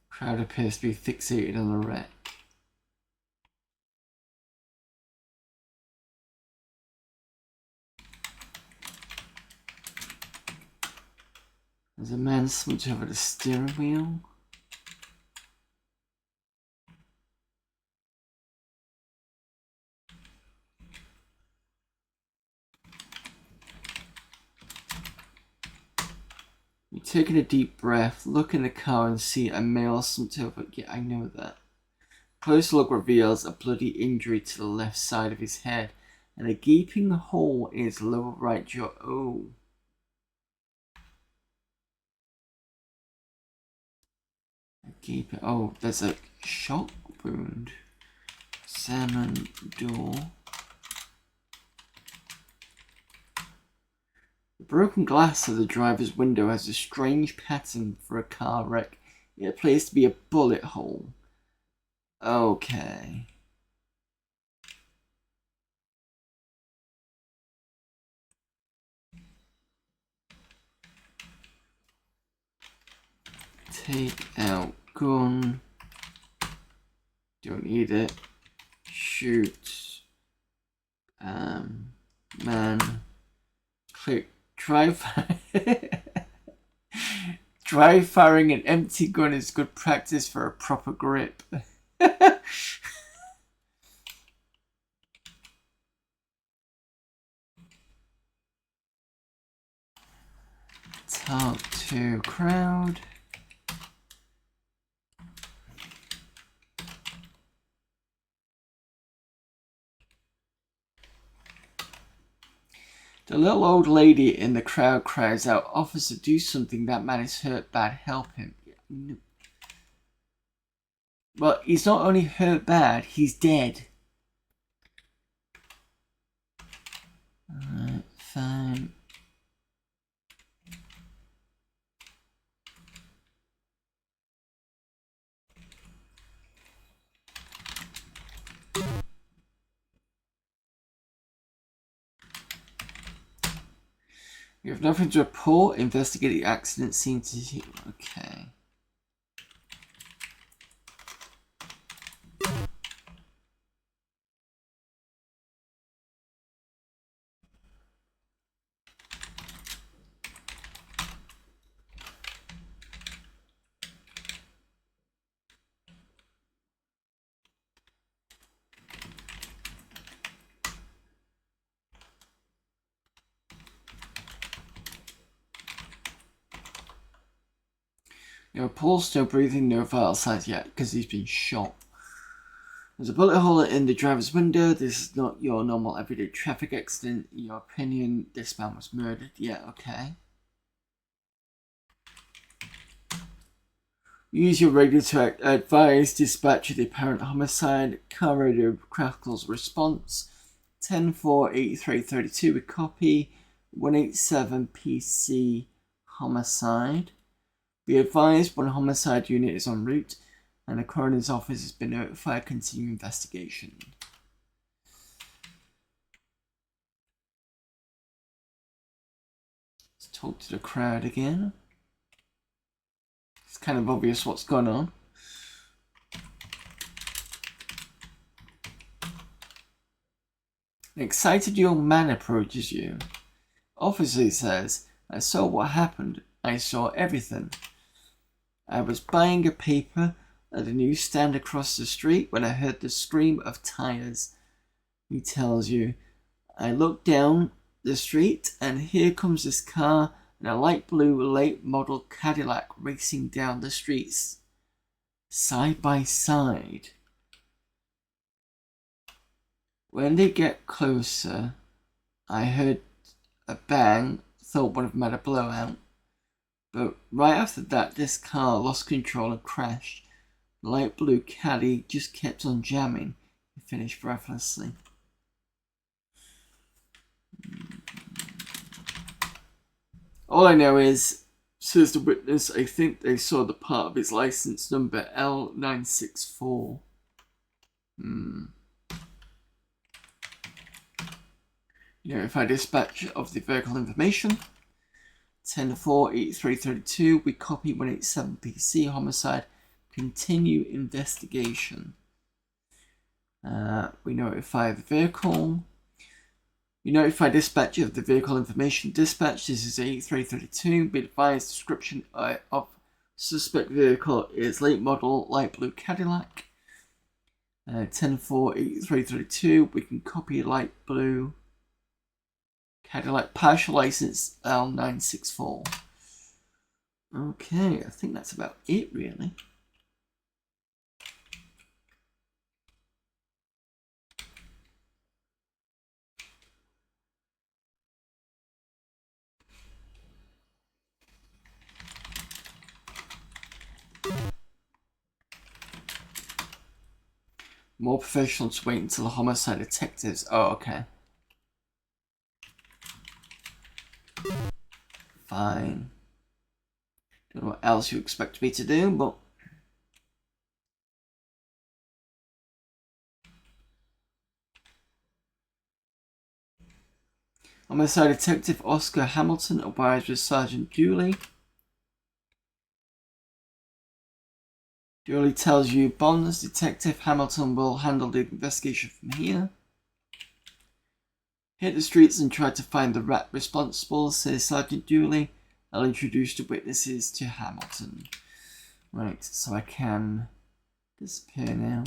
Crowd appears to be fixated on the wreck. There's a man slumped over the steering wheel. You're taking a deep breath, look in the car and see a male slumped over. Yeah, I know that. close look reveals a bloody injury to the left side of his head and a gaping hole in his lower right jaw. Oh. Oh, there's a shock wound. Salmon door. The broken glass of the driver's window has a strange pattern for a car wreck. It appears to be a bullet hole. Okay. Take out gun. Don't need it. Shoot. Man. Click. Try firing an empty gun is good practice for a proper grip. Talk to crowd. The little old lady in the crowd cries out, "Officer, do something, that man is hurt bad, help him." Well, he's not only hurt bad, he's dead. Alright, fine. You have nothing to report. Investigate the accident scene to see. Okay. Paul's still breathing, no vital signs yet because he's been shot. There's a bullet hole in the driver's window. This is not your normal everyday traffic accident. In your opinion, this man was murdered. Yeah, okay. Use your radio to advise dispatch of the apparent homicide. Car radio crackles response. 10-4-83-32 with copy. 187 PC homicide. Be advised, one homicide unit is en route and the coroner's office has been notified. Continue investigation. Let's talk to the crowd again. It's kind of obvious what's going on. An excited young man approaches you. Officer says, "I saw what happened. I saw everything. I was buying a paper at a newsstand across the street when I heard the scream of tires." He tells you, "I looked down the street and here comes this car and a light blue late model Cadillac racing down the streets, side by side. When they get closer, I heard a bang, thought one of them had a blowout. But right after that, this car lost control and crashed. The light blue caddy just kept on jamming." He finished breathlessly. "All I know is," says the witness, "I think they saw the part of his license number L964. Notify dispatch of the vehicle information. 10-4-83-32. We copy 187 PC homicide. Continue investigation. We notify the vehicle. You notify dispatch of the vehicle information. Dispatch, this is 8332. Be advised, description of suspect vehicle is late model light blue Cadillac. 10-4-83-32. We can copy light blue Cadillac, partial license L964. Okay, I think that's about it, really. More professional to wait until the homicide detectives. Oh, okay. Fine. Don't know what else you expect me to do, but... Homicide Detective Oscar Hamilton arrives with Sergeant Dooley. Dooley tells you Bonds, Detective Hamilton will handle the investigation from here. Hit the streets and try to find the rat responsible, says Sergeant Dooley. I'll introduce the witnesses to Hamilton. Right, so I can disappear now.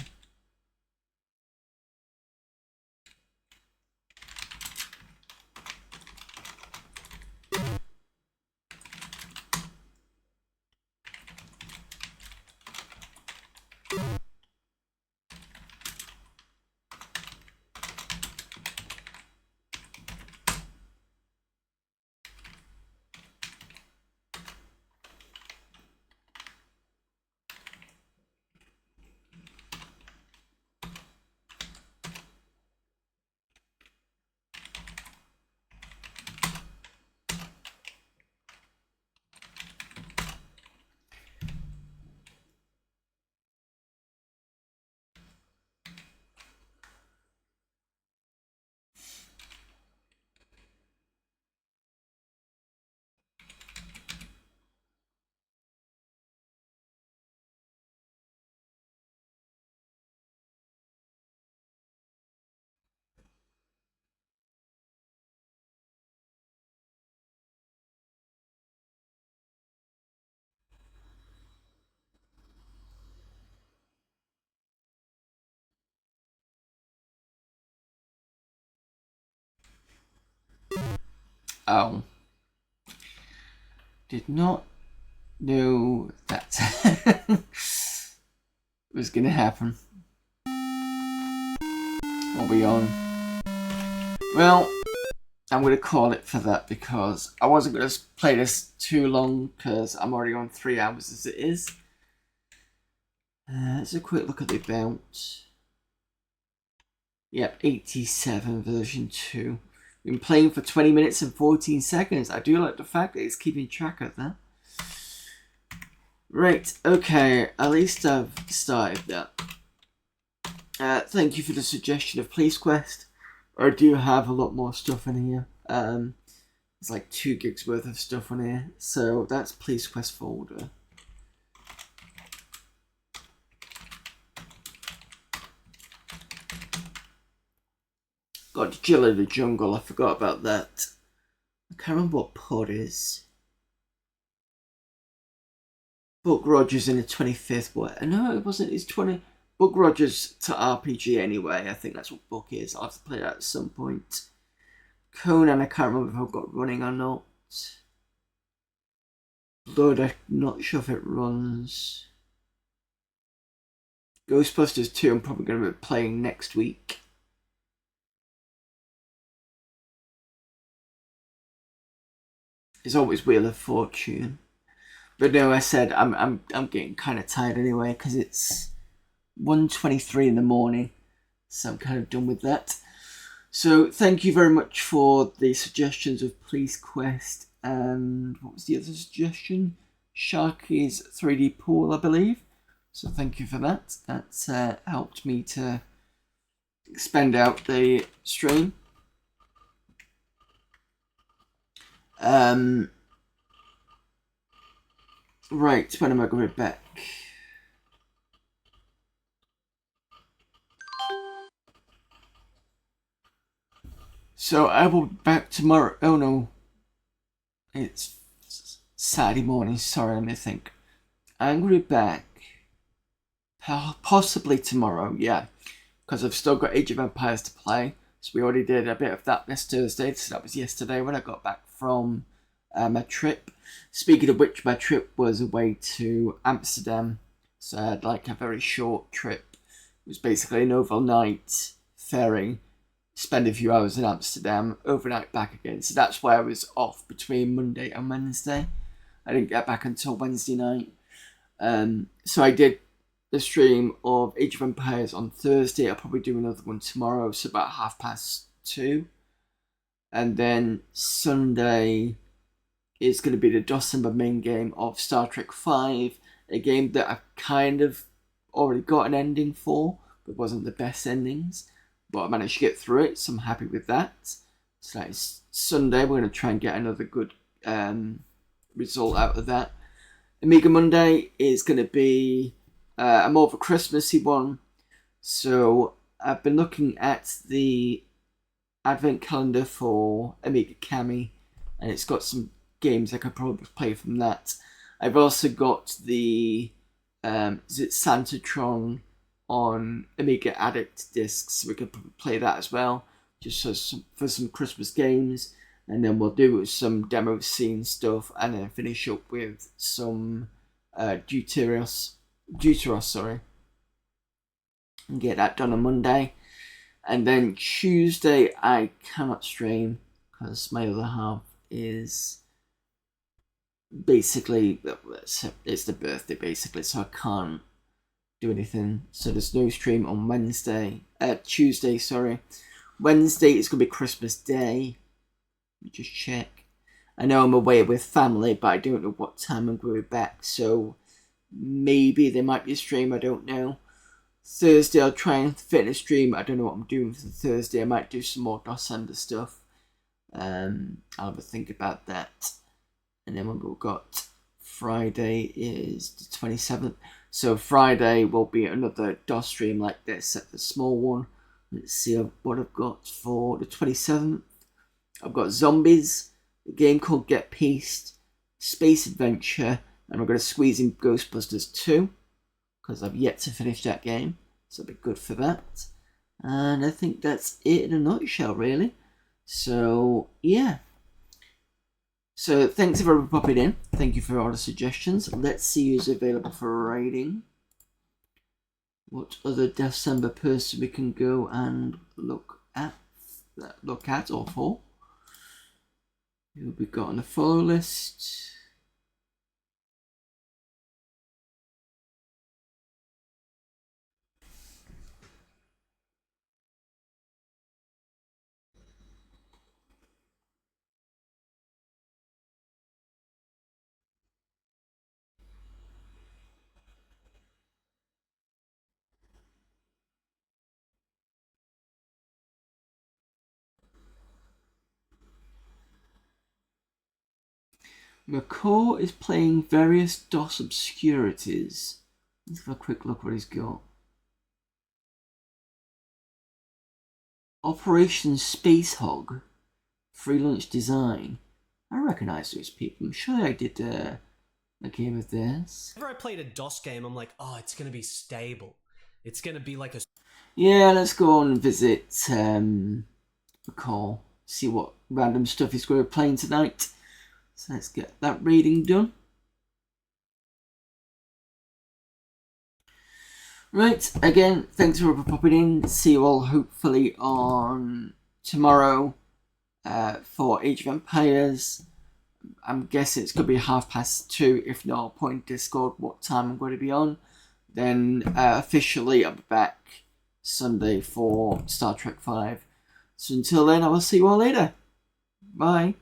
Oh. Did not know that was going to happen. What are we on? Well, I'm going to call it for that because I wasn't going to play this too long because I'm already on 3 hours as it is. Let's have a quick look at the about. Yep, 87 version 2. Been playing for 20 minutes and 14 seconds. I do like the fact that it's keeping track of that. Right, okay, at least I've started that. Thank you for the suggestion of Police Quest. I do have a lot more stuff in here. It's like 2 gigs worth of stuff on here. So that's Police Quest folder. Got Jill in the Jungle, I forgot about that. I can't remember what pod is. Buck Rogers in the 25th. What? No, it wasn't. It's 20. Buck Rogers to RPG anyway. I think that's what Buck is. I'll have to play that at some point. Conan, I can't remember if I've got running or not. Blood, I'm not sure if it runs. Ghostbusters 2, I'm probably going to be playing next week. It's always Wheel of Fortune. But no, I said I'm getting kind of tired anyway because it's 1:23 in the morning, so I'm kind of done with that. So thank you very much for the suggestions of Police Quest and what was the other suggestion? Sharky's 3D Pool, I believe. So thank you for that. That's helped me to expand out the stream. Right, when am I going to be back? So I will be back tomorrow. Oh no. It's Saturday morning. Sorry, let me think. I'm going to be back possibly tomorrow, yeah. Because I've still got Age of Empires to play. So we already did a bit of that this Thursday. So that was yesterday when I got back from my trip. Speaking of which, my trip was away to Amsterdam. So I had like a very short trip. It was basically an overnight ferry. Spend a few hours in Amsterdam, overnight back again. So that's why I was off between Monday and Wednesday. I didn't get back until Wednesday night. So I did the stream of Age of Empires on Thursday. I'll probably do another one tomorrow, so about 2:30. And then Sunday is going to be the DOSember main game of Star Trek V, a game that I've kind of already got an ending for, but wasn't the best endings. But I managed to get through it, so I'm happy with that. So that is Sunday. We're going to try and get another good result out of that. Amiga Monday is going to be a more of a Christmassy one. So I've been looking at the advent calendar for Amiga Kami, and it's got some games I could probably play from that. I've also got the Santatron on Amiga Addict discs, so we can play that as well, just for some Christmas games. And then we'll do some demo scene stuff, and then finish up with some Deuteros, and get that done on Monday. And then Tuesday I cannot stream because my other half is basically, it's the birthday basically, so I can't do anything. So there's no stream on Tuesday, sorry. Wednesday is going to be Christmas Day. Let me just check. I know I'm away with family, but I don't know what time I'm going to be back, so maybe there might be a stream, I don't know. Thursday I'll try and fit in a stream. I don't know what I'm doing for Thursday. I might do some more DOSember stuff. I'll have a think about that. And then we've got Friday is the 27th. So Friday will be another DOS stream like this, a small one. Let's see what I've got for the 27th. I've got Zombies, a game called Get Pieced, Space Adventure, and we're going to squeeze in Ghostbusters 2, because I've yet to finish that game, so it'll be good for that. And I think that's it in a nutshell, really. So, yeah. So, thanks everyone for popping in. Thank you for all the suggestions. Let's see who's available for raiding. What other DOSember person we can go and look at or for. Who we got on the follow list? McCaw is playing various DOS obscurities. Let's have a quick look what he's got. Operation Space Hog, Freelance Design. I recognise those people. I'm sure I did a game of theirs. Whenever I played a DOS game, I'm like, oh, it's going to be stable. It's going to be like a... Yeah, let's go on and visit McCall. See what random stuff he's going to be playing tonight. So let's get that reading done. Right, again, thanks for popping in. See you all hopefully on tomorrow for Age of Empires. I'm guessing it's going to be 2:30. If not, I'll put in Discord what time I'm going to be on. Then officially I'll be back Sunday for Star Trek V. So until then, I will see you all later. Bye.